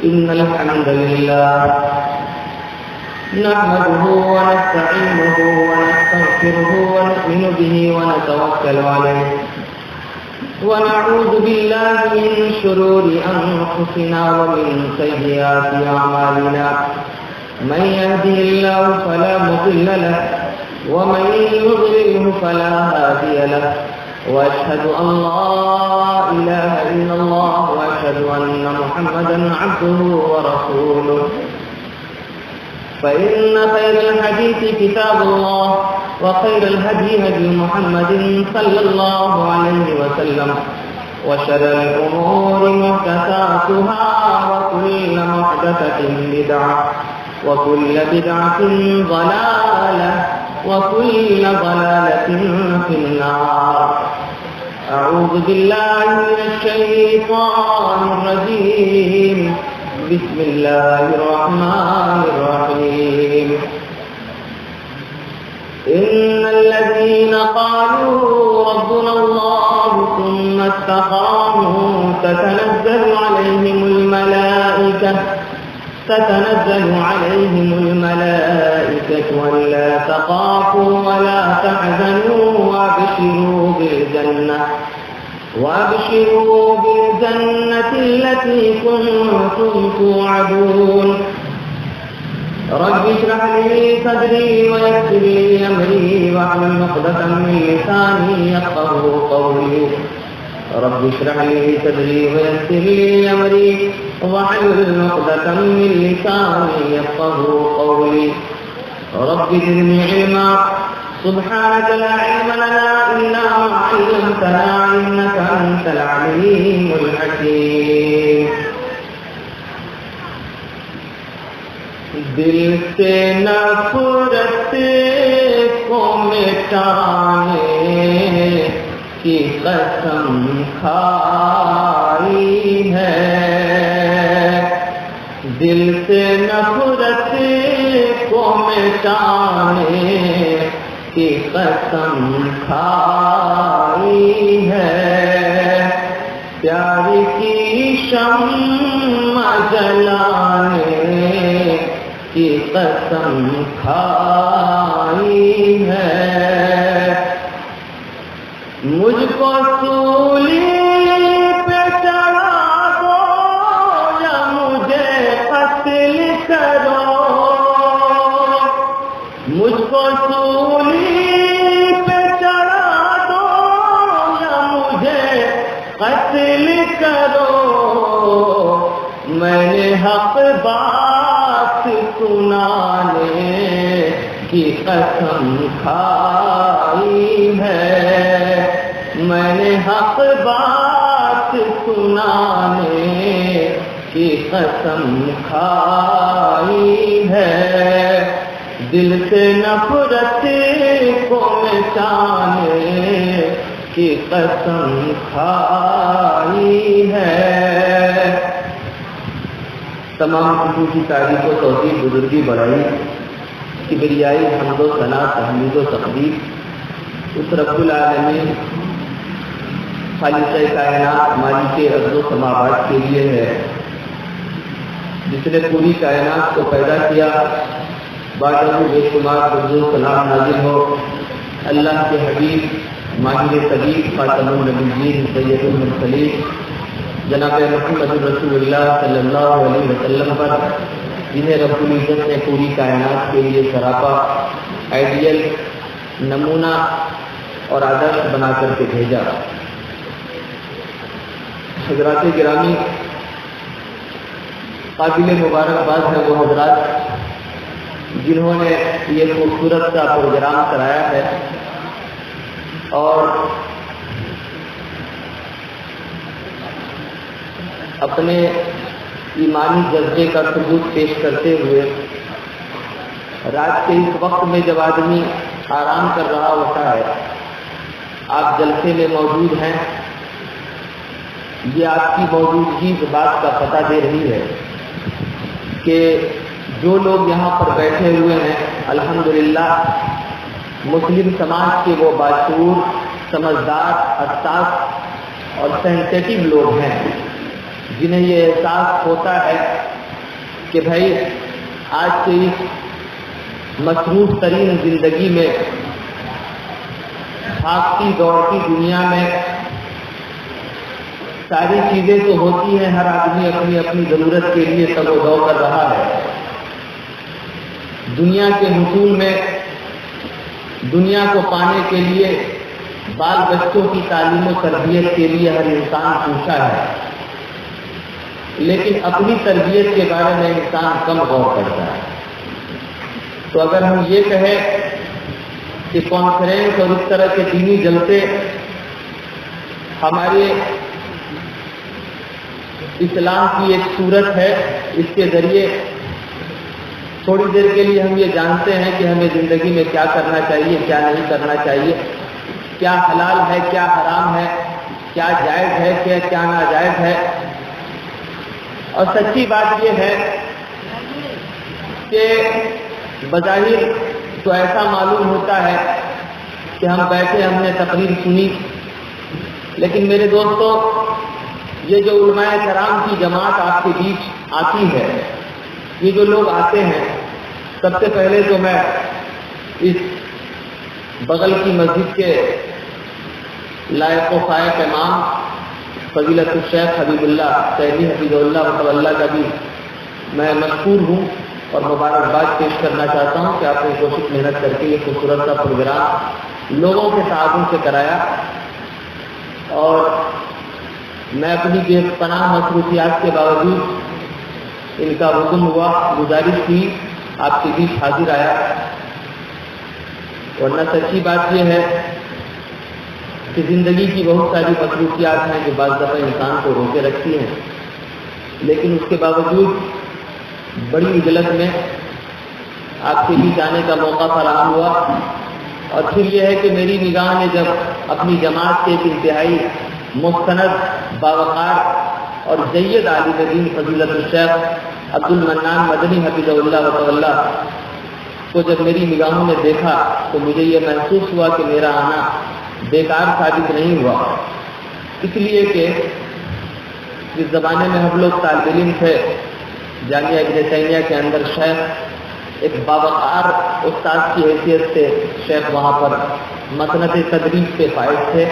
إن الحمد لله نحمده ونستعينه ونستغفره ونؤمن به ونتوكل عليه ونعوذ بالله من شرور أنفسنا ومن سيئات أعمالنا من يهده الله فلا مضل له ومن يضلله فلا هادي له وأشهد أن لا إله إلا الله وأشهد أن محمدا عبده ورسوله فإن خير الحديث كتاب الله وخير الهدي هدي محمد صلى الله عليه وسلم وشر الأمور محدثاتها وكل محدثة بدعة وكل بدعة ضلالة وكل ضلالة في النار. أعوذ بالله من الشيطان الرجيم. بسم الله الرحمن الرحيم. إن الذين قالوا ربنا الله ثم استقاموا تتنزل عليهم الملائكة ولا تخافوا ولا تحزنوا وابشروا بالجنة التي كنتم توعدون. رب اشرح لي صدري ويسر لي أمري واحلل عقدة من لساني يفقهوا قولي. رب اشرح لي صدري ويسر لي أمري واحلل عقدة من لساني يفقهوا قولي. رب زدني علما. سبحانك لا علم لنا إلا ما علمتنا إنك أنت العليم الحكيم. دل سے نفرت کو مٹانے کی قسم کھائی ہے. دل سے نفرت کو مٹانے کی قسم کھائی ہے. پیار کی شمع جلانے کی قسم کھائی ہے. مجھ کو سولی پہ چڑھا دو یا مجھے قتل کرو. مجھ کو سولی پہ چڑھا دو یا مجھے قتل کرو. میں نے حق بات سنانے کی قسم کھائی ہے. میں نے حق بات سنانے کی قسم کھائی ہے. دل سے نفرت کو مٹانے کی قسم کھائی ہے. تمام حقوق کی تعریف و توحید بزرگی بڑائی کبریائی حمد و ثنا تحمید و تقدیر اس رب العالمین خالق کائنات مالک ارض و سماوات کے لیے ہے جس نے پوری کائنات کو پیدا کیا. بعد بے شمار درود و سلام نازل ہو اللہ کے حبیب ماہر طبیب خاتم النبیین سید المرسلین جناب محمد رسول اللہ صلی اللہ علیہ وسلم پر جنہیں رب العزت نے پوری کائنات کے لیے سراپا آئیڈیل نمونہ اور آدرش بنا کر کے بھیجا. حضرات گرامی، قابل مبارکباد ہے وہ حضرات جنہوں نے یہ خوبصورت سا پروگرام کرایا ہے اور اپنے ایمانی جذبے کا ثبوت پیش کرتے ہوئے رات کے اس وقت میں جب آدمی آرام کر رہا ہوتا ہے آپ جلسے میں موجود ہیں. یہ آپ کی موجودگی اس بات کا پتہ دے رہی ہے کہ جو لوگ یہاں پر بیٹھے ہوئے ہیں الحمدللہ مسلم سماج کے وہ باشعور سمجھدار حساس اور سینسیٹیو لوگ ہیں جنہیں یہ احساس ہوتا ہے کہ بھائی آج کی مصروف ترین زندگی میں، بھاگتی دوڑتی دنیا میں ساری چیزیں تو ہوتی ہیں، ہر آدمی اپنی اپنی ضرورت کے لیے تگ و دو کر رہا ہے۔ دنیا کے حصول میں، دنیا کو پانے کے لیے، بال بچوں کی تعلیم و تربیت کے لیے ہر انسان پوچھا ہے، لیکن اپنی تربیت کے بارے میں انسان کم غور کرتا ہے۔ تو اگر ہم یہ کہیں کہ کانفرنس اور اس طرح کے دینی جلسے ہمارے اسلام کی ایک صورت ہے، اس کے ذریعے تھوڑی دیر کے لیے ہم یہ جانتے ہیں کہ ہمیں زندگی میں کیا کرنا چاہیے، کیا نہیں کرنا چاہیے، کیا حلال ہے، کیا حرام ہے، کیا جائز ہے، کیا ناجائز ہے۔ اور سچی بات یہ ہے کہ بظاہر تو ایسا معلوم ہوتا ہے کہ ہم بیٹھے، ہم نے تقریر سنی، لیکن میرے دوستو، یہ جو علماء کرام کی جماعت آپ کے بیچ آتی ہے، یہ جو لوگ آتے ہیں، سب سے پہلے تو میں اس بغل کی مسجد کے لائق و فائق امام فضیلت الشیخ حبیب اللہ سیدی حفیظ اللہ وتعالى کا بھی میں مشکور ہوں اور مبارکباد پیش کرنا چاہتا ہوں کہ آپ نے کوشش محنت کر کے یہ خوبصورت سا پروگرام لوگوں کے تعاون سے کرایا، اور میں اپنی بے پناہ مصروفیات کے باوجود ان کا حکم ہوا، گزارش کی، آپ کے بیچ حاضر آیا۔ ورنہ سچی بات یہ ہے کہ زندگی کی بہت ساری مصروفیات ہیں جو بعض دفعہ انسان کو روکے رکھتی ہیں، لیکن اس کے باوجود بڑی عجلت میں آپ کے بیچ آنے کا موقع فراہم ہوا۔ اور پھر یہ ہے کہ میری نگاہ نے جب اپنی جماعت کے ایک انتہائی مستند، باوقار اور جید عالم دین فضیلت الشیخ عبد المنان مدنی حفظہ اللہ وتعالى کو جب میری نگاہوں نے دیکھا تو مجھے یہ محسوس ہوا کہ میرا آنا بیکار ثابت نہیں ہوا، اس لیے کہ جس زمانے میں ہم لوگ طالب علم تھے، جامعہ ابن تیمیہ کے اندر شیخ ایک باوقار استاد کی حیثیت سے شیخ وہاں پر مسند تدریس کے فائز تھے،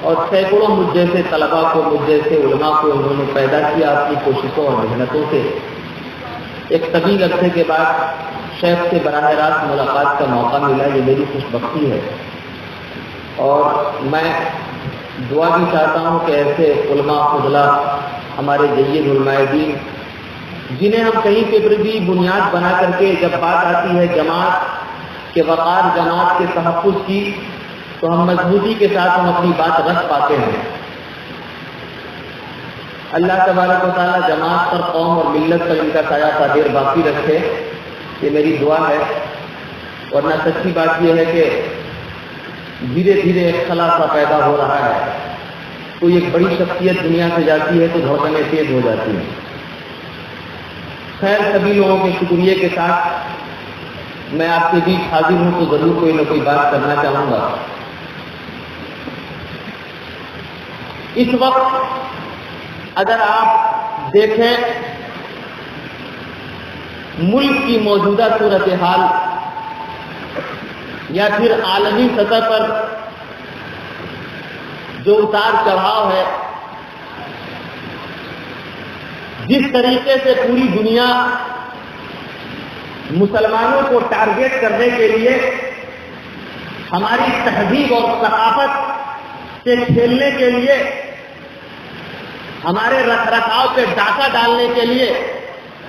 اور سینکڑوں مجھ جیسے طلباء کو، مجھ جیسے علماء کو انہوں نے پیدا کیا اپنی کوششوں اور محنتوں سے۔ ایک طویل عرصے کے بعد شیخ سے براہ راست ملاقات کا موقع ملا، یہ میری خوش بختی ہے، اور میں دعا بھی چاہتا ہوں کہ ایسے علماء فضلا، ہمارے جید علماء دین، جنہیں ہم کہیں پہ بھی بنیاد بنا کر کے جب بات آتی ہے جماعت کے وقار، جماعت کے تحفظ کی، تو ہم مضبوطی کے ساتھ ہم اپنی بات رکھ پاتے ہیں۔ اللہ تبارک و تعالیٰ جماعت پر، قوم اور ملت پر ان کا سایہ تا دیر باقی رکھے، یہ میری دعا ہے۔ ورنہ سچی بات یہ ہے کہ دھیرے دھیرے ایک خلا سا پیدا ہو رہا ہے، کوئی ایک بڑی شخصیت دنیا سے جاتی ہے تو دھڑکنیں تیز ہو جاتی ہیں۔ خیر، سبھی لوگوں کے شکریہ کے ساتھ میں آپ کے بیچ حاضر ہوں تو ضرور کوئی نہ کوئی بات کرنا چاہوں گا۔ اس وقت اگر آپ دیکھیں ملک کی موجودہ صورتحال یا پھر عالمی سطح پر جو اتار چڑھاؤ ہے، جس طریقے سے پوری دنیا مسلمانوں کو ٹارگیٹ کرنے کے لیے ہماری تہذیب اور ثقافت سے کھیلنے کے لیے، ہمارے رکھ رکھاؤ پہ ڈاکہ ڈالنے کے لیے،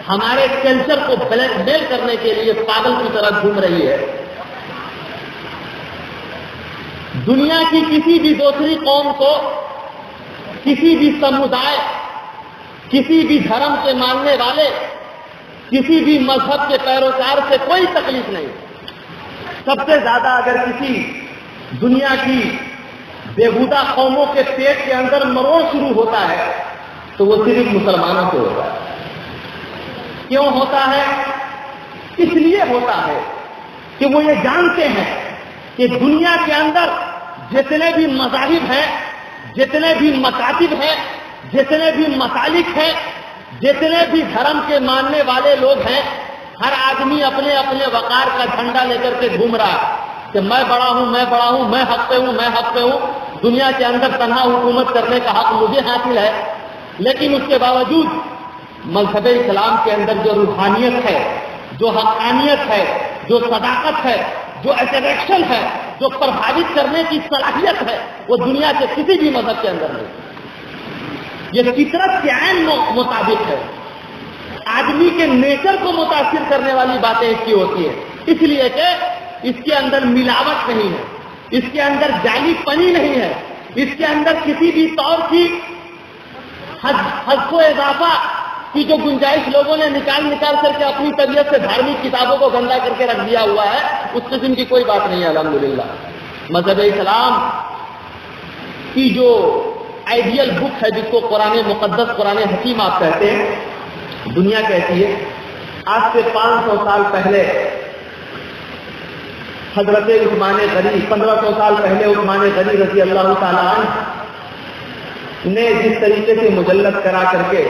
ہمارے کلچر کو بلیک میل کرنے کے لیے پاگل کی طرح گھوم رہی ہے، دنیا کی کسی بھی دوسری قوم کو، کسی بھی سمودائے، کسی بھی دھرم کے ماننے والے، کسی بھی مذہب کے پیروکار سے کوئی تکلیف نہیں۔ سب سے زیادہ اگر کسی دنیا کی بےہودہ قوموں کے پیٹ کے اندر مروڑ شروع ہوتا ہے تو وہ صرف مسلمانوں سے ہوتا ہے۔ کیوں ہوتا ہے؟ اس لیے ہوتا ہے کہ وہ یہ جانتے ہیں کہ دنیا کے اندر جتنے بھی مذاہب ہیں، جتنے بھی مکاتب ہیں، جتنے بھی مسالک ہیں، جتنے بھی دھرم کے ماننے والے لوگ ہیں ہر آدمی اپنے اپنے وقار کا جھنڈا لے کر کے گھوم رہا ہے کہ میں بڑا ہوں، میں بڑا ہوں، میں حق پہ ہوں، میں حق پہ ہوں، دنیا کے اندر تنہا حکومت کرنے کا حق مجھے حاصل ہے. لیکن اس کے باوجود مذہب اسلام کے اندر جو روحانیت ہے، جو حقانیت ہے، جو صداقت ہے، جو اٹریکشن ہے، جو پربھاوت کرنے کی صلاحیت ہے، وہ دنیا کے کسی بھی مذہب کے اندر نہیں. یہ فطرت کے عین مطابق ہے. آدمی کے نیچر کو متاثر کرنے والی باتیں اس کی ہوتی ہیں، اس لیے کہ اس کے اندر ملاوٹ نہیں ہے، اس کے اندر جعلی پنی نہیں ہے، اس کے اندر کسی بھی طور کی حذف و اضافہ کی جو گنجائش لوگوں نے نکال کر کے اپنی طبیعت سے دھارمک کتابوں کو گندا کر کے رکھ دیا ہوا ہے، اس قسم کی کوئی بات نہیں ہے. الحمدللہ مذہب اسلام کی جو آئیڈیل بک ہے، جس کو قرآن مقدس، قرآن حکیم آپ کہتے ہیں، دنیا کہتی ہے. آج سے 500 سال پہلے حضرت عثمان غنی، 1500 سال پہلے عثمان غنی رضی اللہ تعالیٰ عنہ نے جس طریقے سے مجلد کرا کر کے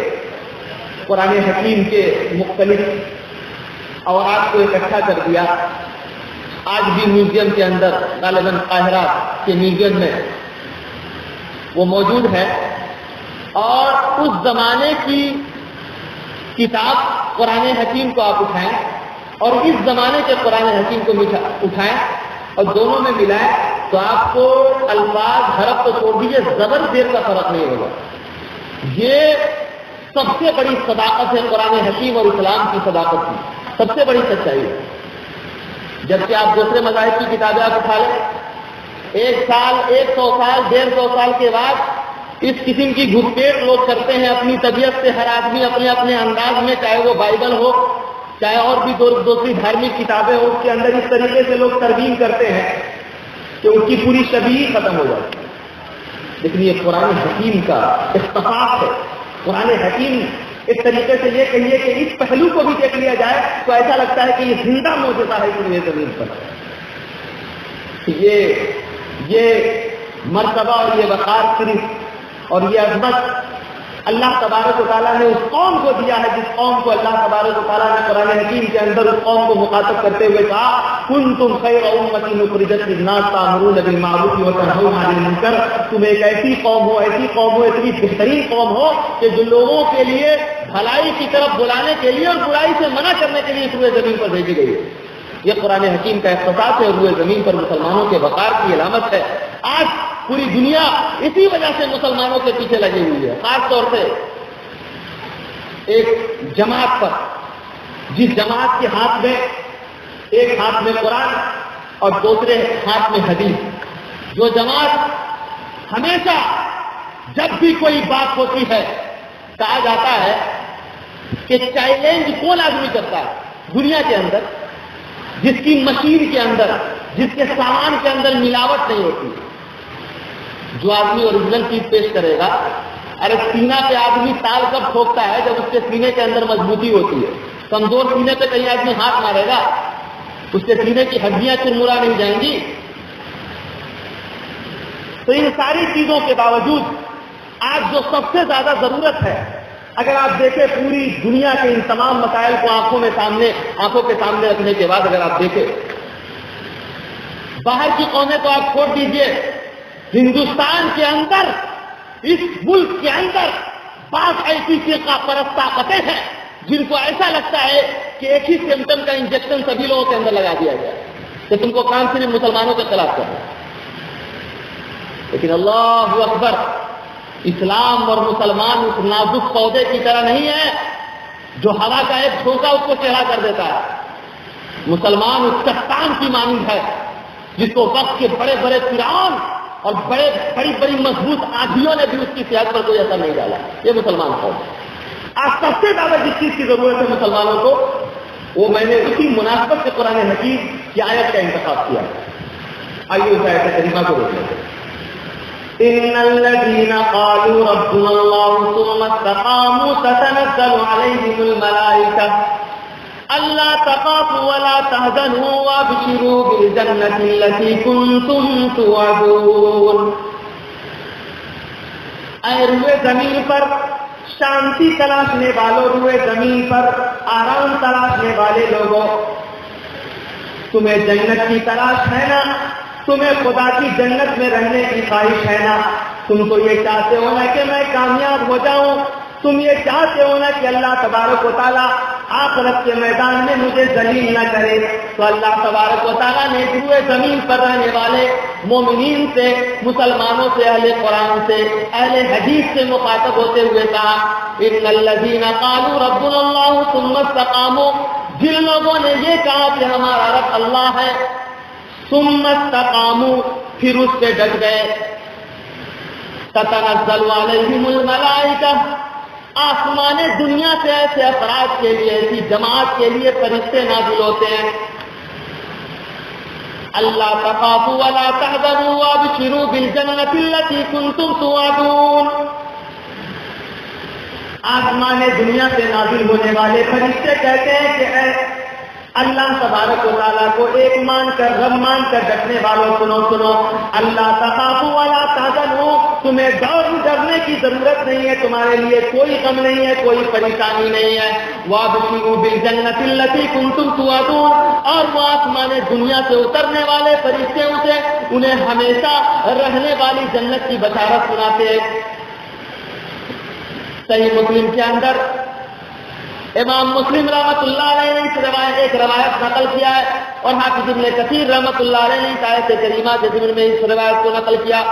قرآن حکیم کے مختلف اوراق کو اکٹھا کر دیا، آج بھی میوزیم کے اندر غالباً قاہرہ کے میوزیم میں وہ موجود ہے. اور اس زمانے کی کتاب قرآن حکیم کو آپ اٹھائیں اور اس زمانے کے قرآن حکیم کو اٹھائیں اور دونوں میں ملائیں تو آپ کو الفاظ، حرف تو چھوڑ دیجیے، زبر زیر کا فرق نہیں ہوگا. یہ سب سے بڑی صداقت ہے قرآن حکیم اور اسلام کی صداقت کی سب سے بڑی سچائی ہے. جبکہ آپ دوسرے مذاہب کی کتابیں آپ اٹھا لیں، 1 سال، 100 سال، 150 سال کے بعد اس قسم کی گھسپیٹ لوگ کرتے ہیں اپنی طبیعت سے. ہر آدمی اپنے اپنے انداز میں، چاہے وہ بائبل ہو، چاہے اور بھی دوسری دھارمک کتابیں ہو، اس کے اندر اس طریقے سے لوگ ترمیم کرتے ہیں کہ اس کی پوری شبیہ ختم ہو جاتی ہے. لیکن یہ قرآن حکیم کا اختصاص ہے. قرآن حکیم ایک طریقے سے یہ کہیے کہ اس پہلو کو بھی دیکھ لیا جائے تو ایسا لگتا ہے کہ یہ زندہ معجزہ ہے پوری زمین پر. یہ مرتبہ اور یہ وقار صرف اور یہ عظمت اللہ تبارک و تعالیٰ نے اس قوم کو دیا ہے، جس قوم کو اللہ تبارک و تعالیٰ نے قرآن حکیم کے اندر اس قوم کو مخاطب کرتے ہوئے کہا کنتم خیر امۃ اخرجت للناس تأمرون بالمعروف وتنہون عن المنکر. تم ایک ایسی قوم ہو، اتنی بہترین قوم ہو کہ جو لوگوں کے لیے بھلائی کی طرف بلانے کے لیے اور برائی سے منع کرنے کے لیے اس روئے زمین پر بھیجی گئی ہے. یہ قرآن حکیم کا اختصاص ہے، روئے زمین پر مسلمانوں کے وقار کی علامت ہے. آج پوری دنیا اسی وجہ سے مسلمانوں کے پیچھے لگی ہوئی ہے، خاص طور سے ایک جماعت پر، جس جماعت کے ہاتھ میں ایک ہاتھ میں قرآن اور دوسرے ہاتھ میں حدیث. جو جماعت ہمیشہ جب بھی کوئی بات ہوتی ہے کہا جاتا ہے کہ چیلنج کون آدمی کرتا ہے دنیا کے اندر، جس کی مشین کے اندر، جس کے سامان کے اندر ملاوٹ نہیں ہوتی. جو آدمی اوریجنل چیز پیش کرے گا، ارے سینہ پہ آدمی تال کب ٹھوکتا ہے جب اس کے سینے کے اندر مضبوطی ہوتی ہے. کمزور سینے پہ کہیں آدمی ہاتھ مارے گا، اس کے سینے کی ہڈیاں چرمرا نہیں جائیں گی. تو ان ساری چیزوں کے باوجود آج جو سب سے زیادہ ضرورت ہے، اگر آپ دیکھیں پوری دنیا کے ان تمام مسائل کو آنکھوں کے سامنے رکھنے کے بعد اگر آپ دیکھیں، باہر کی قومیں تو آپ چھوڑ دیجئے، ہندوستان کے اندر، اس ملک کے اندر بعض ایسی فرقہ پرست طاقتیں ہیں جن کو ایسا لگتا ہے کہ ایک ہی سمٹم کا انجیکشن سبھی لوگوں کے اندر لگا دیا گیا کہ تم کو کام صرف مسلمانوں کے خلاف کرنا. لیکن اللہ اکبر، اسلام اور مسلمان اس نازک پودے کی طرح نہیں ہے جو ہوا کا ایک جھونکا اس کو چہرا کر دیتا ہے. مسلمان اس چٹان کی مانند ہے جس کو وقت کے بڑے بڑے فرعون اور بڑی مضبوط آندھیوں نے بھی اس کی صحت پر کوئی اثر نہیں ڈالا. یہ مسلمان قوم ہے. آج سب سے زیادہ جس چیز کی ضرورت ہے مسلمانوں کو، وہ میں نے اسی مناسبت سے قرآن حکیم کی آیت کا انتخاب کیا. آئیے اس آیت کریمہ کو دیکھ لیتے ہیں. ان الذين قالوا ربنا الله ثم استقاموا تتنزل عليهم الملائكة الا تخافوا ولا تحزنوا وابشروا بالجنة التي كنتم توعدون. اے روئے زمین پر شانتی تلاشنے والوں، روئے زمین پر آرام تلاشنے والے لوگوں، تمہیں جنت کی تلاش ہے نا، تمہیں خدا کی جنت میں رہنے کی خواہش ہے نا، تم تو یہ چاہتے ہو نا کہ میں کامیاب ہو جاؤں، تم یہ چاہتے ہو نا کہ اللہ تبارک و تعالیٰ آخرت کے میدان میں مجھے ذلیل نہ کرے، تو اللہ تبارک و تعالیٰ نے روئے زمین پر رہنے والے مومنین سے، مسلمانوں سے، اہل قرآن سے، اہل حدیث سے مخاطب ہوتے ہوئے کہا ان الذین قالوا ربنا اللہ ثم استقاموا، جن لوگوں نے یہ کہا کہ ہمارا رب اللہ ہے، ثم استقاموا، پھر اس پہ ڈٹ گئے، تتنزل علیہم الملائکہ، آسمان دنیا سے ایسے افراد کے لیے، ایسی جماعت کے لیے فرشتے نازل ہوتے ہیں، اللہ تخافوا ولا تحزنوا وابشروا بالجنۃ التي كنتم توعدون، آسمان دنیا سے نازل ہونے والے فرشتے کہتے ہیں کہ اے اللہ تبارک و تعالیٰ کو ایک مان کر، رب مان کر ڈٹنے والوں سنو سنو، اللہ تخافوا ولا تحزنوا، تمہیں ڈرنے کی ضرورت نہیں ہے، تمہارے لیے کوئی غم نہیں ہے، کوئی پریشانی نہیں ہے، وابشروا بالجنۃ التي كنتم توعدون، اور وہ آسمان دنیا سے اترنے والے فرشتے انہیں ہمیشہ رہنے والی جنت کی بشارت سناتے ہیں۔ صحیح مسلم کے اندر امام مسلم رحمۃ اللہ علیہ نے ایک روایت نقل کیا ہے، اور حافظ ابن کثیر رحمۃ اللہ علیہ نے آیت کریمہ کے ضمن میں اس روایت کو نقل کیا۔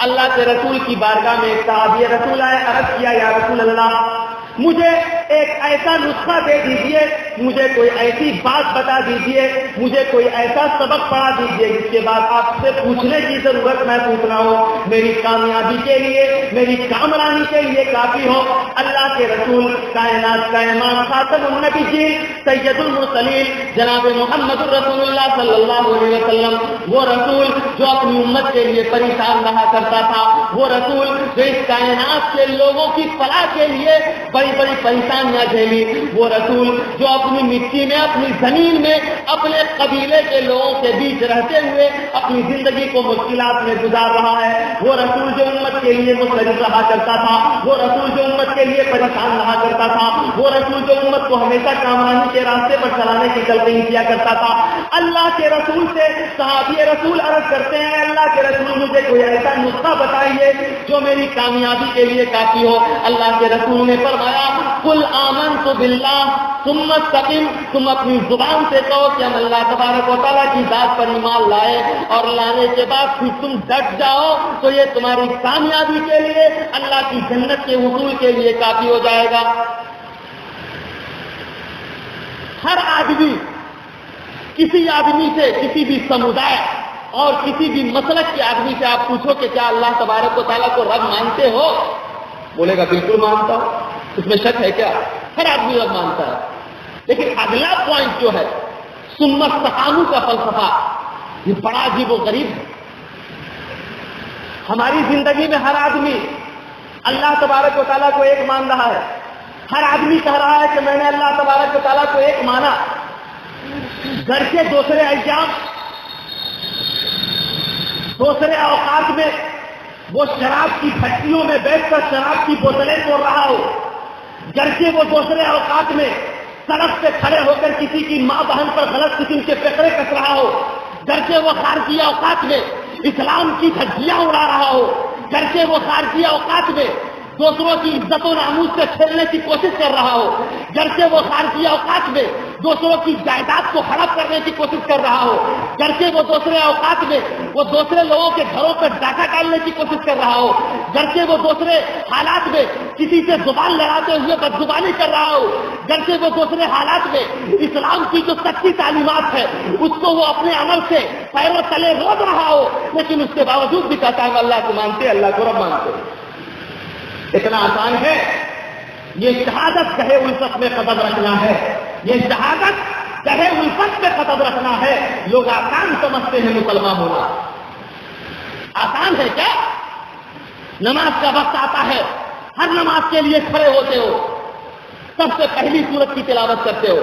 اللہ کے رسول کی بارگاہ میں ایک صحابی رسول آئے، عرض کیا یا رسول اللہ مجھے ایک ایسا نسخہ دے دیجئے، مجھے کوئی ایسی بات بتا دیجئے، مجھے کوئی ایسا سبق پڑھا دیجئے جس کے بعد آپ سے پوچھنے کی ضرورت میں پوچھ رہا ہوں، میری کامیابی کے لیے، میری کامرانی کے لیے کافی ہو۔ اللہ کے رسول، کائنات کا امام، خاتم النبیین، سید المرسلین، جناب محمد رسول اللہ صلی اللہ علیہ وسلم، وہ رسول جو اپنی امت کے لیے پریشان رہا کرتا تھا، وہ رسول جو اس کائنات کے لوگوں کی فلاح کے لیے بڑی بڑی پریشانیاں جھیلی، وہ رسول جو اپنی مٹی میں، اپنی زمین میں، اپنے قبیلے کے لوگوں کے بیچ رہتے ہوئے اپنی زندگی کو مشکلات میں گزار رہا ہے، وہ رسول جو امت کے لیے مضطرب رہا کرتا تھا، وہ رسول جو امت کے لیے پریشان رہا کرتا تھا، وہ رسول جو امت کو ہمیشہ کامرانی کے راستے پر چلانے کی تلقین کیا کرتا تھا۔ اللہ کے رسول سے صحابی رسول عرض کرتے ہیں اللہ کے رسول مجھے کوئی ایسا نسخہ بتائیے جو میری کامیابی کے لیے کافی ہو۔ اللہ کے رسول نے فرمایا قل آمنت باللہ ثم استقم، تم اپنی زبان سے کہو کہ ہم اللہ تبارک و تعالیٰ کی ذات پر ایمان لائے، اور لانے کے بعد پھر تم ڈٹ جاؤ تو یہ تمہاری کامیابی کے لیے، اللہ کی جنت کے حصول کے لیے کافی ہو جائے گا۔ ہر آدمی، کسی آدمی سے، کسی بھی سمودائے اور کسی بھی مسلک کے آدمی سے آپ پوچھو کہ کیا اللہ تبارک و تعالیٰ کو رب مانتے ہو، بولے گا بالکل مانتا ہوں، اس میں شک ہے کیا؟ ہر آدمی رب مانتا ہے، لیکن اگلا پوائنٹ جو ہے ثم استقاموا کا فلسفہ، یہ بڑا عجیب و غریب ہے۔ ہماری زندگی میں ہر آدمی اللہ تبارک و تعالیٰ کو ایک مان رہا ہے، ہر آدمی کہہ رہا ہے کہ میں نے اللہ تبارک و تعالیٰ کو ایک مانا، گھر کے دوسرے ایام، دوسرے اوقات میں وہ شراب کی بھٹیوں میں بیٹھ کر شراب کی بوتلیں توڑ رہا ہو، گھر کے وہ دوسرے اوقات میں سڑک پہ کھڑے ہو کر کسی کی ماں بہن پر غلط قسم کے فقرے کس رہا ہو، گھر کے وہ خارجی اوقات میں اسلام کی دھجیاں اڑا رہا ہو، گھر کے وہ خارجی اوقات میں دوسروں کی عزت و ناموس سے کھیلنے کی کوشش کر رہا ہو، گھر سے وہ خارجی اوقات میں دوسروں کی جائیداد کو ہڑپ کرنے کی کوشش کر رہا ہو، گھر کے وہ دوسرے اوقات میں وہ دوسرے لوگوں کے گھروں پر ڈاکہ ڈالنے کی کوشش کر رہا ہو، گھر کے وہ دوسرے حالات میں کسی سے زبان لڑاتے ہوئے بدزبانی کر رہا ہو، گھر کے وہ دوسرے حالات میں اسلام کی جو سچی تعلیمات ہے اس کو وہ اپنے عمل سے پیروں تلے روک رہا ہو، لیکن اس کے باوجود بھی کہتا ہے اللہ کو مانتے، اللہ کو رب مانتے۔ اتنا آسان ہے؟ یہ شہادت کہے الفت میں قدم رکھنا ہے، یہ شہادت کہے الفت میں قدم رکھنا ہے۔ لوگ آسان سمجھتے ہیں مسلمان ہونا، آسان ہے کیا؟ نماز کا وقت آتا ہے، ہر نماز کے لیے کھڑے ہوتے ہو، سب سے پہلی سورت کی تلاوت کرتے ہو،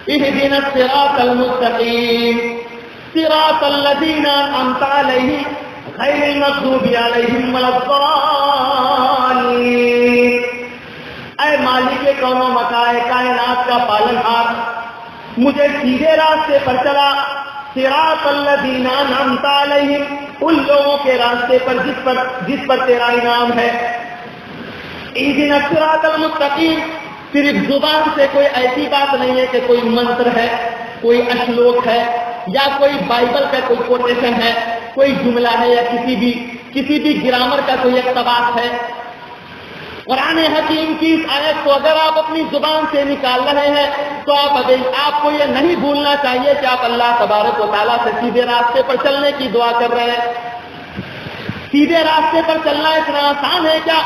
اہدنا الصراط المستقیم صراط الذین انعمت علیہم غیر المغضوب علیہم ولا الضالین۔ اے مالک کون و مکائے کائنات کا پالنہار، مجھے سیدھے راستے پر چلا، صراط الذین انعمت علیہم، ان لوگوں کے راستے پر جس پر تیرا انعام ہے۔ اہدنا الصراط المستقیم، صرف زبان سے کوئی ایسی بات نہیں ہے کہ کوئی منتر ہے، کوئی اشلوک ہے، یا کوئی بائبل کا کوئی کوٹیشن ہے، کوئی جملہ ہے، یا کسی بھی گرامر کا کوئی اقتباس ہے۔ قرآن حکیم کی اس آیت کو اگر آپ اپنی زبان سے نکال رہے ہیں تو آپ کو یہ نہیں بھولنا چاہیے کہ آپ اللہ تبارک و تعالیٰ سے سیدھے راستے پر چلنے کی دعا کر رہے ہیں۔ سیدھے راستے پر چلنا اتنا آسان ہے کیا؟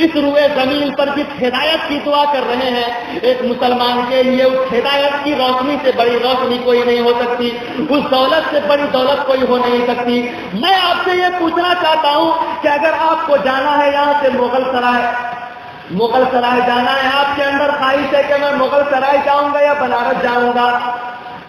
اس روئے زمین پر جس ہدایت کی دعا کر رہے ہیں، ایک مسلمان کے لیے اس ہدایت کی روشنی سے بڑی روشنی کوئی نہیں ہو سکتی، اس دولت سے بڑی دولت کوئی ہو نہیں سکتی۔ میں آپ سے یہ پوچھنا چاہتا ہوں کہ اگر آپ کو جانا ہے یہاں سے مغل سرائے جانا ہے، آپ کے اندر خواہش ہے کہ میں مغل سرائے جاؤں گا یا بنارس جاؤں گا،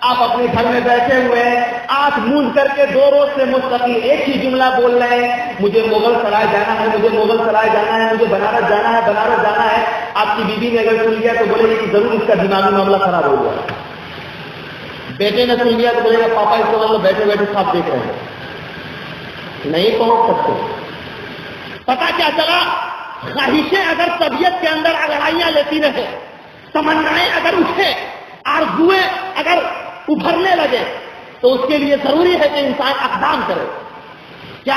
آپ اپنے گھر میں بیٹھے ہوئے ہیں، آنکھ موند کر کے 2 روز سے مستقل ایک ہی جملہ بول رہے ہیں، مجھے مغل سرائے جانا ہے، مجھے مغل سرائے جانا ہے، مجھے بنارس جانا ہے، بنارس جانا ہے۔ آپ کی بیوی نے اگر سن لیا تو بولے گی کہ ضرور اس کا دماغی معاملہ خراب ہو گیا۔ بیٹے نے سن لیا تو بولے گا پاپا اس کو مطلب بیٹھے بیٹھے خواب دیکھ رہے ہیں، نہیں پہنچ سکتے۔ پتا کیا چلا؟ خواہشیں اگر طبیعت کے اندر اگڑائیاں لیتی رہے، تمنائیں اگر اٹھے، آرزوئیں اگر ابھرنے لگے، تو اس کے لیے ضروری ہے کہ انسان اقدام کرے۔ کیا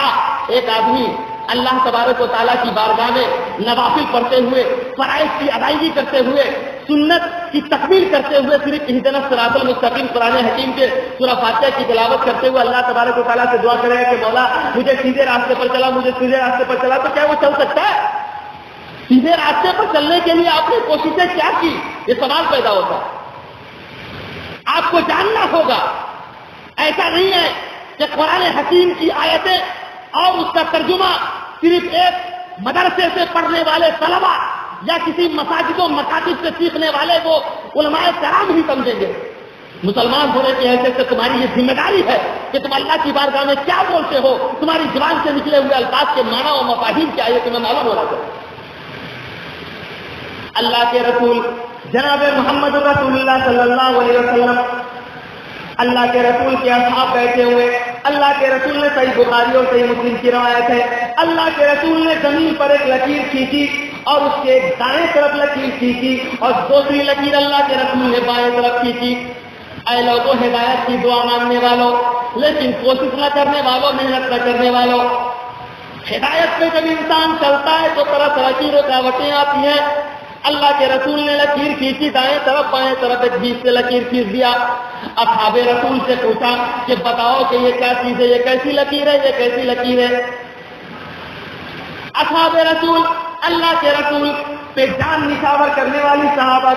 ایک آدمی اللہ تبارک و تعالیٰ کی بارگاہ میں نوافل پڑھتے ہوئے، فرائض کی ادائیگی کرتے ہوئے، سنت کی تکمیل کرتے ہوئے صرف اہدنا الصراط المستقیم قرآن حکیم کے سورہ فاتحہ کی تلاوت کرتے ہوئے اللہ تبارک و تعالیٰ سے دعا کرے گا کہ مولا مجھے سیدھے راستے پر چلا، مجھے سیدھے راستے پر چلا، تو کیا وہ چل سکتا ہے؟ سیدھے راستے پر چلنے کے لیے آپ نے کوششیں کیا کی؟ یہ سوال پیدا ہوتا ہے۔ آپ کو جاننا ہوگا، ایسا نہیں ہے کہ قرآن حکیم کی آیتیں اور اس کا ترجمہ صرف ایک مدرسے سے پڑھنے والے طلبا یا کسی مساجد و مکاتب سے سیکھنے والے کو علماء کرام ہی سمجھیں گے۔ مسلمان ہونے کی حیثیت سے تمہاری یہ ذمہ داری ہے کہ تم اللہ کی بارگاہ میں کیا بولتے ہو، تمہاری زبان سے نکلے ہوئے الفاظ کے معنی و مفاہیم کیا ہے، تمہیں معلوم ہونا چاہیے۔ اللہ کے رسول جناب محمد رسول اللہ صلی اللہ علیہ وسلم، اللہ کے رسول کے اصحاب بیٹھے ہوئے، اللہ کے رسول نے صحیح بخاری اور صحیح مسلم کی روایت ہے، اللہ کے رسول نے زمین پر ایک لکیر کھینچی اور اس کے دائیں طرف لکیر کھینچی اور دوسری لکیر اللہ کے رسول نے بائیں طرف کھینچی۔ اے لوگوں ہدایت کی دعا مانگنے والوں، لیکن کوشش نہ کرنے والوں، محنت نہ کرنے والوں، ہدایت پہ جب انسان چلتا ہے تو طرح طرح کی رکاوٹیں آتی ہیں۔ اللہ کے رسول نے لکیر کھینچی دائیں طرف، بائیں طرف ایک بیچ سے لکیر کھینچ دیا۔ اصحاب رسول سے پوچھا کہ بتاؤ کہ یہ کیا چیز ہے، یہ کیسی لکیر ہے، یہ کیسی لکیر ہے؟ اصحاب رسول، اللہ کے رسول پہ جان نچھاور کرنے والی صحابہ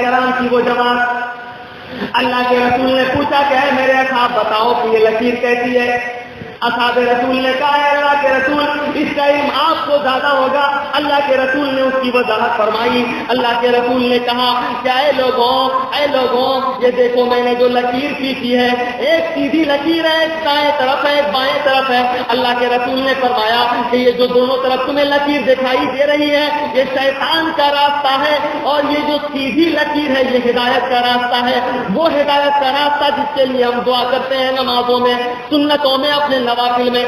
کرام کی وہ جماعت، اللہ کے رسول نے پوچھا کہ اے میرے اصحاب بتاؤ کہ یہ لکیر کیسی ہے؟ اصحاب رسول نے کہا ہے اللہ کے رسول اس کا علم آپ کو زیادہ ہوگا۔ اللہ کے رسول نے اس کی وضاحت فرمائی۔ اللہ کے رسول نے کہا کہ اے لوگوں یہ دیکھو میں نے جو لکیر کھینچی ہے، ایک سیدھی لکیر ہے، ایک دائیں طرف ہے، ایک بائیں طرف ہے۔ اللہ کے رسول نے فرمایا کہ یہ جو دونوں طرف تمہیں لکیر دکھائی دے رہی ہے یہ شیطان کا راستہ ہے، اور یہ جو سیدھی لکیر ہے یہ ہدایت کا راستہ ہے، وہ ہدایت کا راستہ جس کے لیے ہم دعا کرتے ہیں نمازوں میں، سنتوں میں، اپنے نوافل میں۔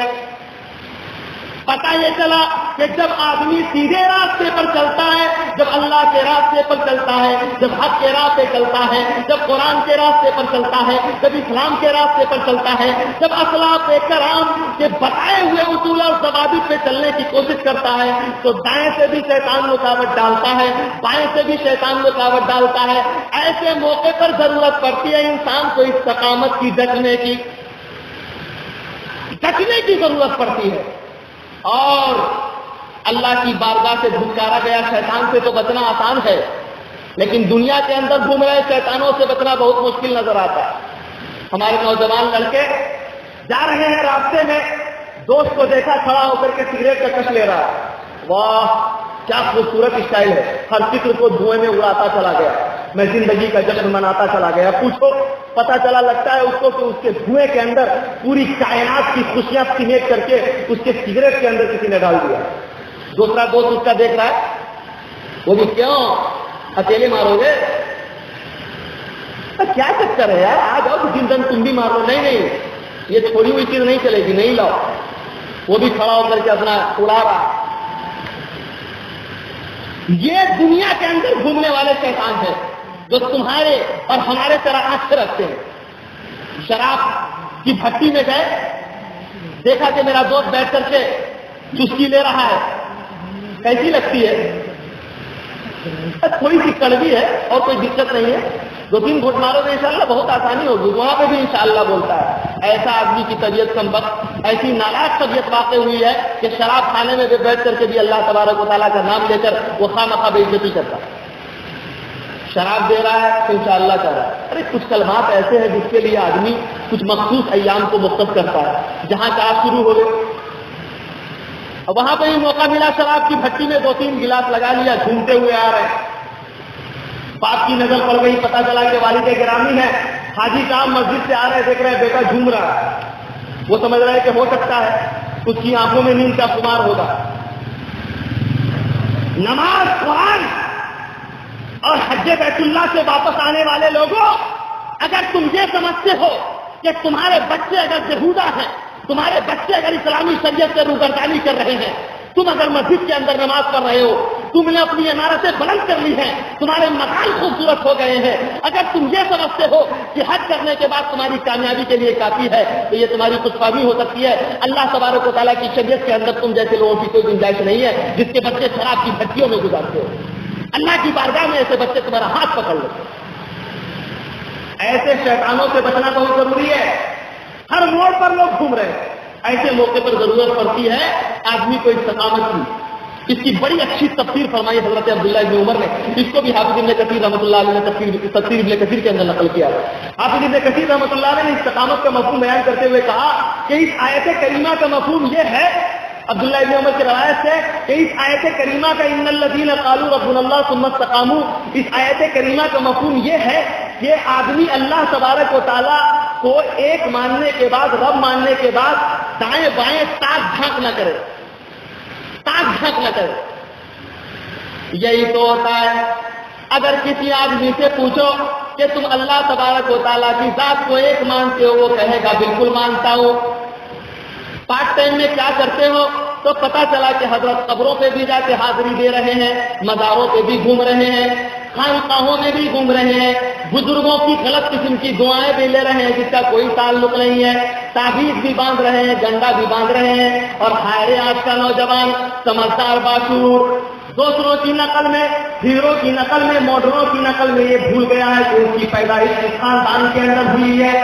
پتہ یہ چلا کہ جب آدمی سیدھے راستے پر چلتا ہے، جب اللہ کے راستے پر چلتا ہے، جب حق کے راستے چلتا ہے، جب قرآن کے راستے پر چلتا ہے، جب اسلام کے راستے پر چلتا ہے، جب اسلاف کرام کے بتائے ہوئے اصول اور ضوابط پہ چلنے کی کوشش کرتا ہے، تو دائیں سے بھی شیطان رکاوٹ ڈالتا ہے، بائیں سے بھی شیطان رکاوٹ ڈالتا ہے۔ ایسے موقع پر ضرورت پڑتی ہے انسان کو استقامت کی ڈٹنے کی ضرورت پڑتی ہے۔ اور اللہ کی بارگاہ سے دھتکارا گیا شیطان سے تو بچنا آسان ہے، لیکن دنیا کے اندر گھوم رہے شیطانوں سے بچنا بہت مشکل نظر آتا ہے۔ ہمارے نوجوان لڑکے جا رہے ہیں راستے میں، دوست کو دیکھا کھڑا ہو کر کے سگریٹ کا کش لے رہا ہے، واہ کیا خوبصورت اسٹائل ہے، ہر فکر کو دھوئیں میں اڑاتا چلا گیا، میں زندگی کا جشن مناتا چلا گیا۔ پوچھو پتا چلا لگتا ہے اس کو کہ اس کے دھوئیں کے اندر پوری کائنات کی خوشیاں سمیٹ کر کے اس کے سگریٹ کے اندر کسی نے ڈال دیا۔ دوسرا دوست اس کا دیکھ رہا ہے، وہ بھی کیوں اکیلے مارو گے؟ کیا چکر ہے یار، آ جاؤ کسی دن تم بھی مارو. نہیں یہ چھوڑی ہوئی چیز نہیں چلے گی، نہیں لاؤ. وہ بھی کھڑا ہو کر کے اپنا اڑا رہا. یہ دنیا کے اندر گھومنے والے شیطان ہیں جو تمہارے اور ہمارے طرح آنکھ سے رکھتے ہیں. شراب کی بھٹی میں گئے، دیکھا کہ میرا دوست بیٹھ کر کے چسکی لے رہا ہے، کیسی لگتی ہے؟ تھوڑی سی کڑوی ہے اور کوئی دقت نہیں ہے، 2-3 گھٹ مارو گے انشاءاللہ بہت آسانی ہوگی. وہاں پہ بھی انشاءاللہ بولتا ہے. ایسا آدمی کی طبیعت کم وقت، ایسی نالاک طبیعت واقع ہوئی ہے کہ شراب کھانے میں بھی بیٹھ کر کے بھی اللہ تبارک و تعالیٰ کا نام لے کر وہ خواہ بے عزتی کرتا. شراب دے رہا ہے تو انشاءاللہ کر رہا ہے. ارے کچھ کلمات ایسے ہیں جس کے لیے آدمی کچھ مخصوص ایام کو مختص کرتا ہے. جہاں چاہ شروع ہو گئے، وہاں پہ ہی موقع ملا، شراب کی بھٹی میں 2-3 گلاس لگا لیا، جھومتے ہوئے آ رہے ہیں. باپ کی نظر پڑ گئی، پتا چلا کہ والد گرامی ہے. حاجی صاحب مسجد سے آ رہے، دیکھ رہے ہیں بیٹا جھوم رہا ہے. وہ سمجھ رہے کہ ہو سکتا ہے اس کی آنکھوں میں نیند کا خمار ہوگا. نماز، قرآن اور حج بیت اللہ سے واپس آنے والے لوگوں، اگر تم یہ سمجھتے ہو کہ تمہارے بچے اگر یہودا ہیں، تمہارے بچے اگر اسلامی شریعت سے روگردانی کر رہے ہیں، تم اگر مسجد کے اندر نماز پڑھ رہے ہو، تم نے اپنی عمارتیں بلند کر لی ہیں، تمہارے مکان خوبصورت ہو گئے ہیں، اگر تم یہ سمجھتے ہو کہ حج کرنے کے بعد تمہاری کامیابی کے لیے کافی ہے، تو یہ تمہاری خوش فہمی ہو سکتی ہے. اللہ تبارک و تعالیٰ کی شریعت کے اندر تم جیسے لوگوں کی کوئی گنجائش نہیں ہے جس کے بچے شراب کی بھٹیوں میں گزارتے ہو. اللہ کی بارگاہ میں ایسے بچے تمہارا ہاتھ پکڑ لیتے. ایسے شیطانوں سے بچنا بہت ضروری ہے. ہر موڑ پر لوگ گھوم رہے ہیں. ایسے موقع پر ضرورت پڑتی ہے آدمی کو استقامت کی. اس کی بڑی اچھی تفسیر فرمائی حضرت عبداللہ ابن عمر نے. اس کو بھی حافظ ابن کثیر رحمۃ اللہ علیہ نے تفسیر ابن کثیر کے اندر نقل کیا. حافظ ابن کثیر رحمۃ اللہ علیہ نے استقامت کا مفہوم بیان کرتے ہوئے کہا کہ اس آیت کریمہ کا مفہوم یہ ہے، عبداللہ ابن عمر کی روایت سے، کہ اس آیت کریمہ کا ان الذین قالوا ربنا اللہ ثم استقاموا، اس آیت کریمہ کا مفہوم یہ ہے کہ آدمی اللہ تبارک و تعالیٰ کو ایک ماننے کے بعد، رب ماننے کے بعد دائیں بائیں تاک جھانک نہ کرے، تاک جھانک نہ کرے. یہی تو ہوتا ہے. اگر کسی آدمی سے پوچھو کہ تم اللہ تبارک و تعالیٰ کی ذات کو ایک مانتے ہو، وہ کہے گا بالکل مانتا ہوں. پارٹ ٹائم میں کیا کرتے ہو؟ تو پتا چلا کہ حضرت قبروں پہ بھی جا کے حاضری دے رہے ہیں، مزاروں پہ بھی گھوم رہے ہیں، خانقاہوں میں بھی گھوم رہے ہیں، بزرگوں کی غلط قسم کی دعائیں بھی لے رہے ہیں جس کا کوئی تعلق نہیں ہے، تعویذ بھی باندھ رہے ہیں، ڈنڈا بھی باندھ رہے ہیں. اور ہائرے آج کا نوجوان سمجھدار باشعور دوسروں کی نقل میں، ہیرو کی نقل میں، ماڈلوں کی نقل میں یہ بھول گیا ہے کہ اس کی پیدائش جس خاندان کے اندر ہوئی ہے،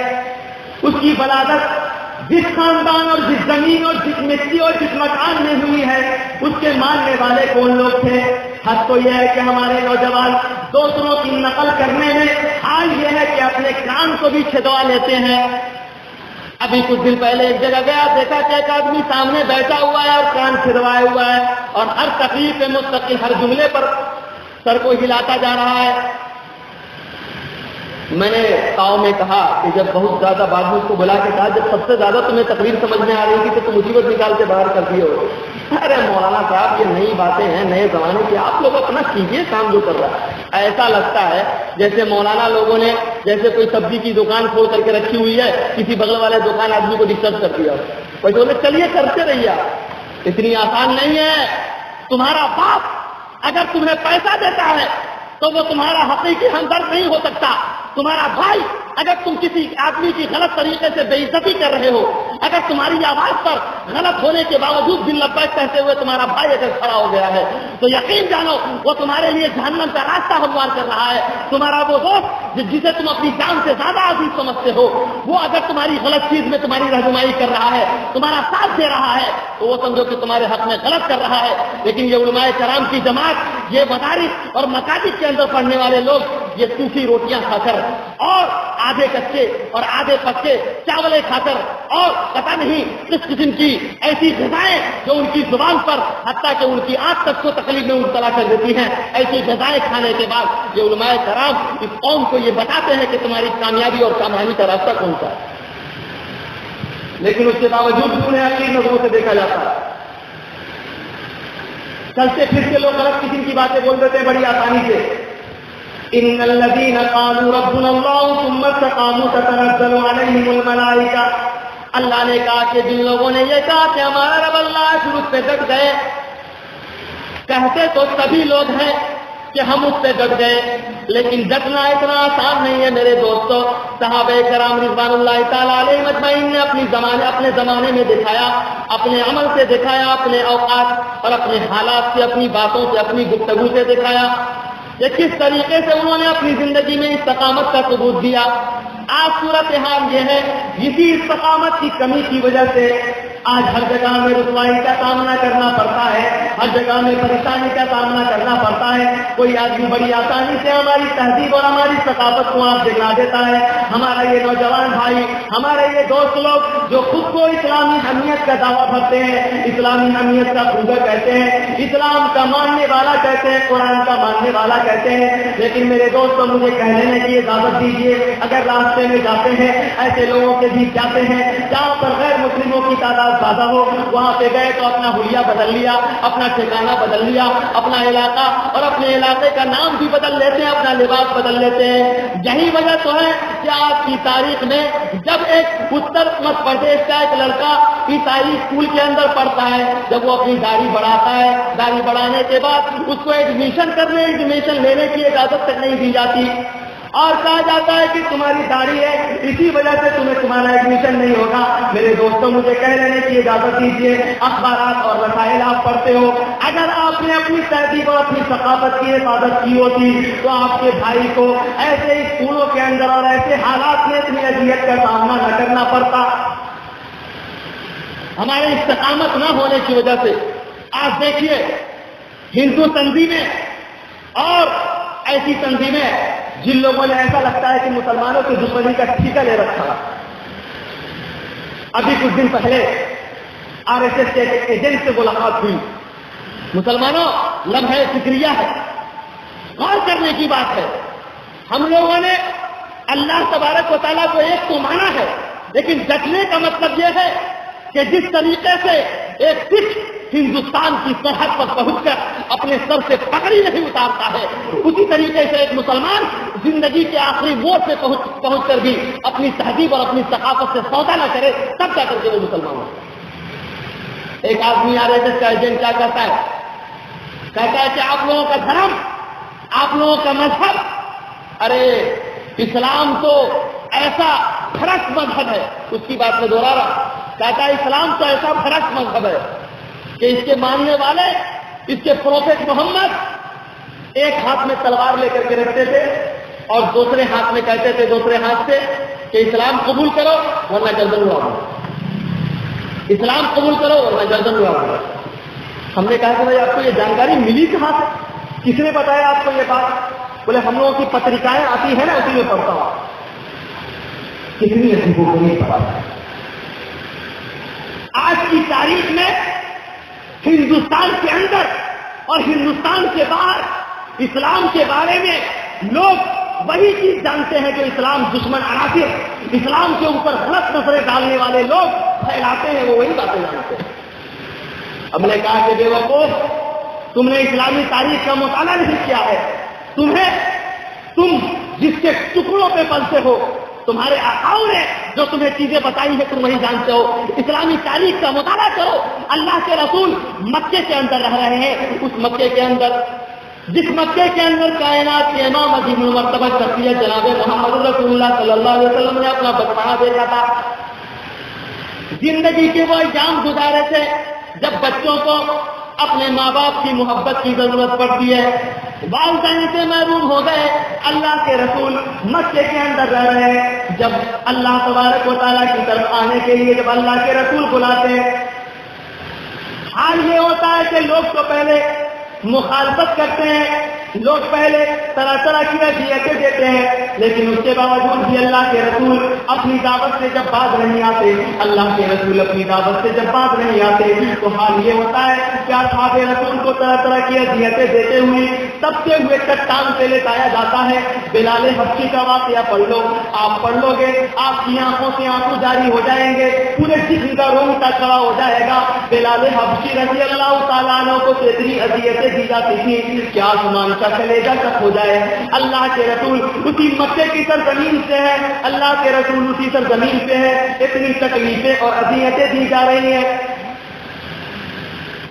اس کی ولادت جس خاندان اور جس زمین اور جس مٹی اور جس مکان میں ہوئی ہے، اس کے ماننے والے کون لوگ تھے. حد تو یہ ہے کہ ہمارے نوجوان دوسروں کی نقل کرنے میں حال یہ ہے کہ اپنے کان کو بھی چھدوا لیتے ہیں. ابھی کچھ دن پہلے ایک جگہ گیا، دیکھا کہ ایک آدمی سامنے بیٹھا ہوا ہے اور کان چھدوائے ہوا ہے اور ہر تقریر پہ مستقل ہر جملے پر سر کو ہلاتا جا رہا ہے. میں نے تاؤ میں کہا کہ جب بہت زیادہ بعد میں اس کو بلا کے کہا جب سب سے زیادہ تمہیں تقریر سمجھ میں آ رہی تھی کہ تم مصیبت نکال کے باہر کر دیے ہو. ارے مولانا صاحب یہ نئی باتیں ہیں، نئے زمانے کی، آپ لوگ اپنا کیجیے کام جو کر رہا ہے. ایسا لگتا ہے جیسے مولانا لوگوں نے جیسے کوئی سبزی کی دکان کھول کر کے رکھی ہوئی ہے، کسی بغل والے دکان آدمی کو ڈسٹرب کر دیا. بھائی بولے چلیے کرتے رہیے. آپ اتنی آسان نہیں ہے. تمہارا باپ اگر تمہیں پیسہ دیتا ہے تو وہ تمہارا حقیقی ہمدرد نہیں ہو سکتا. تمہارا بھائی اگر تم کسی آدمی کی غلط طریقے سے بے عزتی کر رہے ہو، اگر تمہاری آواز پر غلط ہونے کے باوجود دل لبیک کہتے ہوئے تمہارا بھائی اگر کھڑا ہو گیا ہے تو یقین جانو وہ تمہارے لیے جہنم کا راستہ ہموار کر رہا ہے. تمہارا وہ دوست جسے تم اپنی جان سے زیادہ عزیز سمجھتے ہو، وہ اگر تمہاری غلط چیز میں تمہاری رہنمائی کر رہا ہے، تمہارا ساتھ دے رہا ہے، تو وہ سمجھو کہ تمہارے حق میں غلط کر رہا ہے. لیکن یہ علماء کرام کی جماعت، یہ مدارس اور مکاتب کے اندر پڑھنے والے لوگ یہ سوکھی روٹیاں کھا کر اور آدھے کچے اور آدھے پکے چاولے کھا کر اور پتہ نہیں کس قسم کی ایسی غذائیں جو ان کی زبان پر حتیٰ کہ ان کی آنکھ تک کو تکلیف میں مبتلا کر دیتی ہیں، ایسی غذائیں کھانے کے بعد یہ علماء کرام اس قوم کو یہ بتاتے ہیں کہ تمہاری کامیابی اور کامیابی کا راستہ کون سا ہے. لیکن اس کے باوجود انہیں عقلی نظروں سے دیکھا جاتا ہے. چلتے پھرتے لوگ غلط قسم کی باتیں بول دیتے ہیں بڑی آسانی سے. ان الذين قالوا ربنا الله ثم استقاموا تتنزل عليهم الملائکہ. اللہ نے کہا کہ جن لوگوں نے یہ کہا کہ ہمارا رب اللہ پھر اس پہ ڈٹ گئے. کہتے تو سبھی لوگ ہیں کہ ہم اس پہ ڈٹ گئے، لیکن ڈٹنا اتنا آسان نہیں ہے میرے دوستو. صحابہ کرام رضوان اللہ تعالیٰ علیہ مجمعین نے اپنے زمانے میں دکھایا، اپنے عمل سے دکھایا، اپنے اوقات اور اپنے حالات سے، اپنی باتوں سے، اپنی گفتگو سے دکھایا کہ کس طریقے سے انہوں نے اپنی زندگی میں استقامت کا ثبوت دیا. آج صورتحال یہ ہے، اسی استقامت کی کمی کی وجہ سے آج ہر جگہ میں رسوائی کا سامنا کرنا پڑتا ہے، ہر جگہ میں پریشانی کا سامنا کرنا پڑتا ہے. کوئی آدمی بڑی آسانی سے ہماری تہذیب اور ہماری ثقافت کو آپ دکھلا دیتا ہے. ہمارا یہ نوجوان بھائی، ہمارے یہ دوست لوگ جو خود کو اسلامی حمیت کا دعویٰ بھرتے ہیں، اسلامی حمیت کا خوبہ کہتے ہیں، اسلام کا ماننے والا کہتے ہیں، قرآن کا ماننے والا کہتے ہیں، لیکن میرے دوستوں مجھے کہہ لینے کی اجازت دیجیے، اگر راستے میں جاتے ہیں ایسے لوگوں کے بیچ جاتے ہیں جہاں پر غیر مسلموں کی تعداد زیادہ ہو، وہاں پہ گئے تو اپنا حلیہ بدل لیا، اپنا ٹھکانہ بدل لیا، اپنا علاقہ اور اپنے علاقے کا نام بھی بدل لیتے ہیں، اپنا لباس بدل لیتے ہیں. یہی وجہ تو ہے کہ آج کی تاریخ میں جب ایک اتر پردیش کا ایک لڑکا عیسائی اسکول کے اندر پڑھتا ہے، جب وہ اپنی داڑھی بڑھاتا ہے، داڑھی بڑھانے کے بعد اس کو ایڈمیشن لینے کی اجازت تک نہیں دی جاتی اور کہا جاتا ہے کہ تمہاری داڑھی ہے اسی وجہ سے تمہارا ایڈمیشن نہیں ہوگا. میرے دوستوں مجھے کہہ لینے کی اجازت دیجیے، اخبارات اور رسائل آپ پڑھتے ہو، اگر آپ نے اپنی تہذیب اور اپنی ثقافت کی حفاظت کی ہوتی تو آپ کے بھائی کو ایسے اسکولوں کے اندر اور ایسے حالات میں اتنی اذیت کا سامنا نہ کرنا پڑتا. ہمارے استقامت نہ ہونے کی وجہ سے آج دیکھیے ہندو تنظیمیں اور ایسی تنظیمیں جن لوگوں نے ایسا لگتا ہے کہ مسلمانوں کی دشمنی کا ٹھیکہ لے رکھا. ابھی کچھ دن پہلے RSS کے ایجنٹ سے ملاقات ہوئی. مسلمانوں لمحہ فکریہ ہے، غور کرنے کی بات ہے. ہم لوگوں نے اللہ تبارک و تعالیٰ کو ایک تو مانا ہے، لیکن ڈٹنے کا مطلب یہ ہے کہ جس طریقے سے ایک سکھ ہندوستان کی سرحد پر پہنچ کر اپنے سر سے پگڑی نہیں اتارتا ہے، اسی طریقے سے ایک مسلمان زندگی کے آخری موڑ سے پہنچ کر بھی اپنی تہذیب اور اپنی ثقافت سے سودا نہ کرے تب جا کر کے وہ مسلمان ہو. ایک آدمی RSS کا ایجنٹ کیا کہتا ہے کہ آپ لوگوں کا دھرم، آپ لوگوں کا مذہب، ارے اسلام تو ایسا بھرشٹ مذہب ہے. اس کی بات میں دوہرا رہا، کہتا ہے اسلام تو ایسا بھرشٹ مذہب ہے کہ اس کے ماننے والے، اس کے پروفیٹ محمد ایک ہاتھ میں تلوار لے کر کے رکھتے تھے اور دوسرے ہاتھ میں کہتے تھے دوسرے ہاتھ سے کہ اسلام قبول کرو ورنہ گردن اڑاؤں گا، اسلام قبول کرو ورنہ گردن اڑاؤں گا. ہم نے کہا کہ بھائی آپ کو یہ جانکاری ملی کہاں سے، کس نے بتایا آپ کو یہ بات؟ بولے ہم لوگوں کی پترکائیں آتی ہیں نا اسی میں پڑھتا ہوں. کتنی عجیب و غریب بات ہے. آج کی تاریخ میں ہندوستان کے اندر اور ہندوستان کے باہر اسلام کے بارے میں لوگ وہی چیز جانتے ہیں جو اسلام دشمن عناصر، اسلام کے اوپر غلط نظریں ڈالنے والے لوگ پھیلاتے ہیں، وہ وہی باتیں جانتے ہیں. ہم نے کہا کہ بے وقوف، تم نے اسلامی تاریخ کا مطالعہ نہیں کیا ہے. تم جس کے ٹکڑوں پہ پلتے ہو، تمہارے آقاؤں نے جو تمہیں چیزیں بتائی ہیں تم وہی جانتے ہو. اسلامی تاریخ کا مطالعہ کرو. اللہ کے رسول مکے کے اندر رہ رہے ہیں، اس مکے کے اندر، جس مکے کے اندر کائنات کے امام عظیم المرتبہ شخصیت جناب محمد رسول اللہ صلی اللہ علیہ وسلم نے اپنا بچپنا دیکھا تھا. زندگی کے وہ ایام گزارے تھے جب بچوں کو اپنے ماں باپ کی محبت کی ضرورت پڑتی ہے، والدین سے محروم ہو گئے. اللہ کے رسول مکے کے اندر رہ رہے ہیں. جب اللہ تبارک و تعالیٰ کی طرف آنے کے لیے جب اللہ کے رسول بلاتے ہیں، حال یہ ہوتا ہے کہ لوگ تو پہلے مخالفت کرتے ہیں لوگ پہلے طرح طرح کی اذیتیں دیتے ہیں، لیکن اس کے باوجود بھی اللہ کے رسول اپنی دعوت سے جب باز نہیں آتے، اللہ کے رسول اپنی دعوت سے جب باز نہیں آتے تو حال یہ ہوتا ہے کہ اصحاب رسول کو طرح طرح کی اذیتیں دیتے ہوئے تبتے ہوئے چٹان پہ لٹایا جاتا ہے۔ بلال حبشی کا واقعہ پڑھ لو، آپ پڑھ لو گے آپ کی آنکھوں سے آنسو جاری ہو جائیں گے، پورے جسم کا رونگٹا کھڑا ہو جائے گا۔ بلال حبشی رضی اللہ تعالیٰ عنہ کو اتنی اذیتیں دی جاتی تھی کہ آسمان کا کلیجہ کٹ ہو جائے۔ اللہ کے رسول اسی مکے کی سرزمین سے ہے، اللہ کے رسول اسی سرزمین پہ ہے، اتنی تکلیفیں اور اذیتیں دی جا رہی ہیں۔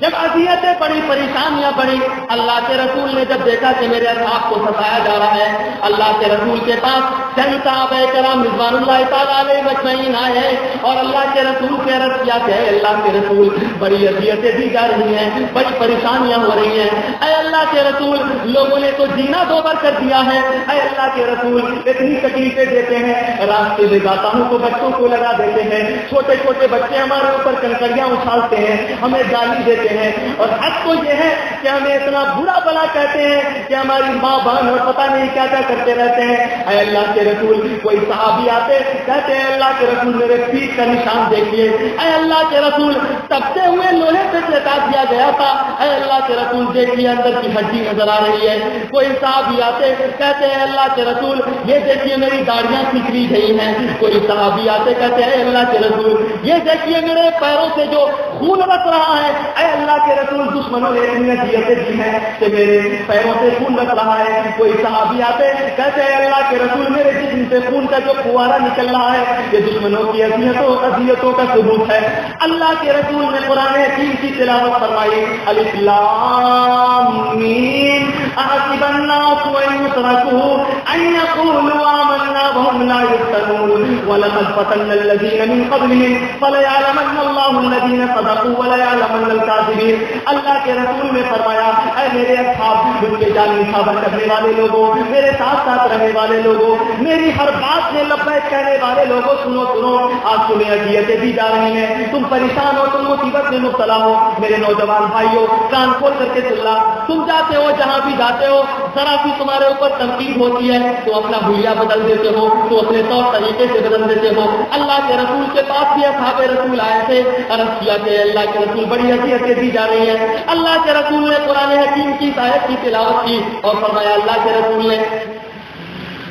جب اذیتیں بڑی، پریشانیاں بڑی، اللہ کے رسول نے جب دیکھا کہ میرے اصحاب کو ستایا جا رہا ہے، اللہ کے رسول کے پاس چند صحابہ کرام رضوان اللہ تعالیٰ علیہ مجمعین آئے ہیں اور اللہ کے رسول سے عرض کیا کہ اے اللہ کے رسول بڑی اذیتیں دی جا رہی ہیں، بڑی پریشانیاں ہو رہی ہیں، اے اللہ کے رسول لوگوں نے تو جینا دوبر کر دیا ہے، اے اللہ کے رسول اتنی تکلیفیں دیتے ہیں، راستے میں جاتا ہوں تو بچوں کو لگا دیتے ہیں، چھوٹے چھوٹے بچے ہمارے اوپر کنکریاں اچھالتے ہیں، ہمیں گالی دیتے ہیں، اور حق تو یہ ہے کہ ہمیں اتنا برا بلا کہتے ہیں کہ ہماری ماں بہن اور پتہ نہیں کیا کیا کرتے رہتے ہیں۔ اے اللہ کے رسول کوئی صحابی آتے کہتے ہیں اللہ کے رسول میرے پیٹھ کا نشان دیکھیے، اے اللہ کے رسول تپتے ہوئے لوہے پہ لٹا دیا گیا تھا، اے اللہ کے رسول دیکھیے اندر کی ہڈی نظر آ رہی ہے۔ کوئی صحابی آتے کہتے ہیں اللہ کے رسول یہ دیکھیے میری داڑیاں نکلی گئی ہیں، کوئی صحابی آتے کہتے ہیں اللہ کے رسول یہ دیکھیے میرے پیروں سے جو خون بس رہا ہے، اے اللہ کے رسول دشمنوں نے اتنی اذیتیں دی ہیں کہ میرے پیروں سے خون بس رہا ہے۔ کوئی صحابی آتے کہتے ہیں اللہ کے رسول میرے جسم سے خون کا جو فوارہ نکل رہا ہے یہ دشمنوں کی اذیتوں کا ثبوت ہے۔ اللہ کے رسول نے قرآن حکیم کی تلاوت فرمائی، الف لام میم احسب الناس ان يتركوا ان يقولوا آمنا وهم لا يفتنون ولقد فتنا الذين من قبلهم فليعلمن الله الذين صدقوا وليعلمن الكاذبين۔ اللہ کے رسول نے فرمایا اے میرے اصحاب، مجھ کے جان نثابت کرنے والے لوگوں، میرے ساتھ ساتھ رہنے والے لوگوں، میری ہر بات میں لبیک کہنے والے لوگوں، سنو سنو، آج تمہیں اذیتیں دی جا رہی ہیں، تم پریشان ہو، تم مصیبت میں مبتلا ہو، میرے نوجوان بھائیوں کان کھول کر کے سن لا، تم جاتے ہو جہاں بھی جاتے ہو ذرا بھی تمہارے اوپر تنقید ہوتی ہے تو اپنا حلیہ بدل دیتے ہو، تو اپنے طور طریقے سے بدل دیتے ہو۔ اللہ کے رسول کے پاس بھی اصحاب رسول آئے تھے، عرض کیا کہ اللہ کے رسول بڑی اذیتیں دی جا رہی ہیں۔ اللہ کے رسول نے قرآن حکیم کی آیت کی تلاوت کی اور فرمایا اللہ کے رسول نے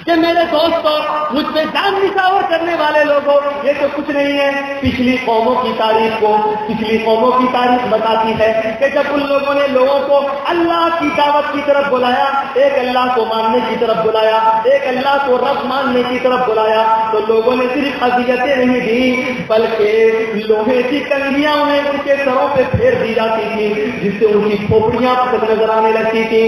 کہ میرے دوستوں مجھ پہ جان نثار کرنے والے لوگوں یہ تو کچھ نہیں ہے، پچھلی قوموں کی تاریخ بتاتی ہے کہ جب ان لوگوں نے لوگوں کو اللہ کی دعوت کی طرف بلایا، ایک اللہ کو ماننے کی طرف بلایا، ایک اللہ کو رب ماننے کی طرف بلایا، تو لوگوں نے صرف اذیتیں نہیں دی بلکہ لوہے کی کنگھیاں انہیں ان کے سروں پہ پھیر دی جاتی تھی جس سے ان کی کھوپڑیاں نظر آنے لگتی تھی۔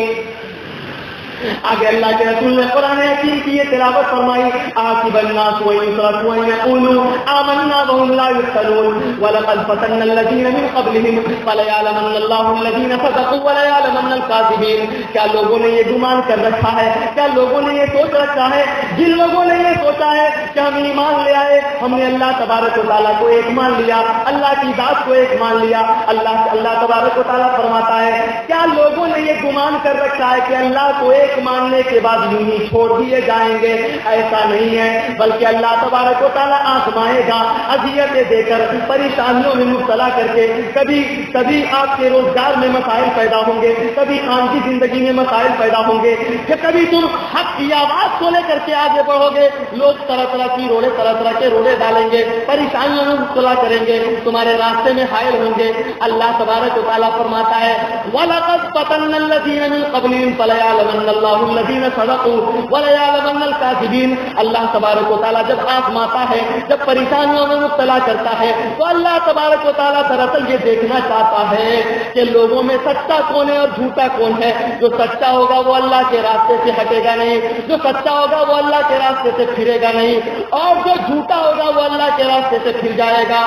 آگے اللہ کے رسول نے قرآن حکیم کی یہ تلاوت فرمائی، آسب الناس ان يتركوا ان يقولوا آمنا وهم لا يفتنون ولقد فتنا الذين من قبلهم فليعلمن الله الذين صدقوا وليعلمن الكاذبين۔ کیا لوگوں نے یہ گمان کر رکھا ہے، کیا لوگوں نے یہ سوچ رکھا ہے، جن لوگوں نے یہ سوچا ہے کہ ہم ایمان لے آئے، ہم نے اللہ تبارک و تعالیٰ کو ایک مان لیا، اللہ کی ذات کو ایک مان لیا، اللہ تبارک و تعالیٰ فرماتا ہے کیا لوگوں نے یہ گمان کر رکھا ہے کہ اللہ کو ایک ماننے کے بعد یوں ہی چھوڑ دیے جائیں گے؟ ایسا نہیں ہے، بلکہ اللہ تبارک و تعالیٰ آزمائے گا، اذیتیں دے کر، پریشانیوں میں مبتلا کر کے، کبھی آپ کے روزگار میں مسائل پیدا ہوں گے، کبھی خاندانی زندگی میں مسائل پیدا ہوں گے، کہ کبھی تم حق کی آواز کو لے کر کے آگے بڑھو گے، لوگ طرح طرح کے روڑے ڈالیں گے، پریشانیوں میں مبتلا کریں گے، تمہارے راستے میں حائل ہوں گے۔ اللہ تبارک و تعالیٰ فرماتا ہے وَلَقَدْ فَتَنَّا الَّذِينَ مِن قَبْلِهِمْ فَلَيَعْلَمَنَّ اللَّهُ الَّذِينَ صَدَقُوا وَلَيَعْلَمَنَّ الْكَاذِبِينَ۔ اللہ تبارک و تعالیٰ جب آزماتا ہے، جب پریشانیوں میں مبتلا کرتا ہے تو اللہ تبارک و تعالیٰ دراصل یہ دیکھنا چاہتا ہے کہ لوگوں میں سچا کون ہے اور جھوٹا کون ہے۔ جو سچا ہوگا وہ اللہ کے راستے سے ہٹے گا نہیں، جو سچا ہوگا وہ اللہ کے راستے سے پھرے گا نہیں، اور جو جھوٹا ہوگا وہ اللہ کے راستے سے پھر جائے گا۔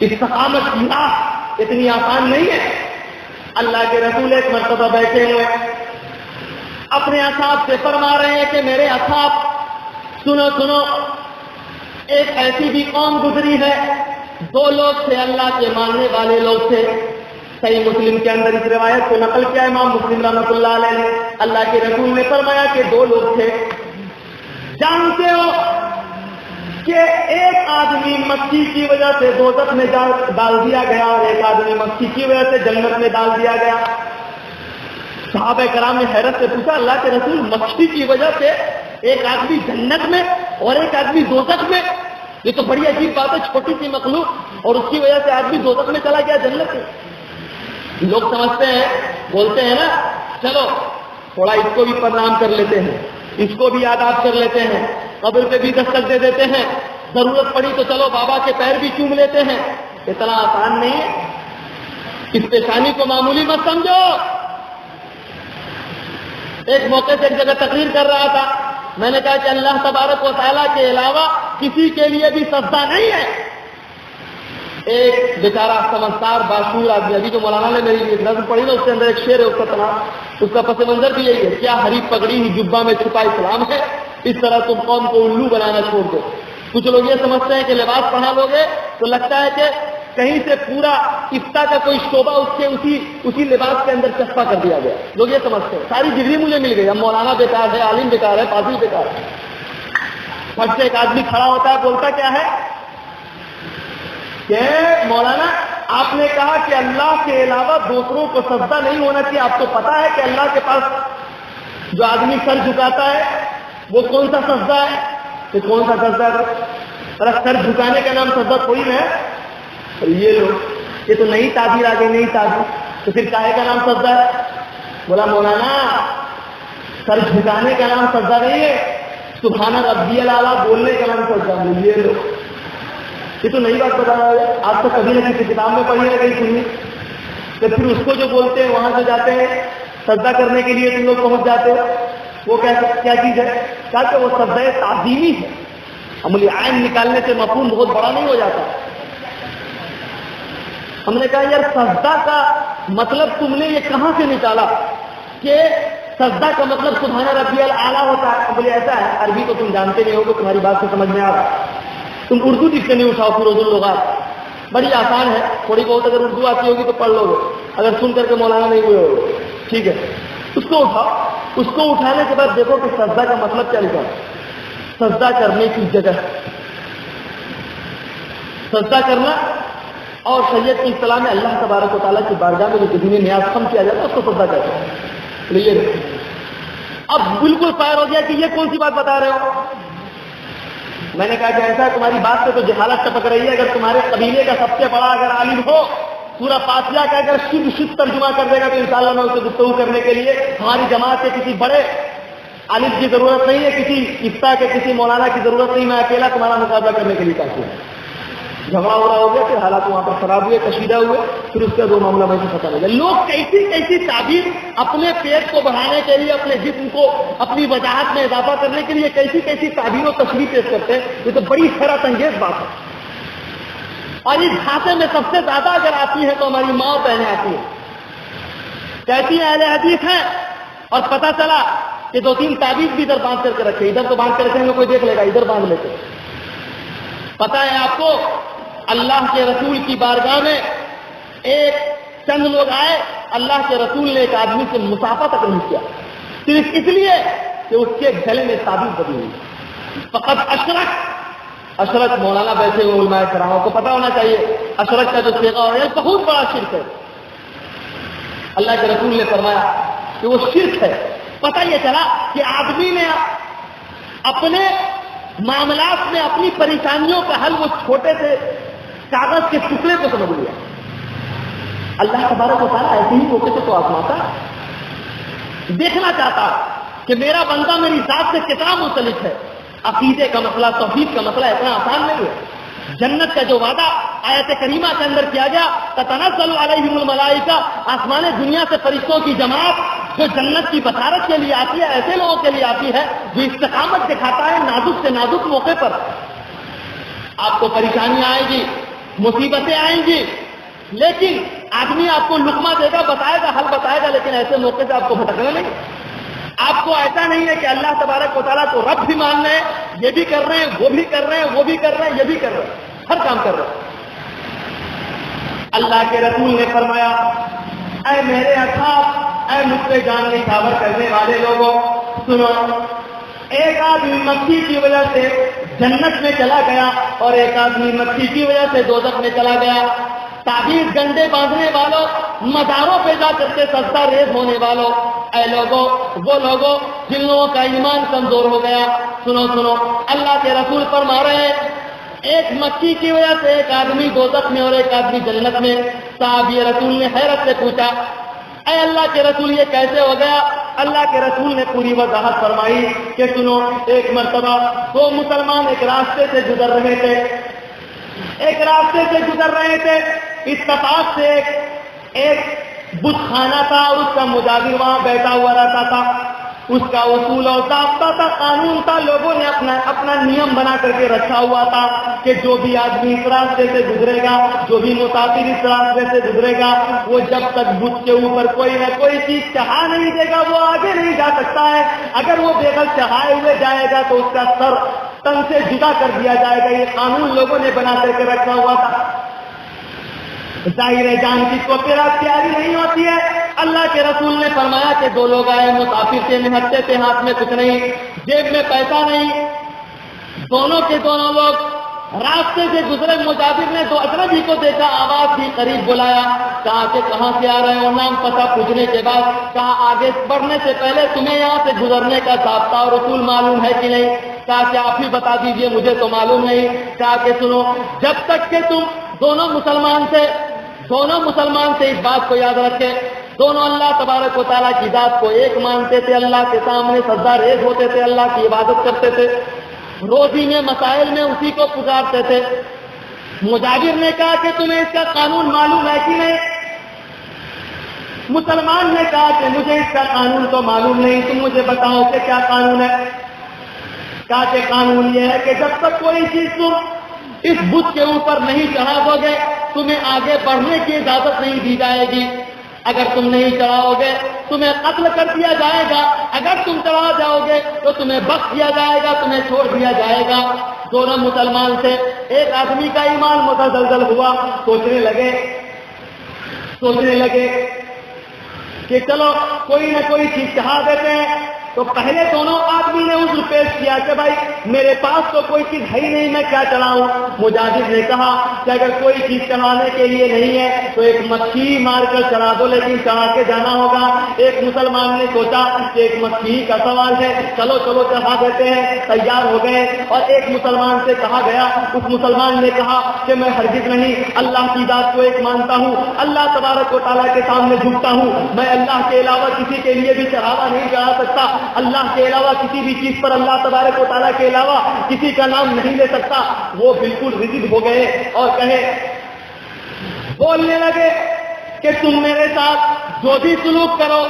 استقامت کی راہ اتنی آسان نہیں ہے۔ اللہ کے رسول ایک مرتبہ بیٹھے ہوئے اپنے اصحاب سے فرما رہے ہیں کہ میرے اصحاب سنو، ایک ایسی بھی قوم گزری ہے، دو لوگ تھے اللہ کے ماننے والے لوگ تھے، صحیح مسلم کے اندر اس روایت کو نقل کیا امام مسلم رحمۃ اللہ علیہ نے. اللہ کے رسول نے فرمایا کہ دو لوگ تھے. جانتے ہو کہ ایک آدمی مکھی کی وجہ سے دوزخ میں ڈال دیا گیا اور ایک آدمی مکھی کی وجہ سے جنت میں ڈال دیا گیا. صحابہ کرام نے حیرت سے پوچھا اللہ کے رسول مکھی کی وجہ سے ایک آدمی جنت میں اور ایک آدمی دوزخ میں؟ یہ تو بڑی عجیب بات ہے، چھوٹی سی مخلوق اور اس کی وجہ سے آدمی دوزخ میں چلا گیا جنت میں. لوگ سمجھتے ہیں، بولتے ہیں نا چلو تھوڑا اس کو بھی پرنام کر لیتے ہیں، اس کو بھی آداب کر لیتے ہیں، قبر پہ بھی دستک دے دیتے ہیں، ضرورت پڑی تو چلو بابا کے پیر بھی چوم لیتے ہیں. اتنا آسان نہیں ہے. اس پیشانی کو معمولی مت سمجھو. ایک موقع سے ایک جگہ تقریر کر رہا تھا، میں نے کہا کہ اللہ تبارک و تعالیٰ کے علاوہ کسی کے لیے بھی سجدہ نہیں ہے. ایک بیچارہ سمجھدار باشعور آدمی، ابھی جو مولانا نے میری ایک نظم پڑھی نا اس کے اندر ایک شعر ہے، اس کا پس منظر بھی یہی ہے، کیا ہری پگڑی ہی جبہ میں چھپا اسلام ہے، اس طرح تم قوم کو الو بنانا چھوڑ دو. کچھ لوگ یہ سمجھتے ہیں کہ لباس پہنا لو گے تو لگتا ہے کہ کہیں سے پورا افتاء کا کوئی شعبہ اس کے اسی لباس کے اندر چسپا کر دیا گیا. لوگ یہ سمجھتے ہیں ساری ڈگری مجھے مل گئی، اب مولانا بیکار ہے، عالم بیکار ہے، پادری بیکار ہے. پھٹ سے ایک آدمی کھڑا ہوتا ہے، بولتا کیا ہے کہ مولانا آپ نے کہا کہ اللہ کے علاوہ دوسروں کو سجدہ نہیں ہونا چاہیے. آپ کو پتا ہے کہ اللہ کے پاس جو آدمی سر جھکاتا ہے وہ کون سا سجدہ ہے؟ کہ کون سا سجدہ ہے؟ سر جھکانے کا نام سجدہ کوئی نہیں ہے. یہ لوگ یہ تو نئی تعبیر آ گئی، نئی تعبیر. تو پھر کاہے کا نام سجدہ ہے؟ بولا مولانا سر جھکانے کا نام سجدہ نہیں ہے، سبحان ربی الاعلیٰ بولنے کا نام سجدہ ہے. یہ لوگ یہ تو نئی بات بتا رہا ہے، آپ تو کبھی نہ کسی کتاب میں پڑھی نہ کہیں سنی. تو پھر اس کو جو بولتے ہیں وہاں سے جاتے ہیں سجدہ کرنے کے لیے تم لوگ پہنچ جاتے ہو. وہ کیا چیز ہے؟ کہا کہ وہ سجدہ تعظیمی ہے. عملی عین نکالنے سے مفہوم بہت بڑا نہیں ہو جاتا. ہم نے کہا یار سجدہ کا مطلب تم نے یہ کہاں سے نکالا کہ سجدہ کا مطلب سبحان ربی الاعلیٰ ہوتا ہے؟ بولے ایسا ہے، عربی تو تم جانتے نہیں ہوگے، تمہاری بات سے سمجھ میں آ رہا. تم اردو ڈکشنری اٹھاؤ، فیروز اللغات بڑی آسان ہے، تھوڑی بہت اگر اردو آتی ہوگی تو پڑھ لو گے، اگر سن کر کے مولانا نہیں ہوئے ہوگے ٹھیک ہے. اس کو اٹھاؤ، اس کو اٹھانے کے بعد دیکھو کہ سجدہ کا مطلب کیا لکھا ہے. سجدہ کرنے کی جگہ، سجدہ کرنا اور شریعت کی اصطلاح میں اللہ تبارک و تعالیٰ کی بارگاہ میں جو دینی نیاز کم کیا جاتا ہے اس کو سجدہ کہتے ہیں. لیے اب بالکل فائر ہو گیا کہ یہ کون سی بات بتا رہے ہو. میں نے کہا کہ ایسا تمہاری بات سے تو جہالت ٹپک رہی ہے. اگر تمہارے قبیلے کا سب سے بڑا اگر عالم ہو پورا فاتحہ کا اگر شد ترجمہ کر دے گا تو انشاءاللہ میں اسے گفتگو کرنے کے لیے ہماری جماعت کے کسی بڑے عالم کی ضرورت نہیں ہے، کسی افتاء کے کسی مولانا کی ضرورت نہیں. میں اکیلا تمہارا مقابلہ کرنے کے لیے کافی ہوں. جھگڑا ہو رہا ہو گیا، پھر حالات وہاں پر خراب ہوئے، کشیدہ ہوئے، پھر اس کا دو معاملہ میں پتہ لگا. لوگ کیسی تعبیر اپنے پیٹ کو بڑھانے کے لیے، اپنے جسم کو اپنی وجاہت میں اضافہ کرنے کے لیے کیسی تعبیر و تشریح پیش کرتے ہیں. یہ تو بڑی حیرت انگیز بات ہے. اور اس ڈھانچے میں سب سے زیادہ اگر آتی ہے تو ہماری ماں اور بہنیں آتی ہیں، کہتی ہیں اہل حدیث ہیں اور پتہ چلا کہ دو تین تعبیر بھی ادھر باندھ کر کے رکھے، ادھر تو باندھ کر رکھیں گے کوئی دیکھ لے گا، ادھر باندھ لیتے. پتہ ہے آپ کو اللہ کے رسول کی بارگاہ میں ایک چند لوگ آئے، اللہ کے رسول نے ایک آدمی سے مسافہ تک نہیں کیا، صرف اس لیے کہ اس کے گلے میں تعبیر بدلی ہوئی. فقط اشرک مولانا بیٹھے ہوئے علماء کرام کو پتہ ہونا چاہیے اشرک کا جو صیغہ ہے بہت بڑا شرک ہے. اللہ کے رسول نے فرمایا کہ وہ شرک ہے. پتہ یہ چلا کہ آدمی نے اپنے معاملات میں اپنی پریشانیوں کا حل وہ چھوٹے سے کاغذ کے ٹکڑے کو سمجھ لیا. اللہ تبارک و تعالیٰ ایسے ہی موقع سے تو آزماتا، دیکھنا چاہتا کہ میرا بندہ میری ذات سے کتنا منسلک ہے. عقیدے کا مسئلہ، توحید کا مسئلہ اتنا آسان نہیں ہے. جنت کا جو وعدہ آیت کریمہ کے اندر کیا گیا، تتنزل علیہم الملائکہ، آسمان دنیا سے فرشتوں کی جماعت جو جنت کی بشارت کے لیے آتی ہے، ایسے لوگوں کے لیے آتی ہے جو استقامت دکھاتا ہے نازک سے نازک موقع پر. آپ کو پریشانیاں آئیں گی، مصیبتیں آئیں گی، لیکن آدمی آپ کو لقمہ دے گا، بتائے گا، حل بتائے گا، لیکن ایسے موقع سے آپ کو بھٹکنا نہیں. آپ کو ایسا نہیں ہے کہ اللہ تبارک و تعالیٰ کو رب بھی مان رہے ہیں، یہ بھی کر رہے ہیں، وہ بھی کر رہے ہیں، وہ بھی کر رہے ہیں، یہ بھی کر رہے ہیں، ہر کام کر رہے ہیں. اللہ کے رسول نے فرمایا اے میرے اصحاب، اے مجھ پہ جان نچھاور کرنے والے لوگوں، سنو، ایک آدمی مکھی کی وجہ سے جنت میں چلا گیا اور ایک آدمی مکھی کی وجہ سے دوزخ میں چلا گیا۔ تعویذ گنڈے باندھنے والوں، مزاروں پہ جا کر کے سجدہ ریز ہونے والوں، اے لوگوں، وہ لوگوں جن لوگوں کا ایمان کمزور ہو گیا، سنو سنو، اللہ کے رسول فرما رہے ہیں ایک مکھی کی وجہ سے ایک آدمی دوزخ میں اور ایک آدمی جنت میں۔ صحابی رسول نے حیرت سے پوچھا، اے اللہ کے رسول یہ کیسے ہو گیا؟ اللہ کے رسول نے پوری وضاحت فرمائی کہ سنو، ایک مرتبہ دو مسلمان ایک راستے سے گزر رہے تھے، اتفاق سے ایک بت خانہ تھا، اس کا مجاور وہاں بیٹھا ہوا رہتا تھا، اس کا اصول اور ضابطہ تھا، قانون تھا، لوگوں نے اپنا نیم بنا کر کے رکھا ہوا تھا کہ جو بھی آدمی اس راستے سے گزرے گا، جو بھی مسافر اس راستے سے گزرے گا، وہ جب تک بت کے اوپر کوئی نہ کوئی چیز چڑھا نہیں دے گا وہ آگے نہیں جا سکتا ہے۔ اگر وہ بغیر چڑھائے ہوئے جائے گا تو اس کا سر تن سے جدا کر دیا جائے گا۔ یہ قانون لوگوں نے بنا کر کے رکھا ہوا تھا۔ ظاہر جان کی کو پیرا پیاری نہیں ہوتی ہے۔ اللہ کے رسول نے فرمایا کہ دو لوگ آئے، مسافر سے نہتے تھے، ہاتھ میں کچھ نہیں، جیب میں پیسہ نہیں، دونوں کے دونوں لوگ راستے سے گزرے۔ مجاور نے دو اجنبی کو دیکھا، آواز بھی قریب بلایا، کہا کہ کہاں سے آ رہے ہو؟ نام پتہ پوچھنے کے بعد کہا آگے بڑھنے سے پہلے تمہیں یہاں سے گزرنے کا ضابطہ اور اصول معلوم ہے کہ نہیں؟ کہا کہ آپ ہی بتا دیجئے، مجھے تو معلوم نہیں۔ کہا کہ سنو، جب تک کہ تم دونوں مسلمان سے اس بات کو یاد رکھے، دونوں اللہ تبارک و تعالیٰ کی ذات کو ایک مانتے تھے، اللہ کے سامنے سجدہ ریز ہوتے تھے، اللہ کی عبادت کرتے تھے، روزی میں مسائل میں اسی کو پکارتے تھے۔ مجاور نے کہا کہ تمہیں اس کا قانون معلوم ہے کہ نہیں؟ مسلمان نے کہا کہ مجھے اس کا قانون تو معلوم نہیں، تم مجھے بتاؤ کہ کیا قانون ہے؟ کہا کہ قانون یہ ہے کہ جب تک کوئی چیز تم اس بت کے اوپر نہیں چڑھا دو گے تمہیں آگے بڑھنے کی اجازت نہیں دی جائے گی۔ اگر تم نہیں چڑھاؤ گے تمہیں قتل کر دیا جائے گا، اگر تم چڑھا جاؤ گے تو تمہیں بخش دیا جائے گا، تمہیں چھوڑ دیا جائے گا۔ دونوں مسلمان تھے، ایک آدمی کا ایمان متزلزل ہوا، سوچنے لگے کہ چلو کوئی نہ کوئی چیز چڑھا دیتے ہیں۔ تو پہلے دونوں آدمی نے عذر پیش کیا کہ بھائی میرے پاس تو کوئی چیز ہے ہی نہیں، میں کیا چڑھاؤں؟ مجاہد نے کہا کہ اگر کوئی چیز چڑھانے کے لیے نہیں ہے تو ایک مکھی مار کر چڑھا دو، لیکن چڑھا کے جانا ہوگا۔ ایک مسلمان نے سوچا کہ ایک مکھی کا سوال ہے، چلو چڑھا دیتے ہیں، تیار ہو گئے۔ اور ایک مسلمان سے کہا گیا، اس مسلمان نے کہا کہ میں ہرگز نہیں، اللہ کی ذات کو ایک مانتا ہوں، اللہ تبارک و تعالیٰ کے سامنے جھکتا ہوں، میں اللہ کے علاوہ کسی کے لیے بھی چڑھاوا نہیں چڑھا سکتا، اللہ کے علاوہ کسی بھی چیز پر اللہ تبارک و تعالیٰ کے علاوہ کسی کا نام نہیں لے سکتا۔ وہ بالکل رجد ہو گئے اور بولنے لگے کہ تم میرے ساتھ جو بھی سلوک کرو،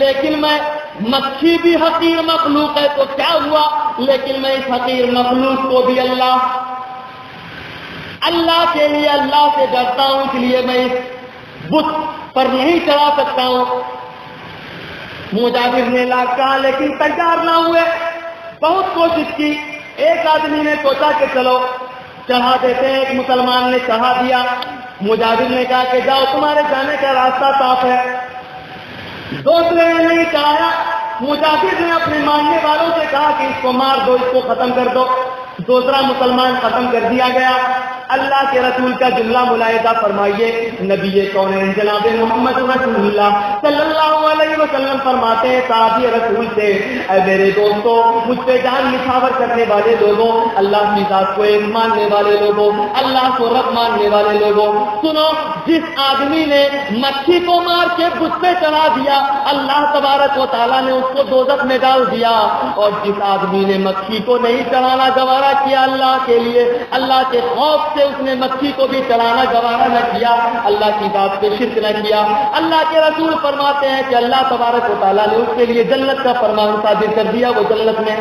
لیکن میں مکھی بھی حقیر مخلوق ہے تو کیا ہوا، لیکن میں اس حقیر مخلوق کو بھی اللہ کے لیے اللہ سے ڈرتا ہوں، اس لیے میں اس بت پر نہیں چڑھا سکتا ہوں۔ مجاہد نے کہا لیکن تیار نہ ہوئے، بہت کوشش کی۔ ایک آدمی نے سوچا کہ چلو چڑھا دیتے ہیں، ایک مسلمان نے چڑھا دیا۔ مجاہد نے کہا کہ جاؤ، تمہارے جانے کا راستہ صاف ہے۔ دوسرے نے نہیں چڑھایا، مجاہد نے اپنے ماننے والوں سے کہا کہ اس کو مار دو، اس کو ختم کر دو۔ دوسرا مسلمان ختم کر دیا گیا۔ اللہ کے رسول کا جملہ ملاحظہ فرمائیے، نبی کونین جناب محمد رسول اللہ صلی اللہ علیہ وسلم فرماتے ہیں صحابی رسول سے، اے میرے دوستوں، مجھ پہ جان نچھاور کرنے والے لوگوں، اللہ کی ذات کو ایک ماننے والے لوگوں، اللہ کو رب ماننے والے لوگوں، سنو، جس آدمی نے مکھی کو مار کے بت پہ چڑھا دیا، اللہ تبارک و تعالیٰ نے اس کو دوزخ میں ڈال دیا، اور جس آدمی نے مکھی کو نہیں چڑھانا گوارا کیا اللہ کے لیے، اللہ کے خوف سے اس نے مکھی کو بھی چلانا گوارا نہ کیا، اللہ کی ذات پہ شرک نہ کیا، اللہ کے رسول فرماتے ہیں کہ اللہ تبارک و تعالیٰ نے اس کے لیے جنت کا فرمان صادر کر دیا، وہ جنت میں۔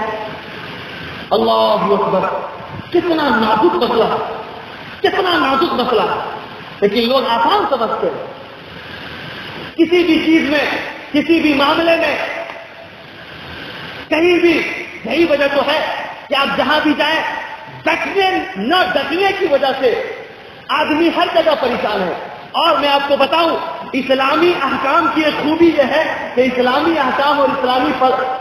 اللہ اکبر، کتنا نازک مسئلہ، کتنا نازک مسئلہ، لیکن لوگ آسان سمجھتے ہیں۔ کسی بھی چیز میں، کسی بھی معاملے میں، کہیں بھی، یہی وجہ تو ہے کہ آپ جہاں بھی جائیں، ڈٹنے نہ ڈٹنے کی وجہ سے آدمی ہر جگہ پریشان ہے۔ اور میں آپ کو بتاؤں اسلامی احکام کی ایک خوبی یہ ہے کہ اسلامی احکام اور اسلامی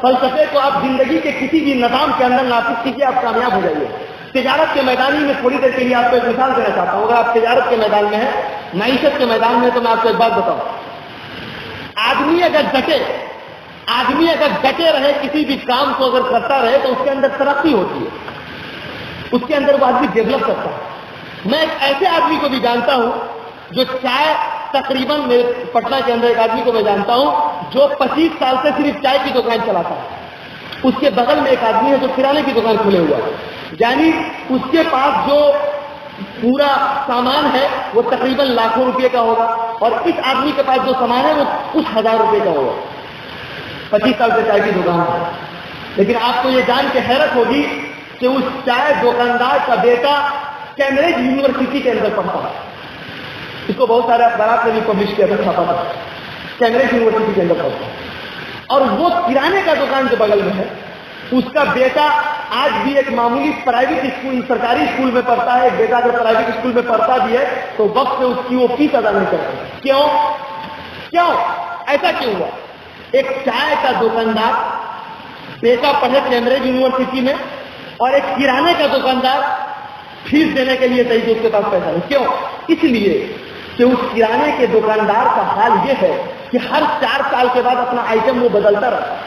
فلسفے کو آپ زندگی کے کسی بھی نظام کے اندر نافذ کیجیے، آپ کامیاب ہو جائیے۔ تجارت کے میدان میں تھوڑی دیر کے لیے آپ کو ایک مثال دینا چاہتا ہوں۔ اگر آپ تجارت کے میدان میں ہیں، معیشت کے میدان میں، تو میں آپ کو ایک بات بتاؤں، آدمی اگر ڈٹے رہے، کسی بھی کام کو اگر کرتا رہے تو اس کے اندر ترقی ہوتی ہے، اس کے اندر وہ آدمی ڈیولپ کرتا ہے۔ میں ایک ایسے آدمی کو بھی جانتا ہوں جو چائے، تقریباً پٹنہ کے اندر ایک آدمی کو میں جانتا ہوں جو 25 سال سے صرف چائے کی دکان چلاتا ہے۔ اس کے بغل میں ایک آدمی ہے جو کرانے کی دکان کھلے ہوا ہے، یعنی اس کے پاس جو پورا سامان ہے وہ تقریباً لاکھوں روپے کا ہوگا، اور اس آدمی کے پاس جو سامان ہے وہ کچھ ہزار روپے کا ہوگا۔ 25 سال سے چائے کی دکان ہے، لیکن آپ کو یہ جان کے حیرت ہوگی کہ اس چائے دکاندار کا بیٹا کیمبرج یونیورسٹی کے اندر پڑھتا ہے۔ اس کو بہت سارے اخبارات نے بھی پبلش کیا تھا، چھاپا تھا، کیمبرج یونیورسٹی کے اندر پڑھتا ہے۔ اور وہ کرانے کا دکان جو بغل میں ہے، اس کا بیٹا آج بھی ایک معمولی پرائیویٹ اسکول، سرکاری اسکول میں پڑھتا ہے۔ ایک بیٹا اگر پرائیویٹ اسکول میں پڑھتا بھی ہے تو وقت سے اس کی وہ فیس ادا نہیں کرتا۔ کیوں ایسا کیوں ہوا؟ ایک چائے کا دکاندار بیٹا پڑھے کیمبرج یونیورسٹی میں، اور ایک کرانے کا دکاندار فیس دینے کے لیے صحیح، اس کے پاس پیسہ نہیں۔ کیوں؟ اس لیے کہ اس کرانے کے دکاندار کا حال یہ ہے کہ ہر 4 سال کے بعد اپنا آئٹم وہ بدلتا رہتا ہے،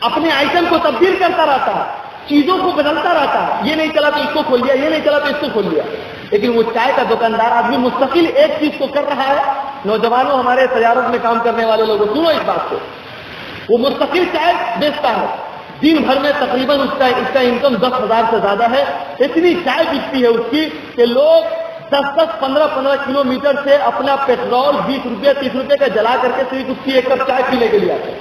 اپنے آئٹم کو تبدیل کرتا رہتا ہے، چیزوں کو بدلتا رہتا ہے۔ یہ نہیں چلا تو اس کو کھول لیا، یہ نہیں چلا تو اس کو کھول لیا۔ لیکن وہ چائے کا دکاندار آدمی مستقل ایک چیز کو کر رہا ہے۔ نوجوانوں، ہمارے تجارت میں کام کرنے والے لوگوں، سنو اس بات کو، وہ مستقل چائے بیچتا ہے، دن بھر میں تقریباً اس کا انکم 10,000 سے زیادہ ہے۔ اتنی چائے بکتی ہے اس کی کہ لوگ 10-10, 15-15 کلومیٹر سے اپنا پیٹرول 20 روپے 30 روپے کا جلا کر کے صرف اس کی ایک کپ چائے پینے کے لیے آتے ہیں۔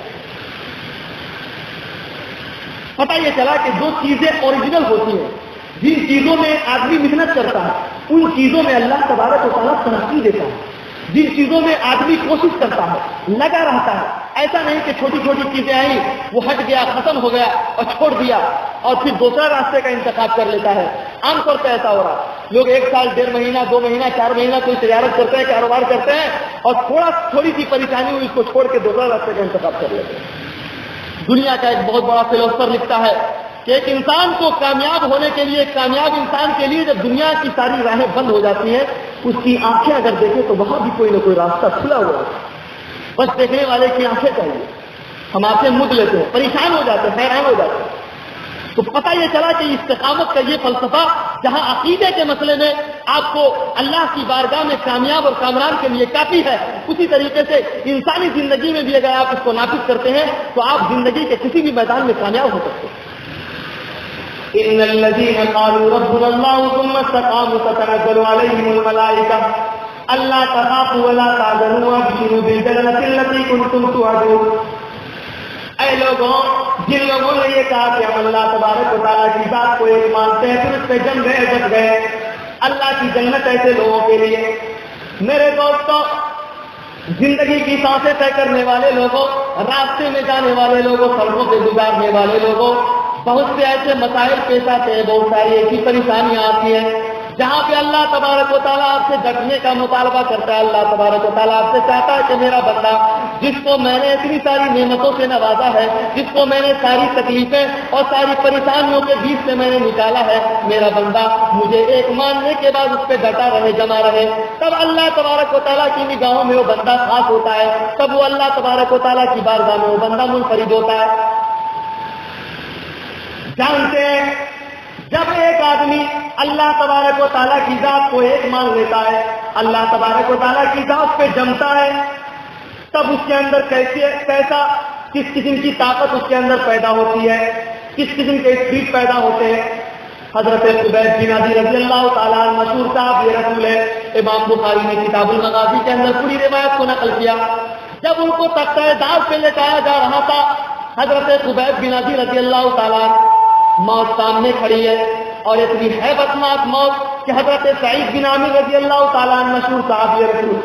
پتہ یہ چلا کہ جو چیزیں اوریجنل ہوتی ہیں، جن چیزوں میں آدمی محنت کرتا ہے، ان چیزوں میں اللہ تبارک و تعالیٰ ترقی دیتا ہے۔ جن چیزوں میں آدمی کوشش کرتا ہے، لگا رہتا ہے، ایسا نہیں کہ چھوٹی چھوٹی چیزیں آئیں، وہ ہٹ گیا، ختم ہو گیا اور چھوڑ دیا اور پھر دوسرا راستے کا انتخاب کر لیتا ہے۔ عام طور پہ ایسا ہو رہا ہے، لوگ 1 سال 1.5 مہینہ 2 مہینہ 4 مہینہ کوئی تجارت کرتے ہیں، کاروبار کرتے ہیں، اور تھوڑی سی پریشانی ہوئی، اس کو چھوڑ کے دوسرا راستے کا انتخاب کر لیتے ہیں۔ دنیا کا ایک بہت بڑا فلسفر لکھتا ہے کہ ایک انسان کو کامیاب ہونے کے لیے، ایک کامیاب انسان کے لیے جب دنیا کی ساری راہیں بند ہو جاتی ہیں، اس کی آنکھیں اگر دیکھیں تو وہاں بھی کوئی نہ کوئی راستہ کھلا ہوا ہے، بس دیکھنے والے کی آنکھیں چاہیے۔ ہم آنکھیں مد لیتے ہیں، پریشان ہو جاتے ہیں، حیران ہو جاتے ہیں۔ تو پتہ یہ چلا کہ استقامت کا یہ فلسفہ جہاں عقیدے کے مسئلے میں آپ کو اللہ کی بارگاہ میں کامیاب اور کامران کے لیے کافی ہے، اسی طریقے سے انسانی زندگی میں بھی اگر آپ اس کو نافذ کرتے ہیں تو آپ زندگی کے کسی بھی میدان میں کامیاب ہو سکتے ہیں۔ ان الذين قالوا ربنا الله ثم استقاموا تتنزل عليهم الملائكه الا تخافوا ولا تحزنوا وابشروا بالجنه التي كنتم توعدون۔ اے لوگوں، جن لوگوں نے یہ کہا کہ ہم اللہ تبارک و تعالیٰ کی ذات کو ایک مانتے ہیں، پھر اس پہ جم گئے، جت گئے، اللہ کی جنت ایسے لوگوں کے لیے۔ میرے دوستوں، زندگی کی سانسیں طے کرنے والے لوگوں، راستے میں جانے والے لوگوں، سڑکوں پہ گزارنے والے لوگوں، بہت سے ایسے مسائل پیش آتے ہیں، بہت ساری ایسی پریشانیاں آتی ہیں جہاں پہ اللہ تبارک و تعالیٰ آپ سے ڈٹنے کا مطالبہ کرتا ہے۔ اللہ تبارک و تعالیٰ آپ سے چاہتا ہے کہ میرا بندہ، جس کو میں نے اتنی ساری نعمتوں سے نوازا ہے، جس کو میں نے ساری تکلیفیں اور ساری پریشانیوں کے بیچ سے میں نے نکالا ہے، میرا بندہ مجھے ایک ماننے کے بعد اس پہ ڈٹا رہے، جمع رہے، تب اللہ تبارک و تعالیٰ کی نگاہوں میں وہ بندہ خاص ہوتا ہے، تب وہ اللہ تبارک و تعالیٰ کی بارگاہ میں وہ بندہ منفرد ہوتا ہے۔ جانتے ہیں، جب ایک آدمی اللہ تبارک و تعالیٰ کی ذات کو ایک مان لیتا ہے، اللہ تبارک و تعالیٰ کی ذات پہ جمتا ہے، تب اس کے اندر کیسا کس قسم کی طاقت اس کے اندر پیدا ہوتی ہے، کس قسم کے اسپرٹ پیدا ہوتے ہیں۔ حضرت خبیب بن عدی رضی اللہ تعالیٰ عنہ مشہور صاحب یہ رسول ہے، امام بخاری نے کتاب المغازی کے اندر پوری روایت کو نقل کیا۔ جب ان کو تختہ دار پہ لٹایا جا رہا تھا، حضرت خبیب بن عدی رضی اللہ تعالیٰ عنہ، موت سامنے کھڑی ہے، اور اتنی ہیبتناک موت کہ حضرت سعید بن عامر رضی اللہ تعالیٰ عنہ مشہور صحابی رسول،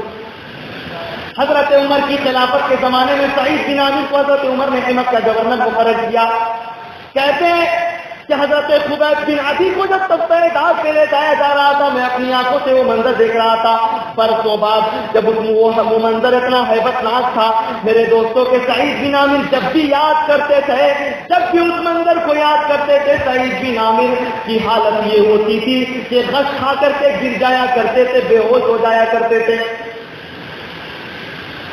حضرت عمر کی خلافت کے زمانے میں سعید بن عامر کو حضرت عمر نے حمق کا گورنر مقرر کیا۔ کہتے ہیں کہ حضرت خبیب بن عدی کو جب تک داغ پہ لے جایا جا رہا تھا میں اپنی آنکھوں سے وہ منظر دیکھ رہا تھا. برسوں بعد جب وہ منظر اتنا ہیبت ناک تھا, میرے دوستوں کے سعید بن عامر جب بھی یاد کرتے تھے, جب بھی اس منظر کو یاد کرتے تھے, سعید بن عامر کی حالت یہ ہوتی تھی کہ غش کھا کر کے گر جایا کرتے تھے, بے ہوش ہو جایا کرتے تھے.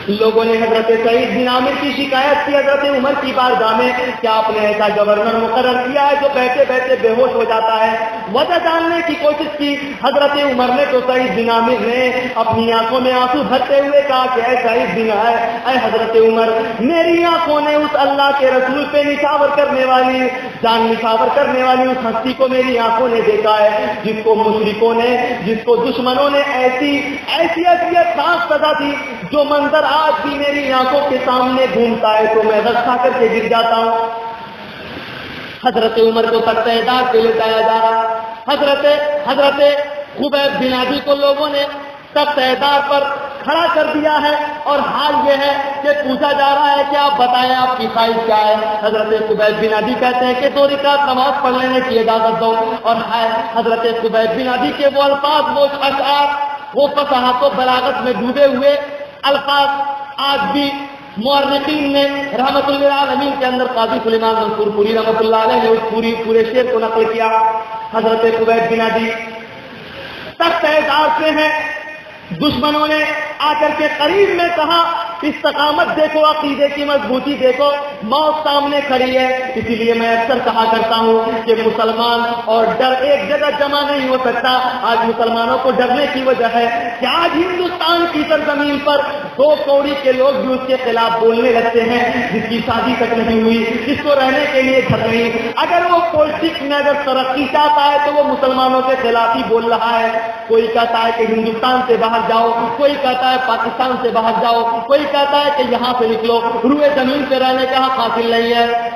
لوگوں نے حضرت سعید بن عامر کی شکایت کی حضرت عمر کی بارگاہ میں کہ آپ نے ایسا گورنر مقرر کیا ہے جو بیٹھے بیٹھے بے ہوش ہو جاتا ہے. وجہ جاننے کی کوشش کی. حضرت عمر نے تو سعید بن عامر نے اپنی آنکھوں میں آنسو بھرتے ہوئے کہا کہ اے سعید بن اے حضرت عمر, میری آنکھوں نے اس اللہ کے رسول پہ نچھاور کرنے والی, جان نچھاور کرنے والی اس ہستی کو میری آنکھوں نے دیکھا ہے جس کو مشرکوں نے, جس کو دشمنوں نے ایسی اذیت سزا دی. جو منظر آج بھی میری آنکھوں کے سامنے گھومتا ہے تو میں غش کھا کر کے گر جاتا ہوں. حضرت عمر کو تختہ داغ پہ لٹایا جا رہا. حضرت خبیب بن عدی کو لوگوں نے تختہ داغ پر کھڑا کر دیا ہے اور حال یہ ہے کہ پوچھا جا رہا ہے کہ آپ بتائیں آپ کی خواہش کیا ہے. حضرت خبیب بن عدی کہتے ہیں کہ 2 رکعت نماز پڑھ لینے کی اجازت دو. اور حضرت خبیب بن عدی کے وہ الفاظ, وہ اشعار, وہ فصاحت و بلاغت میں ڈوبے ہوئے الفاظ آج بھی مورخین نے رحمت اللہ علیہ کے اندر قاضی سلیمان منصور پوری رحمت اللہ علیہ نے اس پورے شعر کو نقل کیا. حضرت خبیب بن عدی تخت داغ سے ہیں. دشمنوں نے آ کر کے قریب میں کہا استقامت دیکھو, عقیدے کی مضبوطی دیکھو, موت سامنے کھڑی ہے. اسی لیے میں اکثر کہا کرتا ہوں کہ مسلمان اور ڈر ایک جگہ جمع نہیں ہو سکتا. آج مسلمانوں کو ڈرنے کی وجہ ہے کہ آج ہندوستان کی سرزمین پر 2 کوڑی کے لوگ بھی اس کے خلاف بولنے لگتے ہیں جس کی شادی تک نہیں ہوئی, جس کو رہنے کے لیے گھر نہیں. اگر وہ پولیٹکس میں اگر ترقی چاہتا ہے تو وہ مسلمانوں کے خلاف ہی بول رہا ہے. کوئی کہتا ہے کہ ہندوستان سے باہر جاؤ, کوئی کہتا ہے پاکستان سے باہر جاؤ, کوئی کہتا ہے کہ یہاں سے نکلو, روئے زمین پہ رہنے کا حق حاصل نہیں ہے.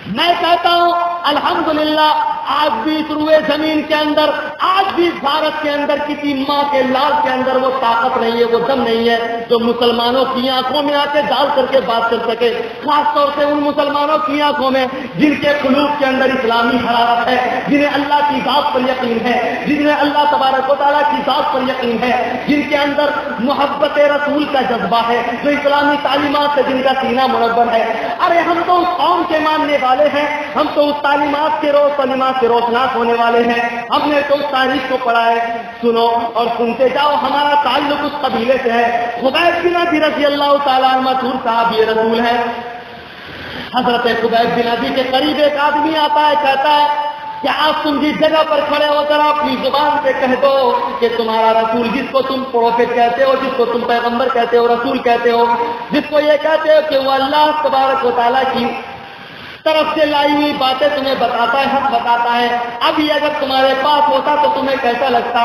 میں کہتا ہوں الحمدللہ آج بھی اس روئے زمین کے اندر, آج بھی بھارت کے اندر کسی ماں کے لال کے اندر وہ طاقت نہیں ہے, وہ دم نہیں ہے جو مسلمانوں کی آنکھوں میں آ کے ڈال کر کے بات کر سکے. خاص طور سے ان مسلمانوں کی آنکھوں میں جن کے قلوب کے اندر اسلامی حرارت ہے, جنہیں اللہ کی ذات پر یقین ہے, جنہیں اللہ تبارک و تعالیٰ کی ذات پر یقین ہے, جن کے اندر محبت رسول کا جذبہ ہے, جو اسلامی تعلیمات سے جن کا سینہ منور ہے. ارے ہم تو اس قوم کے ماننے والے ہیں, ہم تو اس تعلیمات کے سے روشناس ہونے والے ہیں. ہم نے تو اس تاریخ کو پڑھا ہے. سنو اور سنتے جاؤ. ہمارا تعلق اس قبیلے سے ہے. خبیب بن عدی رضی اللہ تعالیٰ عنہ مشہور صحابی رسول ہے. حضرت خبیب بن عدی کے قریب ایک آدمی آتا ہے, کہتا ہے کہ آپ تم جس جگہ پر کھڑے ہو کر اپنی زبان سے کہہ دو کہ تمہارا رسول, جس کو تم پروفیٹ کہتے ہو, جس کو تم پیغمبر کہتے ہو, رسول کہتے ہو, جس کو یہ کہتے ہو کہ وہ اللہ تبارک و تعالیٰ کی طرف سے لائی ہوئی باتیں تمہیں بتاتا ہے, حق بتاتا ہے, اب یہ اگر تمہارے پاس ہوتا تو تمہیں کیسا لگتا.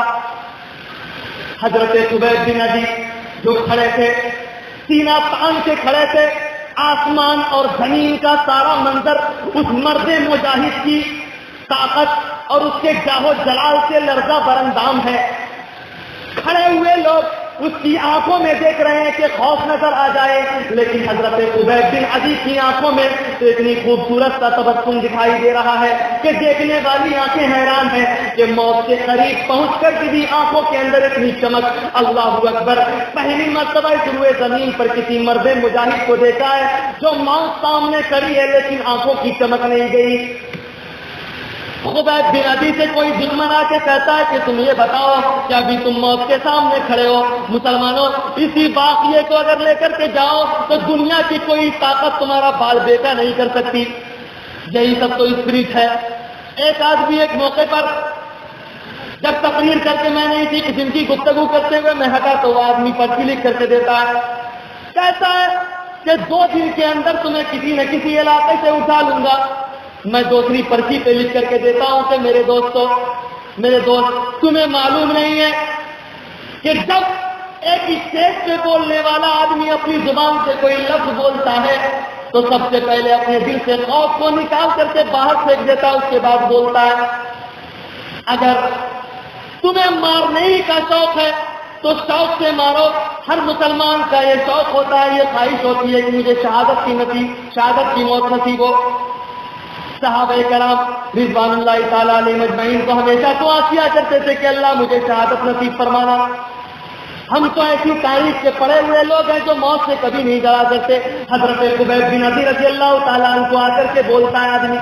حضرت خبیب بن عدی جو کھڑے تھے, سینہ تان کے کھڑے تھے, آسمان اور زمین کا سارا منظر اس مرد مجاہد کی طاقت اور اس کے جاہ و جلال سے لرزہ برندام ہے. کھڑے ہوئے لوگ اس کی آنکھوں میں دیکھ رہے ہیں کہ خوف نظر آ جائے, لیکن حضرت خبیب بن عدی کی آنکھوں میں تو اتنی خوبصورت سا تبسم دکھائی دے رہا ہے کہ دیکھنے والی آنکھیں حیران ہیں کہ موت کے قریب پہنچ کر بھی آنکھوں کے اندر اتنی چمک. اللہ اکبر, پہلی مرتبہ اس روئے زمین پر کسی مرد مجاہد کو دیکھا ہے جو موت سامنے کھڑی ہے لیکن آنکھوں کی چمک نہیں گئی. خبیب بن عدی سے کوئی دشمن آ کے کہتا ہے کہ تم یہ بتاؤ کہ ابھی تم موت کے سامنے کھڑے ہو. مسلمانوں, اسی واقعے کو اگر لے کر کے جاؤ تو دنیا کی کوئی طاقت تمہارا بال بیٹا نہیں کر سکتی. یہی سب تو اسپرٹ ہے. ایک آدمی ایک موقع پر جب تقریر کر کے میں نے اسی قسم کی گفتگو کرتے ہوئے میں ہٹا تو وہ آدمی پرچی لکھ کر کے دیتا ہے, کہتا ہے کہ 2 دن کے اندر تمہیں کسی نہ کسی علاقے سے اٹھا لوں گا. میں دوسری پرچی پہ لکھ کر کے دیتا ہوں کہ میرے دوست تمہیں معلوم نہیں ہے کہ جب ایک اسٹیج پہ بولنے والا آدمی اپنی زبان سے کوئی لفظ بولتا ہے تو سب سے پہلے اپنے دل سے خوف کو نکال کر کے باہر پھینک دیتا ہے, اس کے بعد بولتا ہے. اگر تمہیں مارنے ہی کا شوق ہے تو شوق سے مارو. ہر مسلمان کا یہ شوق ہوتا ہے, یہ خواہش ہوتی ہے کہ مجھے شہادت کی موت نصیب ہو. صحابہ کرام رضوان اللہ تعالیٰ علیہ مجمعین کو ہمیشہ دعا کیا کرتے تھے کہ اللہ مجھے شہادت نصیب فرمانا. ہم تو ایسی تاریخ کے پڑے ہوئے لوگ ہیں جو موت سے کبھی نہیں ڈرا کرتے. حضرت خبیب بن عدی رضی اللہ تعالیٰ عنہ کو آ کر کے بولتا ہے آدمی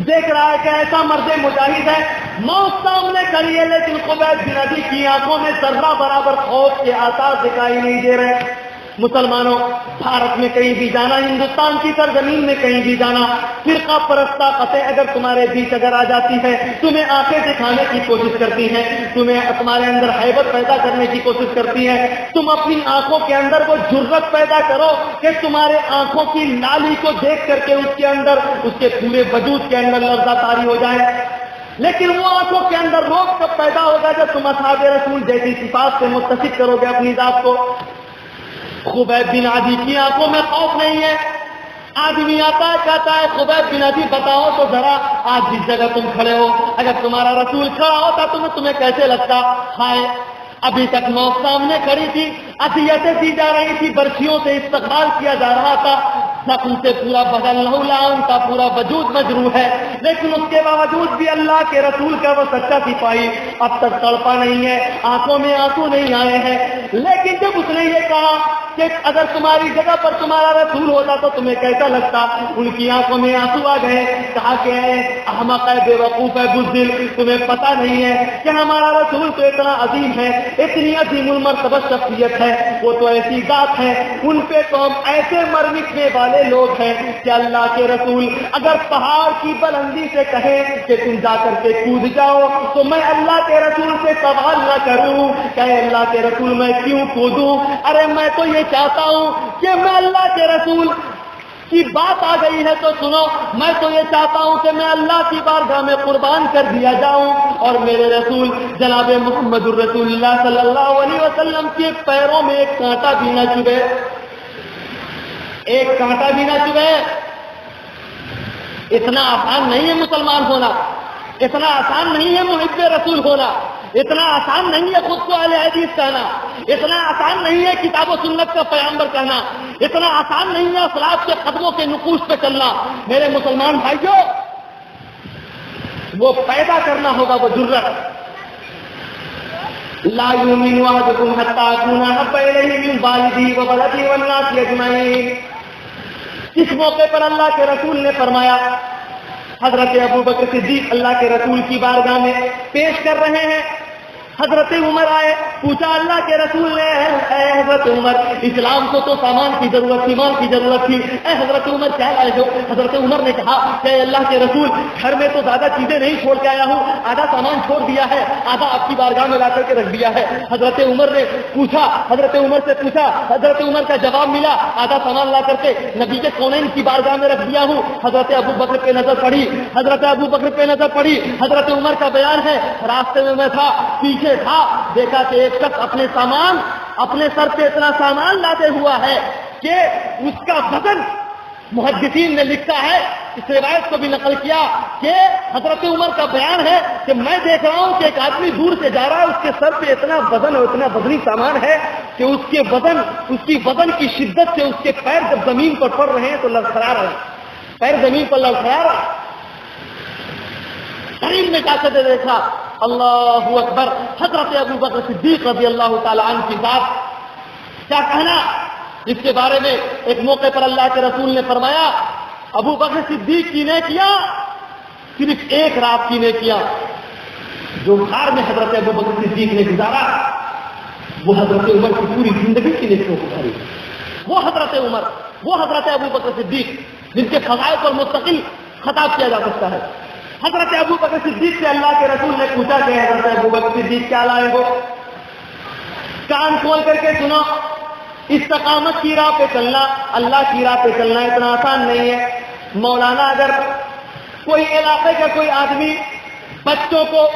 دیکھ رہا ہے کہ ایسا مرد مجاہد ہے, موت سامنے کھڑی ہے, لیکن خبیب بن عدی کی آنکھوں میں ذرہ برابر خوف کے آثار دکھائی نہیں دے رہے. مسلمانوں, بھارت میں کہیں بھی جانا, ہندوستان کی سرزمین میں کہیں بھی جانا, فرقہ پرستہ قطع اگر تمہارے بیچ اگر آ جاتی ہے, تمہیں آنکھیں دکھانے کی کوشش کرتی ہیں, تمہیں تمہارے اندر ہیبت پیدا کرنے کی کوشش کرتی ہیں. تم اپنی آنکھوں کے اندر وہ جرت پیدا کرو کہ تمہارے آنکھوں کی نالی کو دیکھ کر کے اس کے اندر, اس کے پورے وجود کے اندر لرزہ طاری ہو جائے. لیکن وہ آنکھوں کے اندر روک کب پیدا ہوگا جب تم اصحاب رسول جیسی صفات سے متصف کرو گے اپنی ذات کو. خبیب بن عدی کی آنکھوں میں خوف نہیں ہے. آدمی آتا ہے کہتا ہے خبیب بن عدی بتاؤ تو ذرا آج جس جگہ تم کھڑے ہو اگر تمہارا رسول کھڑا ہوتا تمہیں کیسے لگتا؟ ہائے ابھی تک موت سامنے کھڑی تھی, اذیتیں دی جا رہی تھی, برچھیوں سے استقبال کیا جا رہا تھا, زخم سے پورا بدن لہولا, ان کا پورا وجود مجروح ہے, لیکن اس کے باوجود بھی اللہ کے رسول کا وہ سچا سپاہی اب تک تڑپا نہیں ہے, آنکھوں میں آنسو نہیں آئے ہیں. لیکن جب اس نے یہ کہا کہ اگر تمہاری جگہ پر تمہارا رسول ہوتا تو تمہیں کیسا لگتا, ان کی آنکھوں میں آنسو آ گئے. کہا کہ احمق ہے, بے وقوف ہے, بزدل, تمہیں پتہ نہیں ہے کہ ہمارا رسول تو اتنا عظیم ہے, اتنی عظیم المرتبہ شخصیت ہے, وہ تو ایسی ذات ہے, ان پہ تو ہم ایسے مرمٹنے والے لوگ ہیں کہ اللہ کے رسول اگر پہاڑ کی بلندی سے کہیں کہ تم جا کر کے کود جاؤ تو میں اللہ کے رسول سے سوال نہ کروں کہ اللہ کے رسول میں کیوں کودوں. ارے میں تو یہ چاہتا ہوں کہ میں اللہ کے رسول کی بات آ گئی ہے تو سنو, میں تو یہ چاہتا ہوں کہ میں اللہ کی بارگاہ میں قربان کر دیا جاؤں اور میرے رسول جناب محمد الرسول اللہ صلی اللہ علیہ وسلم کے پیروں میں ایک کانٹا بھی نہ چبھے, ایک کانٹا بھی نہ چبھے. اتنا آسان نہیں ہے مسلمان ہونا, اتنا آسان نہیں ہے محب رسول ہونا, اتنا آسان نہیں ہے خود کو اہل حدیث کہنا, اتنا آسان نہیں ہے کتاب و سنت کا پیغمبر کہنا, اتنا آسان نہیں ہے اسلاف کے قدموں کے نقوش پہ چلنا. میرے مسلمان بھائیوں, وہ پیدا کرنا ہوگا وہ جرت. لا یؤمن احدکم حتی اکون احب الیہ من والدی وولدی والناس اجمعین. اس موقع پر اللہ کے رسول نے فرمایا, حضرت ابو بکر صدیق اللہ کے رسول کی بارگاہ میں پیش کر رہے ہیں. حضرت عمر آئے, پوچھا اللہ کے رسول نے, اے حضرت عمر اسلام کو تو سامان کی ضرورت تھی, مال کی ضرورت تھی, اے حضرت عمر کیا لائے ہو؟ حضرت عمر نے کہا کہ اللہ کے رسول گھر میں تو زیادہ چیزیں نہیں چھوڑ کے آیا ہوں, آدھا سامان چھوڑ دیا ہے, آدھا آپ کی بارگاہ میں لا کر کے رکھ دیا ہے. حضرت عمر نے پوچھا, حضرت عمر سے پوچھا, حضرت عمر کا جواب ملا, آدھا سامان لا کر کے نبی کے کونین کی بارگاہ میں رکھ دیا ہوں. حضرت ابو بکر پہ نظر پڑی, حضرت ابو بکر پہ نظر پڑی. حضرت عمر کا بیان ہے, راستے میں تھا, پیچھے تھا, دیکھا کہ ایک شخص اپنے سامان, اپنے سر پہ اتنا سامان لاتے ہوا ہے کہ اس کا وزن, محدثین نے لکھا ہے, اس روایت کو بھی نقل کیا کہ حضرت عمر کا بیان ہے کہ میں دیکھ رہا ہوں کہ ایک آدمی دور سے جا رہا ہے, اس کے سر پہ اتنا وزن اور اتنا وزنی سامان ہے کہ اس کے وزن, اس کی وزن کی شدت سے اس کے پیر جب زمین پر پڑ رہے ہیں تو لڑکھڑا رہے ہیں, پیر زمین پر لڑکھڑا رہا. قریب میں جا کر دیکھا, اللہ اکبر, حضرت ابو بکر صدیق رضی اللہ تعالی عنہ کی ذات. کیا کہنا اس کے بارے میں؟ ایک موقع پر اللہ کے رسول نے فرمایا, ابو بکر صدیق کی نیکیاں صرف ایک رات کی نیکیاں جو گھر میں حضرت ابو بکر صدیق نے گزارا, وہ حضرت عمر کی پوری زندگی کی نیکیوں کو گزاری. وہ حضرت عمر, وہ حضرت ابو بکر صدیق جن کے فضائل پر مستقل خطاب کیا جا سکتا ہے. حضرت ابو بکر صدیق سے اللہ کے رسول نے پوچھا کہ حضرت ابو بکر صدیق کیا لائے ہو؟ کان کھول کر کے سنو, استقامت کی راہ پہ چلنا, اللہ کی راہ پہ چلنا اتنا آسان نہیں ہے. مولانا اگر کوئی علاقے کا کوئی آدمی بچوں کو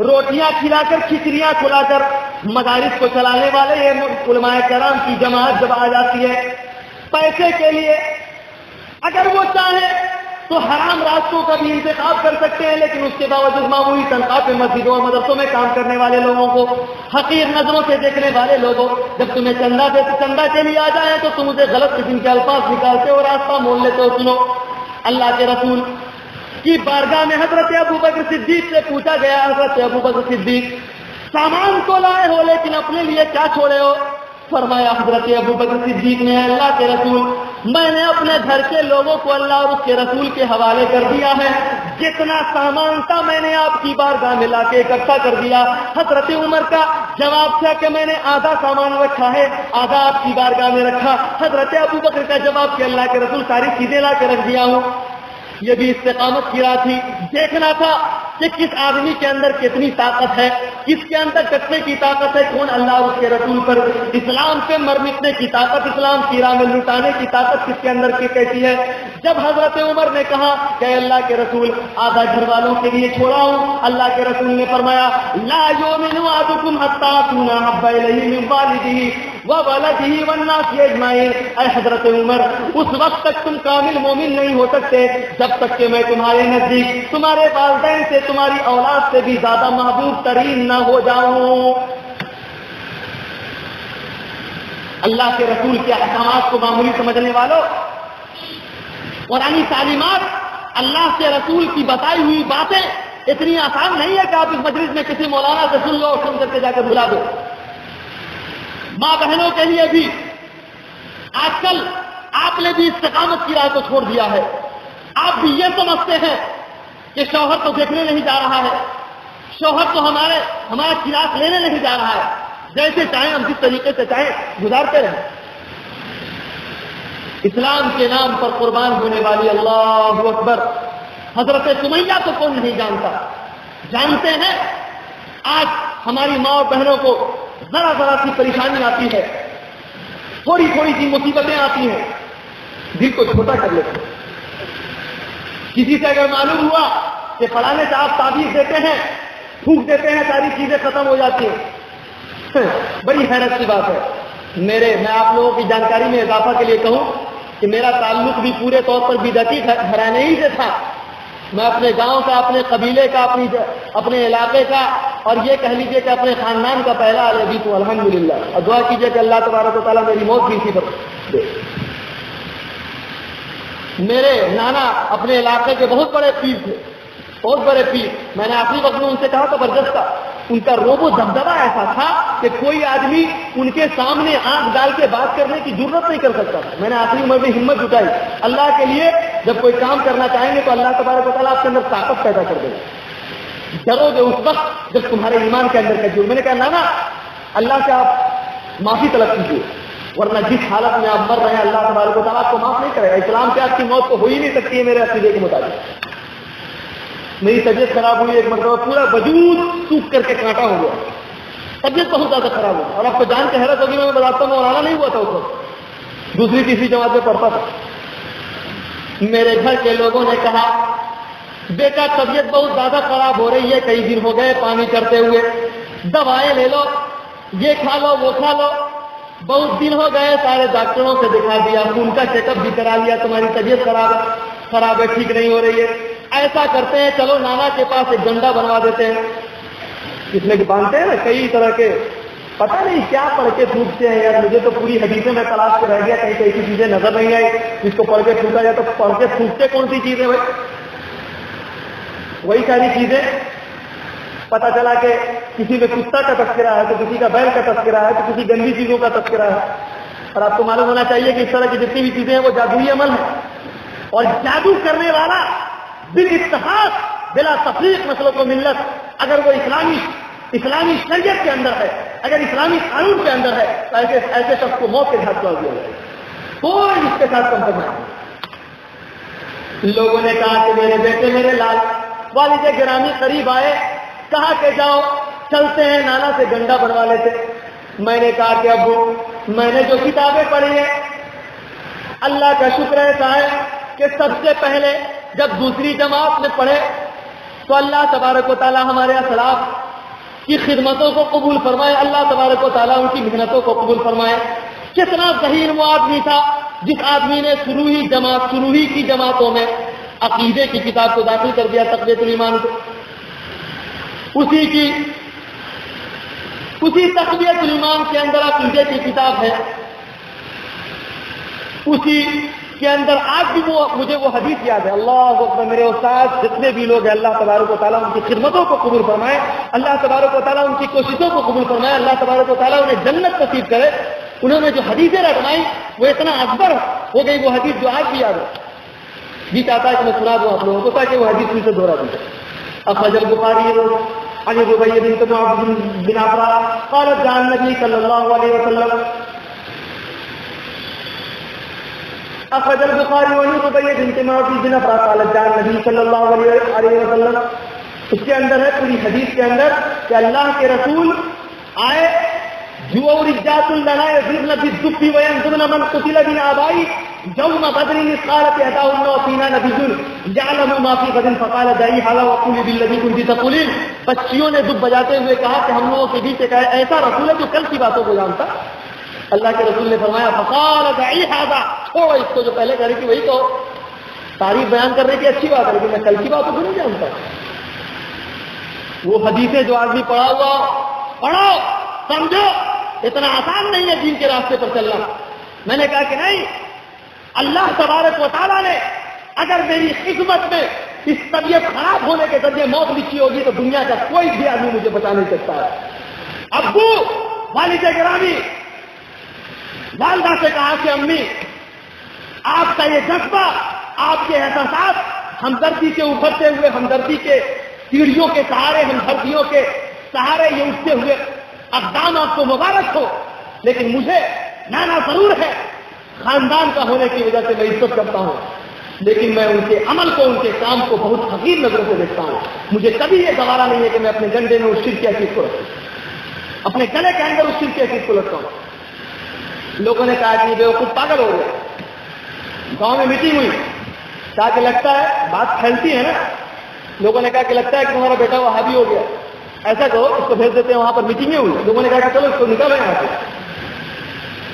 روٹیاں کھلا کر, کھچڑیاں کھلا کر مدارس کو چلانے والے یہ علماء کرام کی جماعت جب آ جاتی ہے پیسے کے لیے, اگر وہ چاہے تو حرام راستوں کا بھی انتخاب کر سکتے ہیں, لیکن اس کے باوجود معمولی تنخواہ پہ مسجدوں اور مدرسوں میں کام کرنے والے لوگوں کو, حقیر نظروں سے دیکھنے والے لوگوں, جب تمہیں چندہ کے لیے آ جائیں تو تم اسے غلط قسم کے الفاظ نکالتے ہو, راستہ مول لیتے ہو. سنو, اللہ کے رسول کی بارگاہ میں حضرت ابوبکر صدیق سے پوچھا گیا، حضرت ابوبکر صدیق سامان تو لائے ہو لیکن اپنے لیے کیا چھوڑے ہو؟ فرمایا حضرت ابوبکر صدیق نے، اللہ کے رسول میں نے اپنے گھر کے لوگوں کو اللہ اور اس کے رسول کے حوالے کر دیا ہے، جتنا سامان تھا میں نے آپ کی بارگاہ میں لا کے اکٹھا کر دیا۔ حضرت عمر کا جواب تھا کہ میں نے آدھا سامان رکھا ہے، آدھا آپ کی بارگاہ میں رکھا۔ حضرت ابوبکر کا جواب کہ اللہ کے رسول ساری چیزیں لا کے رکھ دیا ہوں۔ یہ بھی استقامت کی راہ تھی، دیکھنا تھا کہ کس آدمی کے اندر کتنی طاقت ہے، کس کے اندر ڈٹنے کی طاقت ہے، کون اللہ اور اس کے رسول پر، اسلام پہ مر مٹنے کی طاقت، اسلام کی راہ میں لٹانے کی طاقت کس کے اندر کی کیسی ہے۔ جب حضرت عمر نے کہا کہ اللہ کے رسول آدھا گھر والوں کے لیے چھوڑا ہوں، اللہ کے رسول نے فرمایا لا یؤمن احدکم حتی اکون احب الیہ من والدہ وولدہ والناس اجمعین۔ اے حضرت عمر، اس وقت تک تم کامل مومن نہیں ہو سکتے جب تک کہ میں تمہارے نزدیک تمہارے والدین سے، تمہاری اولاد سے بھی زیادہ محبوب ترین نہ ہو جاؤں۔ اللہ کے رسول کے احکامات کو معمولی سمجھنے والوں، قرآنی تعلیمات، اللہ کے رسول کی بتائی ہوئی باتیں اتنی آسان نہیں ہے کہ آپ اس مجلس میں کسی مولانا سے سن لو اور سن کر کے جا کے بھلا دو۔ ماں بہنوں کے لیے بھی آج کل آپ نے بھی استقامت کی راہ کو چھوڑ دیا ہے۔ آپ بھی یہ سمجھتے ہیں کہ شوہر تو دیکھنے نہیں جا رہا ہے، شوہر تو ہمارا چراغ لینے نہیں جا رہا ہے، جیسے چاہیں ہم جس طریقے سے چاہیں گزارتے رہیں۔ اسلام کے نام پر قربان ہونے والی، اللہ اکبر، حضرت سمیہ کو کون نہیں جانتا؟ جانتے ہیں آج ہماری ماں اور بہنوں کو ذرا ذرا سی پریشانی آتی ہے، تھوڑی تھوڑی سی مصیبتیں آتی ہیں، دل کو چھوٹا کر لیتے ہیں۔ کسی سے اگر معلوم ہوا کہ فلانے سے آپ تعبیر دیتے ہیں، پھونک دیتے ہیں، ساری چیزیں ختم ہو جاتی ہیں۔ بڑی حیرت کی بات ہے۔ میں آپ لوگوں کی جانکاری میں اضافہ کے لیے کہوں کہ میرا تعلق بھی پورے طور پر بدعتی گھرانے ہی سے تھا۔ میں اپنے گاؤں کا، اپنے قبیلے کا، اپنے علاقے کا، اور یہ کہہ لیجیے کہ اپنے خاندان کا پہلا علیبی تو الحمدللہ، اور دعا کیجیے کہ اللہ تبارک و تعالیٰ میری موت بھی اسی پر دے۔ میرے نانا اپنے علاقے کے بہت بڑے پیر تھے، بہت بڑے پیر۔ میں نے آخری وقت میں ان سے کہا زبردست تھا، ان کا روب و دبدبہ ایسا تھا کہ کوئی آدمی ان کے سامنے آنکھ ڈال کے بات کرنے کی ضرورت نہیں کر سکتا تھا۔ میں نے آخری عمر میں ہمت جٹائی، اللہ کے لیے جب کوئی کام کرنا چاہیں گے تو اللہ تبارک و تعالیٰ آپ کے اندر طاقت پیدا کر دے گا۔ ڈرو گے اس وقت جب تمہارے ایمان کے اندر کا جرم۔ میں نے کہا نانا اللہ سے آپ معافی طلب کیجیے، ورنہ جس حالت میں آپ مر رہے ہیں اللہ تبارک و تعالیٰ آپ کو معاف نہیں کرے گا۔ اسلام سے آپ کی موت تو ہو ہی نہیں سکتی ہے میرے عقیدے کے مطابق۔ میری طبیعت خراب ہوئی ایک مرتبہ، پورا وجود سوکھ کر کے کانٹا ہو گیا، طبیعت بہت زیادہ خراب ہو گئی، اور آپ کو جان کے حیرت ہوگی میں بتاتا ہوں مولانا نہیں ہوا تھا اس وقت، دوسری تیسری جماعت میں پڑھتا تھا۔ میرے گھر کے لوگوں نے کہا بیٹا طبیعت بہت زیادہ خراب ہو رہی ہے، کئی دن ہو گئے پانی چڑھتے ہوئے، دوائیں لے لو، یہ کھا لو وہ کھا لو۔ بہت دن ہو گئے، سارے ڈاکٹروں سے دکھا دیا، خون کا چیک اپ بھی کرا لیا، تمہاری طبیعت خراب ہے، ٹھیک نہیں ہو رہی ہے۔ ایسا کرتے ہیں چلو نانا کے پاس ایک ڈنڈا بنوا دیتے ہیں، جس میں کہ باندھتے ہیں نا کئی طرح کے، پتہ نہیں کیا پڑھ کے پھوٹتے ہیں یار، مجھے تو پوری حدیثیں میں تلاش کے رہ گیا، کہیں کہیں ایسی چیزیں نظر نہیں آئی جس کو پڑھ کے پھوٹا جائے۔ تو پڑھ کے پھوٹتے کون سی چیزیں بھائی؟ وہی ساری چیزیں۔ پتہ چلا کہ کسی میں کتا کا تذکرہ ہے، تو کسی کا بیل کا تذکرہ ہے، تو کسی گندی چیزوں کا تذکرہ ہے۔ اور آپ کو معلوم ہونا چاہیے کہ اس طرح کی جتنی بھی چیزیں ہیں وہ جادوئی عمل ہے، اور جادو کرنے والا بالاتفاق بلا تفریق نسل و ملت، اگر وہ اسلامی شریعت کے اندر ہے، اگر اسلامی قانون کے اندر ہے، تو ایسے شخص کو موت کے گھاٹ ڈال دیا جائے، کوئی اس کے ساتھ کمپرومائز نہیں۔ لوگوں نے کہا کہ میرے بیٹے میرے لال، والد گرامی قریب آئے، کہا کہ جاؤ چلتے ہیں نانا سے ڈنڈا بنوا لیتے۔ میں نے کہا کہ ابو میں نے جو کتابیں پڑھی ہیں، اللہ کا شکر ایسا ہے کہ سب سے پہلے جب دوسری جماعت میں پڑھے تو اللہ تبارک و تعالیٰ ہمارے اسلاف کی خدمتوں کو قبول فرمائے، اللہ تبارک و تعالیٰ ان کی محنتوں کو قبول فرمائے۔ کتنا ذہین وہ آدمی تھا جس آدمی نے شروع ہی کی جماعتوں میں عقیدے کی کتاب کو داخل کر دیا، تقویۃ الایمان کو، اسی تقویۃ الایمان کے اندر عقیدے کی کتاب ہے، اسی کے اندر آج بھی مجھے وہ حدیث یاد ہے. اللہ اکبر. میرے استاد جتنے بھی لوگ ہیں اللہ تبارک و تعالیٰ ان کی خدمتوں کو قبول فرمائے, اللہ تبارک و تعالیٰ ان کی کوششوں کو قبول فرمائے, اللہ تبارک و تعالیٰ انہیں جنت نصیب کرے. انہوں نے جو حدیثیں رٹنائی وہ اتنا اکبر ہو گئی وہ حدیث جو آج بھی یاد ہے. جی چاہتا ہے کہ میں سنا دوں آپ لوگوں کو تاکہ وہ حدیث پھر سے دوہرا دوں. اخرج البخاری عن ربيع بنت معاذ بن عفراء قالت جاء النبي صلى الله عليه وسلم. اخرج البخاری عن ربيع بنت معاذ بن عفراء قالت جاء النبي صلى الله عليه وسلم. اس کے اندر ہے پوری حدیث کے اندر کہ اللہ کے رسول آئے جو رجات لنا يضربن بالدف وينظرن من قتل من آبائي يوم بدر قالت احداهن وفينا نبي يعلم ما في غد فقال دعي هذا وقولي بالذي كنت تقولين. بچیوں نے دف بجاتے ہوئے کہا کہ ہم لوگوں کے بیچ ایک ایسا رسول ہے جو کل کی باتوں کو جانتا. اللہ کے رسول نے فرمایا فقال دعي هذا, چھوڑو اس کو جو پہلے کہہ رہی تھی وہی کہو. تاریخ بیان کرنے کی اچھی بات ہے لیکن میں کل کی باتوں کو نہیں جانتا. وہ حدیثیں جو آدمی پڑھا ہوا پڑھو سمجھو, اتنا آسان نہیں ہے دین کے راستے پر چلنا. میں نے کہا کہ نہیں, اللہ تبارک و تعالیٰ نے اگر میری خدمت میں اس طبیعت خراب ہونے کے ذریعے موت لکھی ہوگی تو دنیا کا کوئی بھی آدمی مجھے بتا نہیں سکتا ہے. ابو والد گرامی والدہ سے کہا کہ امی آپ کا یہ جذبہ, آپ کے احساسات ہمدردی کے ابھرتے ہوئے ہمدردی کے سیڑھیوں کے سہارے, ہمدردیوں کے سہارے یہ اٹھتے ہوئے اقدام آپ کو مبارک ہو, لیکن مجھے نانا ضرور ہے خاندان کا ہونے کی وجہ سے میں عزت کرتا ہوں, لیکن میں ان کے عمل کو ان کے کام کو بہت حقیر نظروں سے دیکھتا ہوں. مجھے کبھی یہ گوارا نہیں ہے کہ میں اپنے گنڈے میں اس شرک کی حقیقت کو رکھوں, اپنے گلے کے اندر اس شرک کی حقیقت کو رکھتا ہوں. لوگوں نے کہا کہ بیوقوف پاگل ہو گیا. گاؤں میں میٹنگ ہوئی, کہا کہ لگتا ہے بات پھیلتی ہے نا, لوگوں نے کہا کہ لگتا ہے کہ تمہارا بیٹا وہابی ہو گیا, ایسا کرو اس کو بھیج دیتے ہیں وہاں پر میٹنگیں ہوئی. لوگوں نے کہا کہ چلو اس کو نکالو یہاں سے.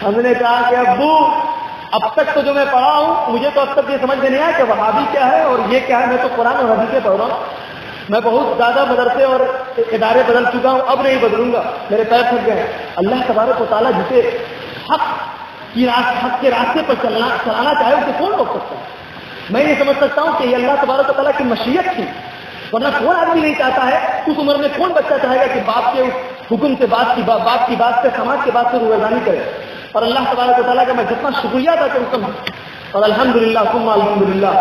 ہم نے کہا کہ ابو اب تک تو جو میں پڑھا ہوں مجھے تو اب تک یہ سمجھ میں نہیں آیا کہ وہابی کیا ہے اور یہ کیا ہے. میں تو قرآن اور حدیثیں پڑھ رہا ہوں, میں بہت زیادہ مدرسے اور ادارے بدل چکا ہوں, اب نہیں بدلوں گا, میرے پیر پھٹ گئے. اللہ تبارک و تعالیٰ جسے حق کے راستے پر چلانا چاہے اسے کون روک سکتا ہے. میں یہ سمجھ سکتا ہوں کہ یہ اللہ تبارک و تعالیٰ کی مشیت تھی, ورنہ کون آدمی نہیں چاہتا ہے, اس عمر میں کون بچہ چاہے گا کہ باپ کے حکم سے بات کی بات سے سماج کے بات سے روزانی کرے. اور اللہ تبارک و تعالیٰ کا میں جتنا شکریہ ادا کروں کم, اور الحمدللہ ثم الحمدللہ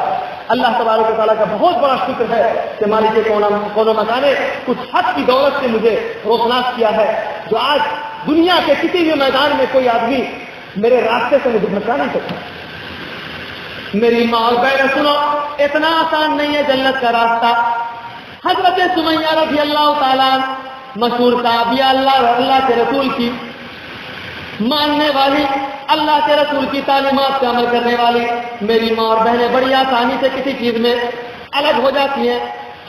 اللہ تبارک و تعالیٰ کا بہت بڑا شکر ہے کہ مالک کون مکان نے کچھ حق کی دولت سے مجھے روشناس کیا ہے, جو آج دنیا کے کسی بھی میدان میں کوئی آدمی میرے راستے سے مجھے بچا نہیں سکتا. میری ماں اور بہن سنو, اتنا آسان نہیں ہے جنت کا راستہ. حضرت سمیہ رضی اللہ تعالیٰ مشہور صحابیہ, اللہ کے رسول کی ماننے والی, اللہ کے رسول کی تعلیمات پہ عمل کرنے والی میری ماں اور بہنیں بڑی آسانی سے کسی چیز میں الگ ہو جاتی ہیں.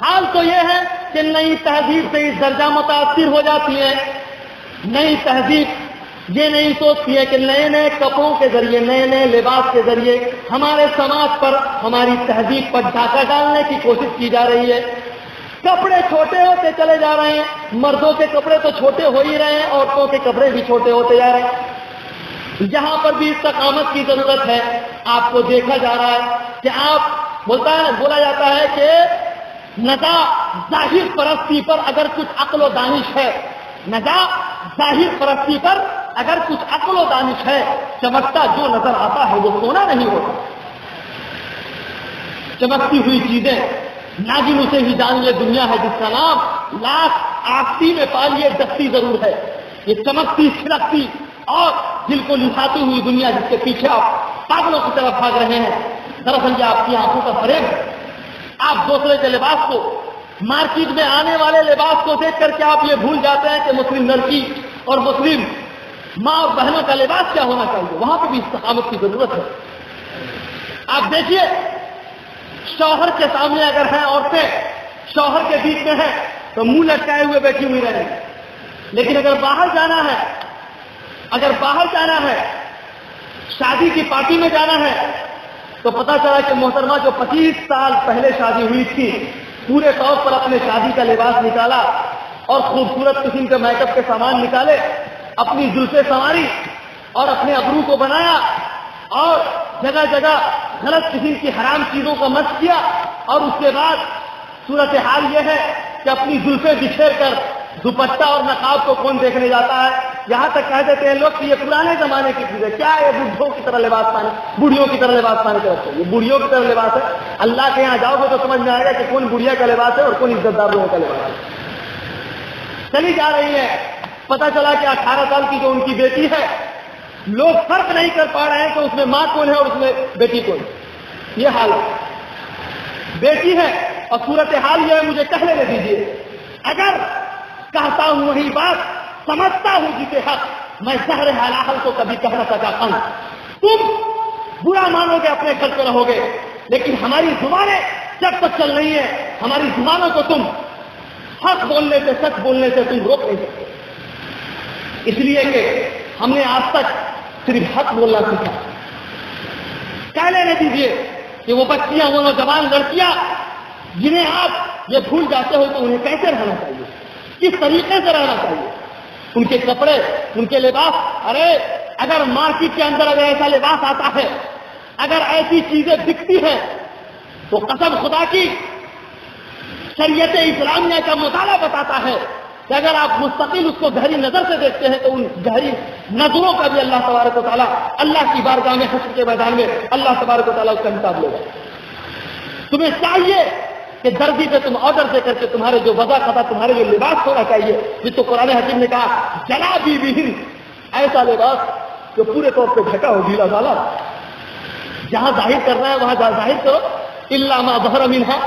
حال تو یہ ہے کہ نئی تہذیب سے اس درجہ متاثر ہو جاتی ہیں. نئی تہذیب یہ نہیں سوچتی ہے کہ نئے نئے کپڑوں کے ذریعے, نئے نئے لباس کے ذریعے ہمارے سماج پر, ہماری تہذیب پر ڈھاکہ ڈالنے کی کوشش کی جا رہی ہے. کپڑے چھوٹے ہوتے چلے جا رہے ہیں, مردوں کے کپڑے تو چھوٹے ہو ہی رہے ہیں, عورتوں کے کپڑے بھی چھوٹے ہوتے جا رہے ہیں. جہاں پر بھی استقامت کی ضرورت ہے آپ کو دیکھا جا رہا ہے کہ آپ بولا جاتا ہے کہ نزا ظاہر پرستی پر اگر کچھ عقل و دانش ہے, نزا ظاہر پرستی پر اگر کچھ عقل و دانش ہے, چمکتا جو نظر آتا ہے وہ سونا نہیں ہوتا. چمکتی ہوئی چیزیں ناگن اسے ہی جان لے دنیا ہے جس کا نام لاکھ آستی میں پالیے دستی ضرور ہے. یہ چمکتی چھلکتی اور دل کو لساتی ہوئی دنیا جس کے پیچھے آپ پاگلوں کی طرف بھاگ رہے ہیں, دراصل یہ آپ کی آنکھوں کا فریب ہے. آپ دوسرے کے لباس کو, مارکیٹ میں آنے والے لباس کو دیکھ کر کے آپ یہ بھول جاتے ہیں کہ مسلم لڑکی اور مسلم ماں اور بہنوں کا لباس کیا ہونا چاہیے. وہاں پہ بھی استقامت کی ضرورت ہے. آپ دیکھیے شوہر کے سامنے اگر ہیں عورتیں, شوہر کے بیچ میں ہیں تو منہ لٹکائے ہوئے بیٹھی ہوئی رہیں, لیکن اگر باہر جانا ہے, شادی کی پارٹی میں جانا ہے, تو پتہ چلا کہ محترمہ جو 25 سال پہلے شادی ہوئی تھی پورے طور پر اپنے شادی کا لباس نکالا اور خوبصورت قسم کے میک اپ کے سامان نکالے, اپنی زلفیں سنواری اور اپنے ابرو کو بنایا اور جگہ جگہ غلط قسم کی حرام چیزوں کا مس کیا، اور اس کے بعد صورتحال یہ ہے کہ اپنی زلفیں بکھیر کر دوپٹہ اور نقاب کو کون دیکھنے جاتا ہے؟ یہاں تک کہہ دیتے ہیں لوگ کہ یہ پرانے زمانے کی چیز ہے، کیا ہے بوڑھوں کی طرح لباس پہنے، بوڑھیوں کی طرح لباس پہنے کے رکھتے ہیں، یہ بوڑھیوں کی طرح لباس ہے۔ اللہ کے یہاں جاؤ گے تو سمجھ میں آئے گا کہ کون بڑھیا کا لباس ہے اور کون عزت دار لوگوں کا لباس ہے۔ چلی جا رہی ہے، پتا چلا کہ 18 سال کی جو ان کی بیٹی ہے، لوگ فرق نہیں کر پا رہے ہیں کہ اس میں ماں کون ہے اور اس میں بیٹی کون ہے۔ یہ حال ہے، بیٹی ہے اور صورتحال یہ ہے۔ مجھے کہہ لینے دیجیے، اگر کہتا ہوں وہی بات، سمجھتا ہوں جسے حق، میں زہر حلال کو کبھی کہہ نہ سکا ہوں۔ تم برا مانو گے، اپنے گھر پہ رہو گے، لیکن ہماری زبانیں جب تک چل رہی ہیں، ہماری زبانوں کو تم حق بولنے سے، سچ بولنے سے تم روک نہیں سکتے، اس لیے کہ ہم نے آج تک صرف حق بولنا سیکھا۔ کہہ لینے دیجیے کہ وہ بچیاں، وہ نوجوان لڑکیاں جنہیں آپ یہ بھول جاتے ہو تو انہیں کیسے رہنا چاہیے، کس طریقے سے رہنا چاہیے، ان کے کپڑے، ان کے لباس۔ ارے اگر مارکیٹ کے اندر اگر ایسا لباس آتا ہے، اگر ایسی چیزیں بکتی ہیں، تو قسم خدا کی شریعت اسلامیہ کا مطالعہ بتاتا ہے کہ اگر آپ مستقل اس کو گہری نظر سے دیکھتے ہیں تو ان گہری نظروں کا بھی اللہ تبارک و تعالیٰ اللہ کی بارگاہ میں، حشر کے میدان میں اللہ تبارک و تعالیٰ اس کا حساب لے گا۔ تمہیں چاہیے کہ دردی سے تم آرڈر دے کر کے تمہارے جو وضع تھا، تمہارے جو لباس ہونا چاہیے، جس کو قرآن حکیم نے کہا جلا بھی بہن، ایسا لباس جو پورے طور پہ ڈھکا ہو، ڈھیلا ڈالا، جہاں ظاہر کرنا ہے وہاں ظاہر کرو، الا ما ظہر منہا،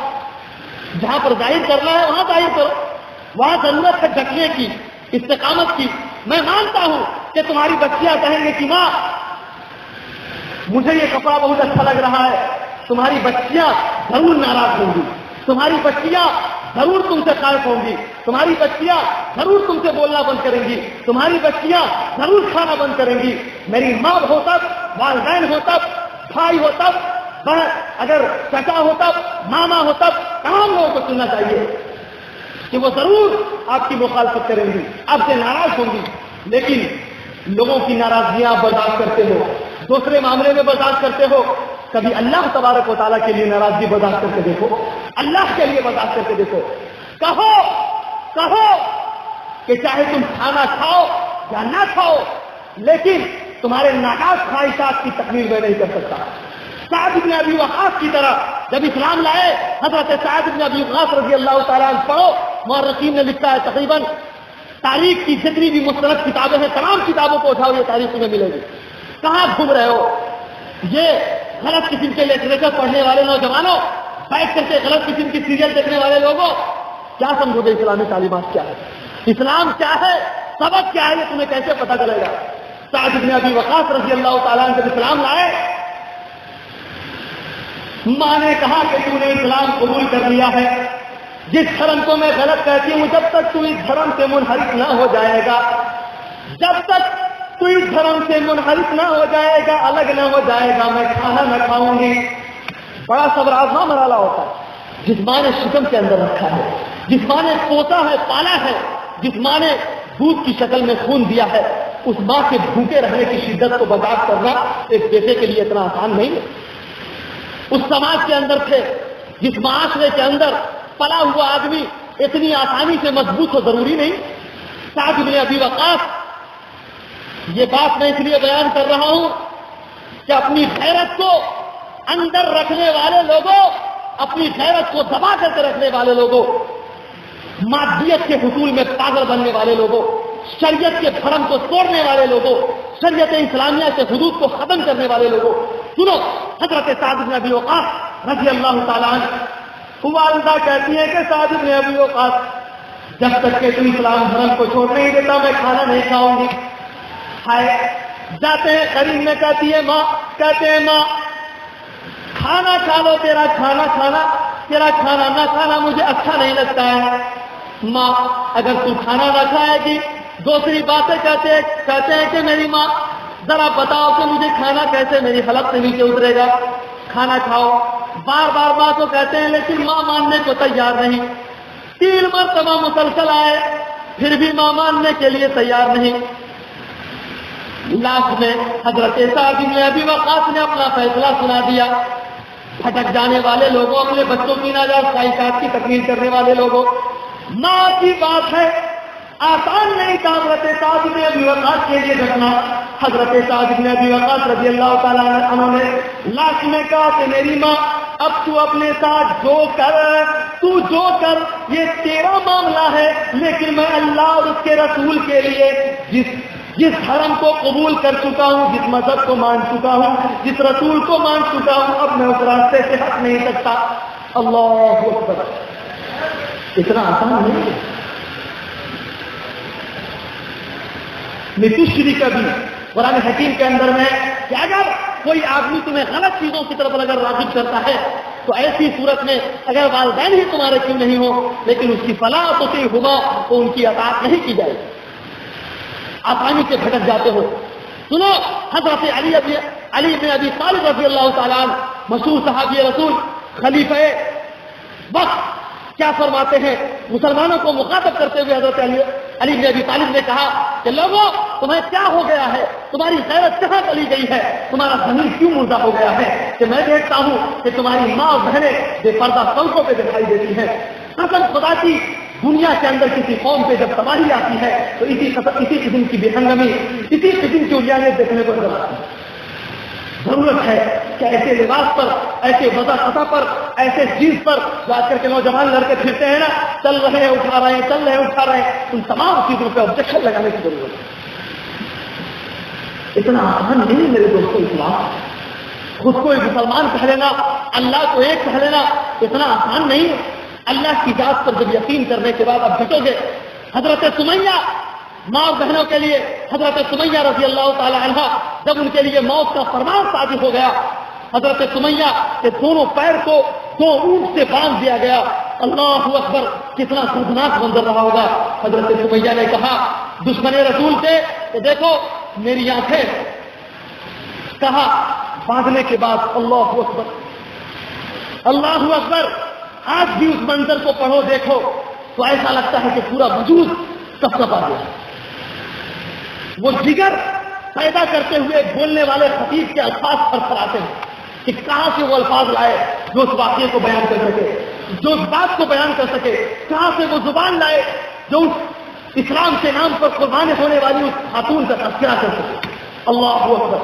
جہاں پر ظاہر کرنا ہے وہاں ظاہر کرو، وہاں ضرورت ہے ڈھکنے کی، استقامت کی۔ میں مانتا ہوں کہ تمہاری بچیاں کہیں گے کہ ماں مجھے یہ کپڑا بہت اچھا لگ رہا ہے، تمہاری بچیاں ضرور ناراض ہوں گی، تمہاری بچیاں ضرور تم سے خائف ہوں گی، تمہاری بچیاں ضرور تم سے بولنا بند کریں گی، تمہاری بچیاں ضرور کھانا بند کریں گی۔ میری ماں ہو تب، والدین ہو تب، بھائی ہو تب، اگر چچا ہو تب، ماما ہو تب، تمام لوگوں کو سننا چاہیے کہ وہ ضرور آپ کی مخالفت کریں گی، آپ سے ناراض ہوں گی، لیکن لوگوں کی ناراضگیاں آپ برداشت کرتے ہو، دوسرے معاملے میں برداشت کرتے ہو، کبھی اللہ تبارک و تعالیٰ کے لیے ناراضگی برداشت کر کے دیکھو، اللہ کے لیے برداشت کر کے دیکھو۔ کہو کہ چاہے تم کھانا کھاؤ یا نہ کھاؤ، لیکن تمہارے ناجائز خواہشات کی تکمیل میں نہیں کر سکتا۔ سعد بن ابی وقاص کی طرح جب اسلام لائے، حضرت سعد بن ابی وقاص رضی اللہ تعالیٰ عنہ پڑھو، مورخین نے لکھا ہے تقریباً تاریخ کی جتنی بھی مستند کتابیں ہیں، تمام کتابوں کو اٹھاؤ، یہ تاریخ تمہیں ملے گی۔ کہاں گھوم رہے ہو؟ یہ غلط قسم کے لٹریچر پڑھنے والے نوجوانوں، بیٹھ کر کے غلط قسم کی سیریل دیکھنے والے لوگوں، کیا سمجھو گے اسلامی تعلیمات کیا ہے، اسلام کیا ہے، سبق کیا ہے، یہ تمہیں کیسے پتہ چلے گا؟ سعد بن ابی وقاص رضی اللہ تعالیٰ عنہ جب اسلام لائے، ماں نے کہا کہ تو نے اسلام قبول کر لیا ہے، جس دھرم کو میں غلط کہتی ہوں، جب تک تو اس دھرم سے منحرف نہ ہو جائے گا، جب تک تو اس دھرم سے منحرف نہ ہو جائے گا، الگ نہ ہو جائے گا، میں کھانا نہ کھاؤں گی۔ بڑا صبر آزما مرحلہ ہوتا ہے، جس ماں نے شکم کے اندر رکھا ہے، جس ماں نے پوتا ہے، پالا ہے، جس ماں نے دودھ کی شکل میں خون دیا ہے، اس ماں کے بھوکے رہنے کی شدت کو برداشت کرنا ایک بیٹے کے لیے اتنا آسان نہیں ہے۔ اس سماج کے اندر تھے، جس معاشرے کے اندر پلا ہوا آدمی اتنی آسانی سے مضبوط ہو ضروری نہیں۔ سعد بن ابی وقاص، یہ بات میں اس لیے بیان کر رہا ہوں کہ اپنی غیرت کو اندر رکھنے والے لوگوں، اپنی غیرت کو دبا کر کے رکھنے والے لوگوں، مادیت کے حصول میں پاگل بننے والے لوگوں، شریعت کے بھرم کو توڑنے والے لوگوں، شریعت اسلامیہ کے حدود کو ختم کرنے والے لوگوں، سنو حضرت سعد بن ابی وقاص رضی اللہ تعالیٰ عنہ، والدہ کہتی ہے کہ سعد بن ابی وقاص، جب تک کہ تم اسلام دھرم کو چھوڑ نہیں دیتا میں کھانا نہیں کھاؤں گی۔ ہائے، جاتے ہیں قریب میں، کہتی ہے ماں، کہتے ہیں ماں کھانا کھا لو، تیرا کھانا کھانا، تیرا کھانا نہ کھانا مجھے اچھا نہیں لگتا ہے۔ ماں اگر تو کھانا نہ کھائے گی، دوسری باتیں کہتے ہیں کہ میری ماں ذرا بتاؤ کہ مجھے کھانا کیسے میری حلق سے نیچے اترے گا، کھانا کھاؤ، بار بار ماں کو کہتے ہیں، لیکن ماں ماننے کو تیار نہیں۔ 3 مرتبہ مسلسل آئے، پھر بھی ماں ماننے کے لیے تیار نہیں۔ لاسٹ میں حضرت سعد بن ابی وقاص نے اپنا فیصلہ سنا دیا بھٹک جانے والے لوگوں، اپنے بچوں کی ناجائز خواہشات کی تکمیل کرنے والے لوگوں، ماں کی بات ہے، آسان نہیں تھا حضرت سعد بن ابی وقاص کے لیے گھٹنا۔ حضرت سعد بن ابی وقاص رضی اللہ تعالیٰ عنہ نے لاش میں کہا کہ میری ماں اب تو اپنے ساتھ جو کر یہ تیرا معاملہ ہے، لیکن میں اللہ اور اس کے رسول کے لیے جس حرم کو قبول کر چکا ہوں، جس مذہب کو مان چکا ہوں، جس رسول کو مان چکا ہوں، اب میں اس راستے سے ہٹ نہیں سکتا۔ اللہ اکبر، اتنا آسان نہیں ہے۔ متشری کا بھی قرآن حکیم کے اندر میں کہ اگر کوئی آدمی تمہیں غلط چیزوں کی طرف اگر راغب کرتا ہے تو ایسی صورت میں اگر والدین ہی تمہارے کیوں نہیں ہو لیکن اس کی فلاح تو صحیح ہوگا تو ان کی اطاعت نہیں کی جائے، آسانی سے بھٹک جاتے ہو۔ سنو حضرت علی بن ابی طالب رضی اللہ تعالیٰ عنہ، مشہور صحابی رسول، خلیفہ وقت، کیا فرماتے ہیں؟ مسلمانوں کو مخاطب کرتے ہوئے حضرت علی بن ابی طالب نے کہا کہ لوگوں تمہیں کیا ہو گیا ہے، تمہاری غیرت کہاں چلی گئی ہے، تمہارا ضمیر کیوں مردہ ہو گیا ہے کہ میں دیکھتا ہوں کہ تمہاری ماں اور بہنیں بے پردہ سڑکوں پہ دکھائی دیتی ہیں۔ قسم خدا کی، دنیا کے اندر کسی قوم پہ جب تباہی آتی ہے تو اسی قسم کی بے ہنگمی، اسی قسم کی اجالیت دیکھنے کو نظر آتی ہے۔ ضرورت ہے کہ ایسے لباس پر، ایسے وضع خطا پر، ایسے چیز پر جو آج کل کے نوجوان لڑکے پھرتے ہیں نا، چل رہے ہیں اٹھا رہے ہیں، چل رہے ہیں اٹھا رہے ہیں، ان تمام چیزوں پہ آبجیکشن لگانے کی ضرورت ہے۔ اتنا آسان نہیں میرے دوستوں اسلام، خود کو ایک مسلمان کہہ لینا، اللہ کو ایک کہہ لینا اتنا آسان نہیں ہے۔ اللہ کی ذات پر جب یقین کرنے کے بعد اب ڈٹو گے، حضرت سمیہ ماں اور بہنوں کے لیے، حضرت سمیہ رضی اللہ تعالی عنہ جب ان کے لیے موت کا فرمان صادر ہو گیا، حضرت سمیہ کے دونوں پیر کو 2 اونٹ سے باندھ دیا گیا۔ اللہ اکبر، کتنا دردناک منظر رہا ہوگا۔ حضرت سمیہ نے کہا دشمن رسول سے کہ دیکھو میری آنکھیں، کہا باندھنے کے بعد اللہ اکبر، اللہ اکبر، آج بھی اس منظر کو پڑھو دیکھو تو ایسا لگتا ہے کہ پورا وجود کپکپا گیا۔ وہ جگر پیدا کرتے ہوئے بولنے والے خطیب کے الفاظ تھرتھراتے ہیں کہ کہاں سے وہ الفاظ لائے جو اس واقعے کو بیان کر سکے، جو اس بات کو بیان کر سکے، کہاں سے وہ زبان لائے جو اس اسلام کے نام پر قربان ہونے والی اس خاتون کا تذکرہ کر سکے۔ اللہ اکبر،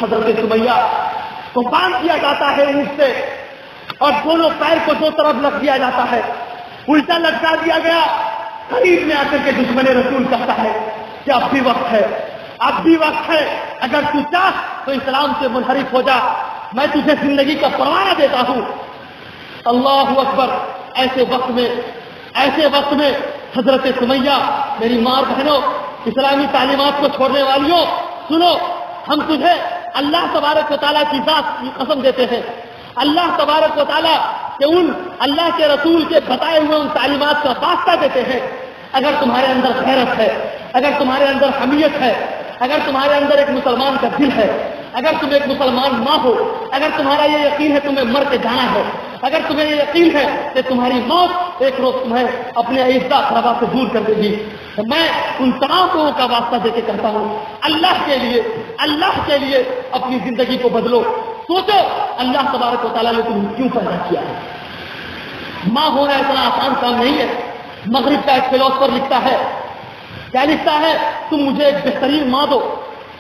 حضرت سمیہ کو باندھ دیا جاتا ہے اونٹ سے اور دونوں پیر کو 2 طرف رکھ دیا جاتا ہے، الٹا لٹکا دیا گیا۔ قریب میں آ کر کے دشمن رسول کہتا ہے کہ اب بھی وقت ہے، اب بھی وقت ہے، اگر تو چاہ تو اسلام سے منحرف ہو جا، میں تجھے زندگی کا پروانہ دیتا ہوں۔ اللہ اکبر، ایسے وقت میں حضرت سمیہ، میری ماں بہنوں، اسلامی تعلیمات کو چھوڑنے والیوں، سنو، ہم تجھے اللہ تبارک و تعالیٰ کی ذات کی قسم دیتے ہیں، اللہ تبارک و تعالیٰ کہ ان اللہ کے رسول کے بتائے ہوئے ان تعلیمات کا واسطہ دیتے ہیں، اگر تمہارے اندر غیرت ہے، اگر تمہارے اندر حمیت ہے، اگر تمہارے اندر ایک مسلمان کا دل ہے، اگر تم ایک مسلمان ماں ہو، اگر تمہارا یہ یقین ہے تمہیں مر کے جانا ہے، اگر تمہیں یہ یقین ہے کہ تمہاری موت ایک روز تمہیں اپنے عزت اقربا سے دور کر دے گی، تو میں ان تمام لوگوں کا واسطہ دے کے کہتا ہوں، اللہ کے لیے اپنی زندگی کو بدلو۔ سوچو اللہ تبارک و تعالیٰ نے تمہیں کیوں پیدا کیا ہے۔ ماں ہونا اتنا آسان کام نہیں ہے۔ مغرب کا ایک فلاسفر لکھتا ہے، کیا لکھتا ہے؟ تم مجھے ایک بہترین ماں دو،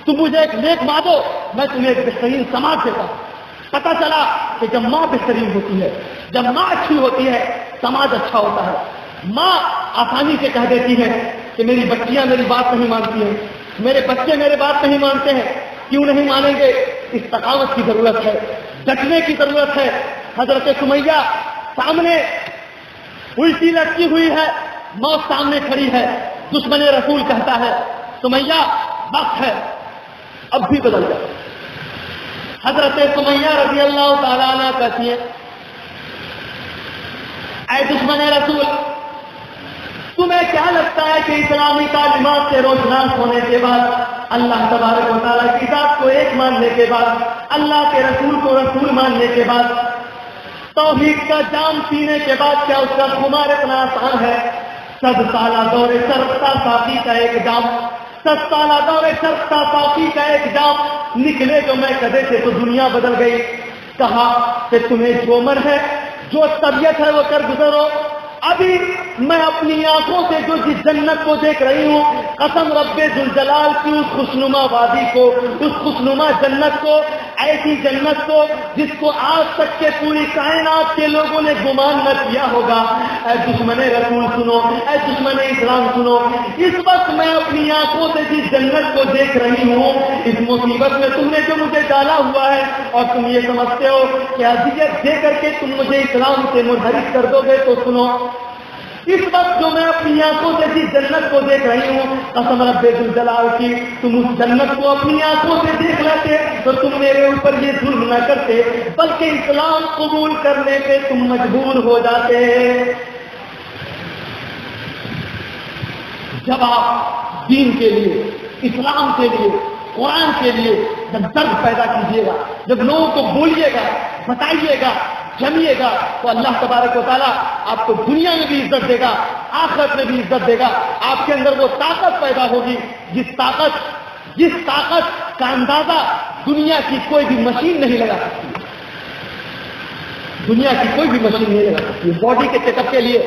تم مجھے ایک نیک ماں دو، میں تمہیں ایک بہترین سماج دیتا ہوں۔ پتہ چلا کہ جب ماں بہترین ہوتی ہے، جب ماں اچھی ہوتی ہے، سماج اچھا ہوتا ہے۔ ماں آسانی سے کہہ دیتی ہے کہ میری بچیاں میری بات نہیں مانتی ہیں، میرے بچے میرے بات نہیں مانتے ہیں، کیوں نہیں مانیں گے؟ استقامت کی ضرورت ہے، ڈٹنے کی ضرورت ہے۔ حضرت سمیہ سامنے الٹی لٹکی ہوئی ہے، موت سامنے کھڑی ہے، دشمن رسول کہتا ہے سمیہ وقت ہے، اب بھی بدل جائے۔ حضرت سمیہ رضی اللہ تعالیٰ عنہ کہتی ہے، اے دشمن رسول، تمہیں کیا لگتا ہے کہ اسلامی تعلیمات کے روشناس ہونے کے بعد، اللہ تبارک و تعالیٰ کی ذات کو ایک ماننے کے بعد، اللہ کے رسول کو رسول ماننے کے بعد، توحید کا جام پینے کے بعد کیا اس کا خمار اتنا آسان ہے؟ 100 سالہ دور سرتا صافی کا ایک جام، 100 سالہ دور سرتا صافی کا ایک جام نکلے جو میں کدے سے تو دنیا بدل گئی۔ کہا کہ تمہیں جو من ہے، جو طبیعت ہے وہ کر گزرو، ابھی میں اپنی آنکھوں سے جو جس جنت کو دیکھ رہی ہوں، قسم رب ذوالجلال کی اس خوشنما وادی کو، اس خوشنما جنت کو، ایسی جنت کو جس کو آج تک کے پوری کائنات کے لوگوں نے گمان نہ کیا ہوگا۔ اے دشمن رسول سنو، اے دشمن اسلام سنو، اس وقت میں اپنی آنکھوں سے جس جنت کو دیکھ رہی ہوں، اس مصیبت میں تم نے جو مجھے ڈالا ہوا ہے اور تم یہ سمجھتے ہو کہ اذیت دے کر کے تم مجھے اسلام سے منحرف کر دو گے، تو سنو، اس وقت جو میں اپنی آنکھوں سے جس جنت کو دیکھ رہی ہوں، قسم رب ذوالجلال کی، تم اس جنت کو اپنی آنکھوں سے دیکھ لیتے تو تم میرے اوپر یہ ظلم نہ کرتے، بلکہ اسلام قبول کرنے پہ تم مجبور ہو جاتے۔ جب آپ دین کے لیے، اسلام کے لیے، قرآن کے لیے جب درد پیدا کیجیے گا، جب لوگوں کو بولیے گا، بتائیے گا، جمیے گا، تو اللہ تبارک و تعالیٰ آپ کو دنیا میں بھی عزت دے گا، آخرت میں بھی عزت دے گا۔ آپ کے اندر وہ طاقت پیدا ہوگی جس طاقت کا اندازہ دنیا کی کوئی بھی مشین نہیں لگا سکتی، دنیا کی کوئی بھی مشین نہیں لگا سکتی۔ باڈی کے چیک اپ کے لیے،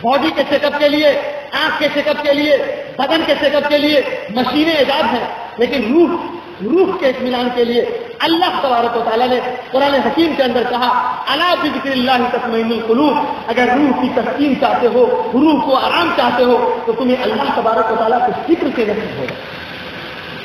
باڈی کے چیک اپ کے لیے، آنکھ کے چیک اپ کے لیے، بدن کے چیک اپ کے لیے مشینیں ایجاد ہیں، لیکن روح کے اطمینان کے لیے اللہ تبارک و تعالیٰ نے قرآن حکیم کے اندر کہا، الا بذکر اللہ تطمئن القلوب، اگر روح کی تسکین چاہتے ہو، روح کو آرام چاہتے ہو، تو تمہیں اللہ تبارک و تعالیٰ کو فکر سے نصیب ہوگا۔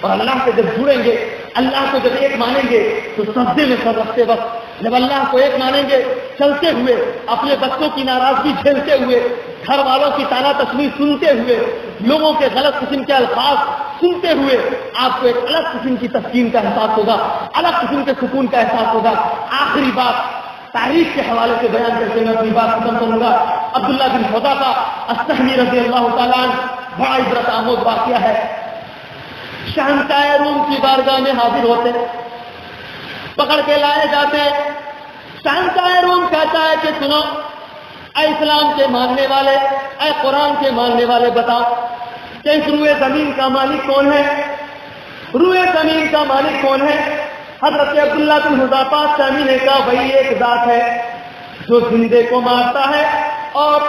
اور اللہ سے جب جڑیں گے، اللہ کو جب ایک مانیں گے تو سجدے میں سر رکھتے وقت جب اللہ کو ایک مانیں گے، چلتے ہوئے، اپنے بچوں کی ناراضگی جھیلتے ہوئے، گھر والوں کی طعنہ تشنیع سنتے ہوئے، لوگوں کے غلط قسم کے الفاظ سنتے ہوئے، آپ کو ایک الگ قسم کی تسکین کا احساس ہوگا، الگ قسم کے سکون کا احساس ہوگا۔ آخری بات تاریخ کے حوالے سے بیان کر کے میں اپنی بات ختم کروں گا۔ عبداللہ بن حذیفہ السہمی رضی اللہ تعالیٰ عنہ، بڑا عبرت آموز واقعہ ہے۔ شہنشاہ روم کی بارگاہ میں حاضر ہوتے، پکڑ کے لائے جاتے۔ شہنشاہ روم کہتا ہے کہ سنو، اے اسلام کے ماننے والے، اے قرآن کے ماننے والے، بتاؤ کہ اس روئے زمین کا مالک کون ہے؟ روئے زمین کا مالک کون ہے؟ حضرت عبداللہ بن حذیفہ السہمی نے کہا، وہی ایک ذات ہے جو زندے کو مارتا ہے اور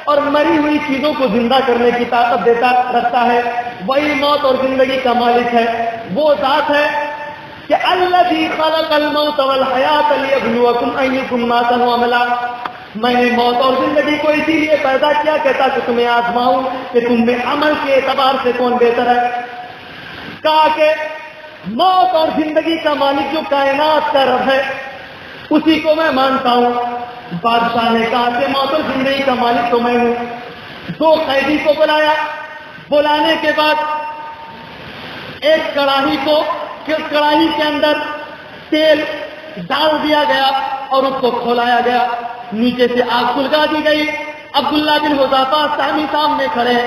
اور مری ہوئی چیزوں کو زندہ کرنے کی طاقت رکھتا ہے، وہی موت اور زندگی کا مالک ہے۔ وہ ذات ہے کہ الذی خلق الموت والحیات لیبلوکم ایکم احسن عملا، میں نے موت اور زندگی کو اسی لیے پیدا کیا کہ تاکہ تمہیں آزماؤں کہ تم میں عمل کے اعتبار سے کون بہتر ہے۔ کہا کہ موت اور زندگی کا مالک جو کائنات کا رب ہے اسی کو میں مانتا ہوں۔ بادشاہ نے کہا کہ موت اور زندگی کا مالک تو میں ہوں۔ دو قیدی کو بلایا، بلانے کے بعد ایک کڑاہی کے اندر تیل ڈال دیا گیا اور اس کو کھولایا گیا، نیچے سے آگ سلگا دی گئی۔ عبداللہ بن حذیفہ السہمی سامنے کھڑے،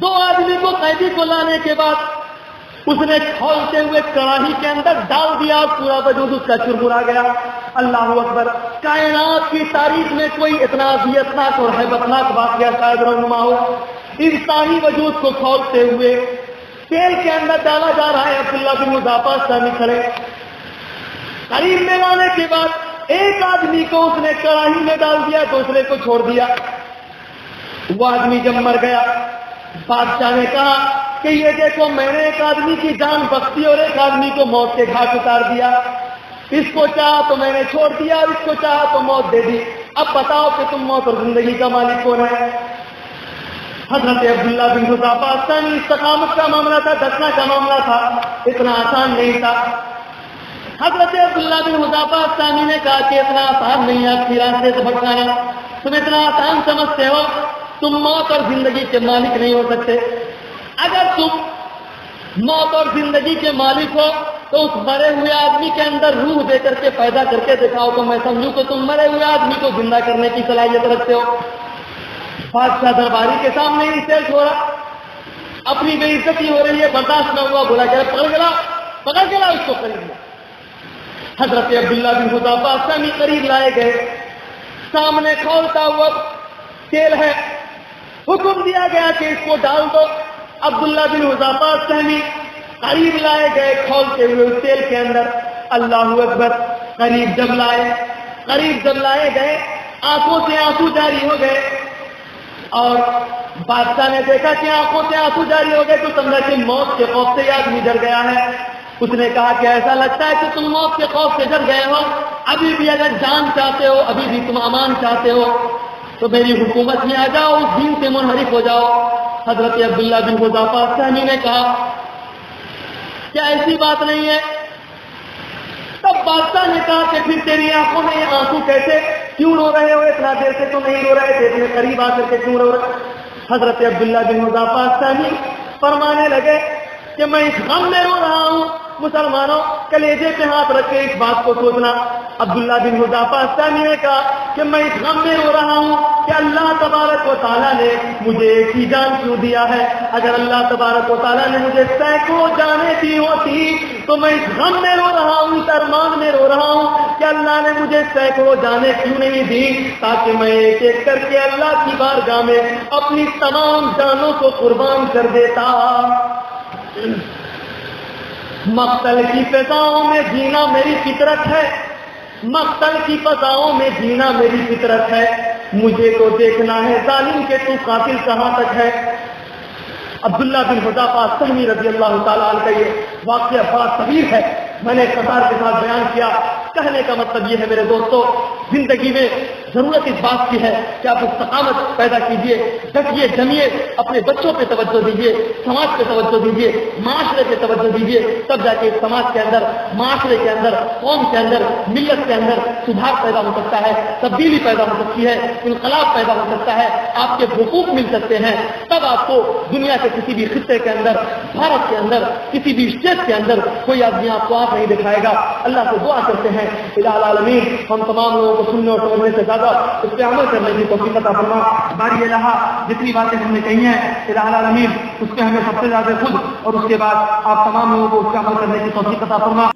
دو آدمی کو قیدی کو لانے کے بعد اس نے کھولتے ہوئے کڑاہی کے اندر ڈال دیا، پورا وجود اس کا چرمرا گیا۔ اللہ اکبر! کائنات کی تاریخ میں کوئی اتنا اذیتناک اور ہیبتناک واقعہ شاید رونما ہو۔ انسانی وجود کو کھولتے ہوئے تیل کے اندر ڈالا جا رہا ہے۔ عبداللہ بن حذیفہ السہمی کھڑے، قریب میں لانے کے بعد ایک آدمی کو اس نے کڑاہی میں ڈال دیا، دوسرے کو چھوڑ دیا۔ وہ آدمی جب مر گیا، بادشاہ نے کہا کہ یہ دیکھو، میں نے ایک آدمی کی جان بخشی اور ایک آدمی کو موت کے گھاٹ اتار دیا، اس کو چاہا تو میں نے چھوڑ دیا اور اس کو چاہا تو موت دے دی، اب بتاؤ کہ تم موت اور زندگی کا مالک کون ہے؟ حضرت عبداللہ بن حذیفہ السہمی، استقامت کا معاملہ تھا، ڈٹنا کا معاملہ تھا، اتنا آسان نہیں تھا۔ حضرت عبداللہ بن حذیفہ السہمی نے کہا کہ اتنا آسان نہیں ہے آپ کی راستے سے بھٹکانا، تم اتنا آسان سمجھتے ہو، تم موت اور زندگی کے مالک نہیں ہو سکتے۔ اگر تم موت اور زندگی کے مالک ہو تو اس مرے ہوئے آدمی کے اندر روح دے کر کے پیدا کر کے دکھاؤ تو میں سمجھوں کہ تم مرے ہوئے آدمی کو زندہ کرنے کی صلاحیت رکھتے ہو۔ بادشاہ درباری کے سامنے انسلٹ ہو رہا، اپنی بے عزتی ہو رہی ہے، برداشت نہ ہوا، بولا کہ پکڑ کے لا اس کو قریب لا۔ حضرت عبداللہ بن حذیفہ السہمی قریب لائے گئے، سامنے کھولتا ہوا تیل ہے، حکم دیا گیا کہ اس کو ڈال دو۔ عبداللہ بن حذیفہ السہمی قریب لائے گئے کھولتے ہوئے اس تیل کے اندر. اللہ اکبر. قریب جب لائے گئے آنکھوں سے آنسو جاری ہو گئے اور بادشاہ نے دیکھا کہ آنکھوں سے آنسو جاری ہو گئے تو سمجھا کہ موت کے خوف سے آدمی ڈر گیا ہے. اس نے کہا کہ ایسا لگتا ہے کہ تم موت کے خوف سے ڈر گئے ہو, ابھی بھی اگر جان چاہتے ہو, ابھی بھی تم امان چاہتے ہو تو میری حکومت میں آ جاؤ, اس دین سے منحرف ہو جاؤ. حضرت عبداللہ بن حذافہ السہمی نے کہا کیا ایسی بات نہیں ہے؟ تب بادشاہ نے کہا کہ پھر تیری آنکھوں میں یہ آنسو کیسے, کیوں رو رہے ہو؟ اتنا دیر سے تو نہیں رو رہے تھے, اتنے قریب آ کر کے کیوں رو رہے؟ حضرت عبداللہ بن حذافہ السہمی فرمانے لگے کہ میں اس غم میں رو رہا ہوں. مسلمانوں کلیجے پہ ہاتھ رکھ کے اس بات کو سوچنا. عبداللہ بن حذافہ السہمی نے کہا کہ میں اس غم میں رو رہا ہوں کہ اللہ تبارک و تعالیٰ نے مجھے ایک ہی جان کیوں دیا ہے. اگر اللہ تبارک و تعالیٰ نے مجھے سینکڑوں جانیں دی ہوتی تو میں اس غم میں رو رہا ہوں, اس ارمان میں رو رہا ہوں کہ اللہ نے مجھے سینکڑوں جانیں کیوں نہیں دی, تاکہ میں ایک ایک کر کے اللہ کی بارگاہ میں اپنی تمام جانوں کو قربان کر دیتا. مقتل کی فضاؤں میں جینا میری فطرت ہے, مقتل کی فضاؤں میں جینا میری فطرت ہے. مجھے تو دیکھنا ہے ظالم کے تو قاتل کہاں تک ہے. عبداللہ بن حذافہ السہمی رضی اللہ تعالیٰ عنہ کا یہ واقعہ بڑا طویل ہے, میں نے قطار کے ساتھ بیان کیا. کہنے کا مطلب یہ ہے میرے دوستو, زندگی میں ضرورت اس بات کی ہے کہ آپ استقامت پیدا کیجئے, ڈٹیے, جمیے, اپنے بچوں پہ توجہ دیجئے, سماج پہ توجہ دیجئے, معاشرے پہ توجہ دیجئے, تب جا کے سماج کے اندر, معاشرے کے اندر, قوم کے اندر, ملت کے اندر سدھار پیدا ہو سکتا ہے, تبدیلی پیدا ہو سکتی ہے, انقلاب پیدا ہو سکتا ہے, آپ کے حقوق مل سکتے ہیں. تب آپ کو دنیا کے کسی بھی خطے کے اندر, بھارت کے اندر, کسی بھی اسٹیٹ کے اندر کوئی آدمی آپ کو آپ نہیں دکھائے گا. اللہ سے دعا کرتے ہیں الہ العالمین ہم تمام لوگوں کو سننے اور سمجھنے سے زیادہ اس پہ عمل کرنے کی توفیق عطا فرما. باری الہ جتنی باتیں ہم نے کہی ہیں الہ العالمین اس پہ ہمیں سب سے زیادہ خود اور اس کے بعد آپ تمام لوگوں کو اس پہ عمل کرنے کی توفیق عطا فرما.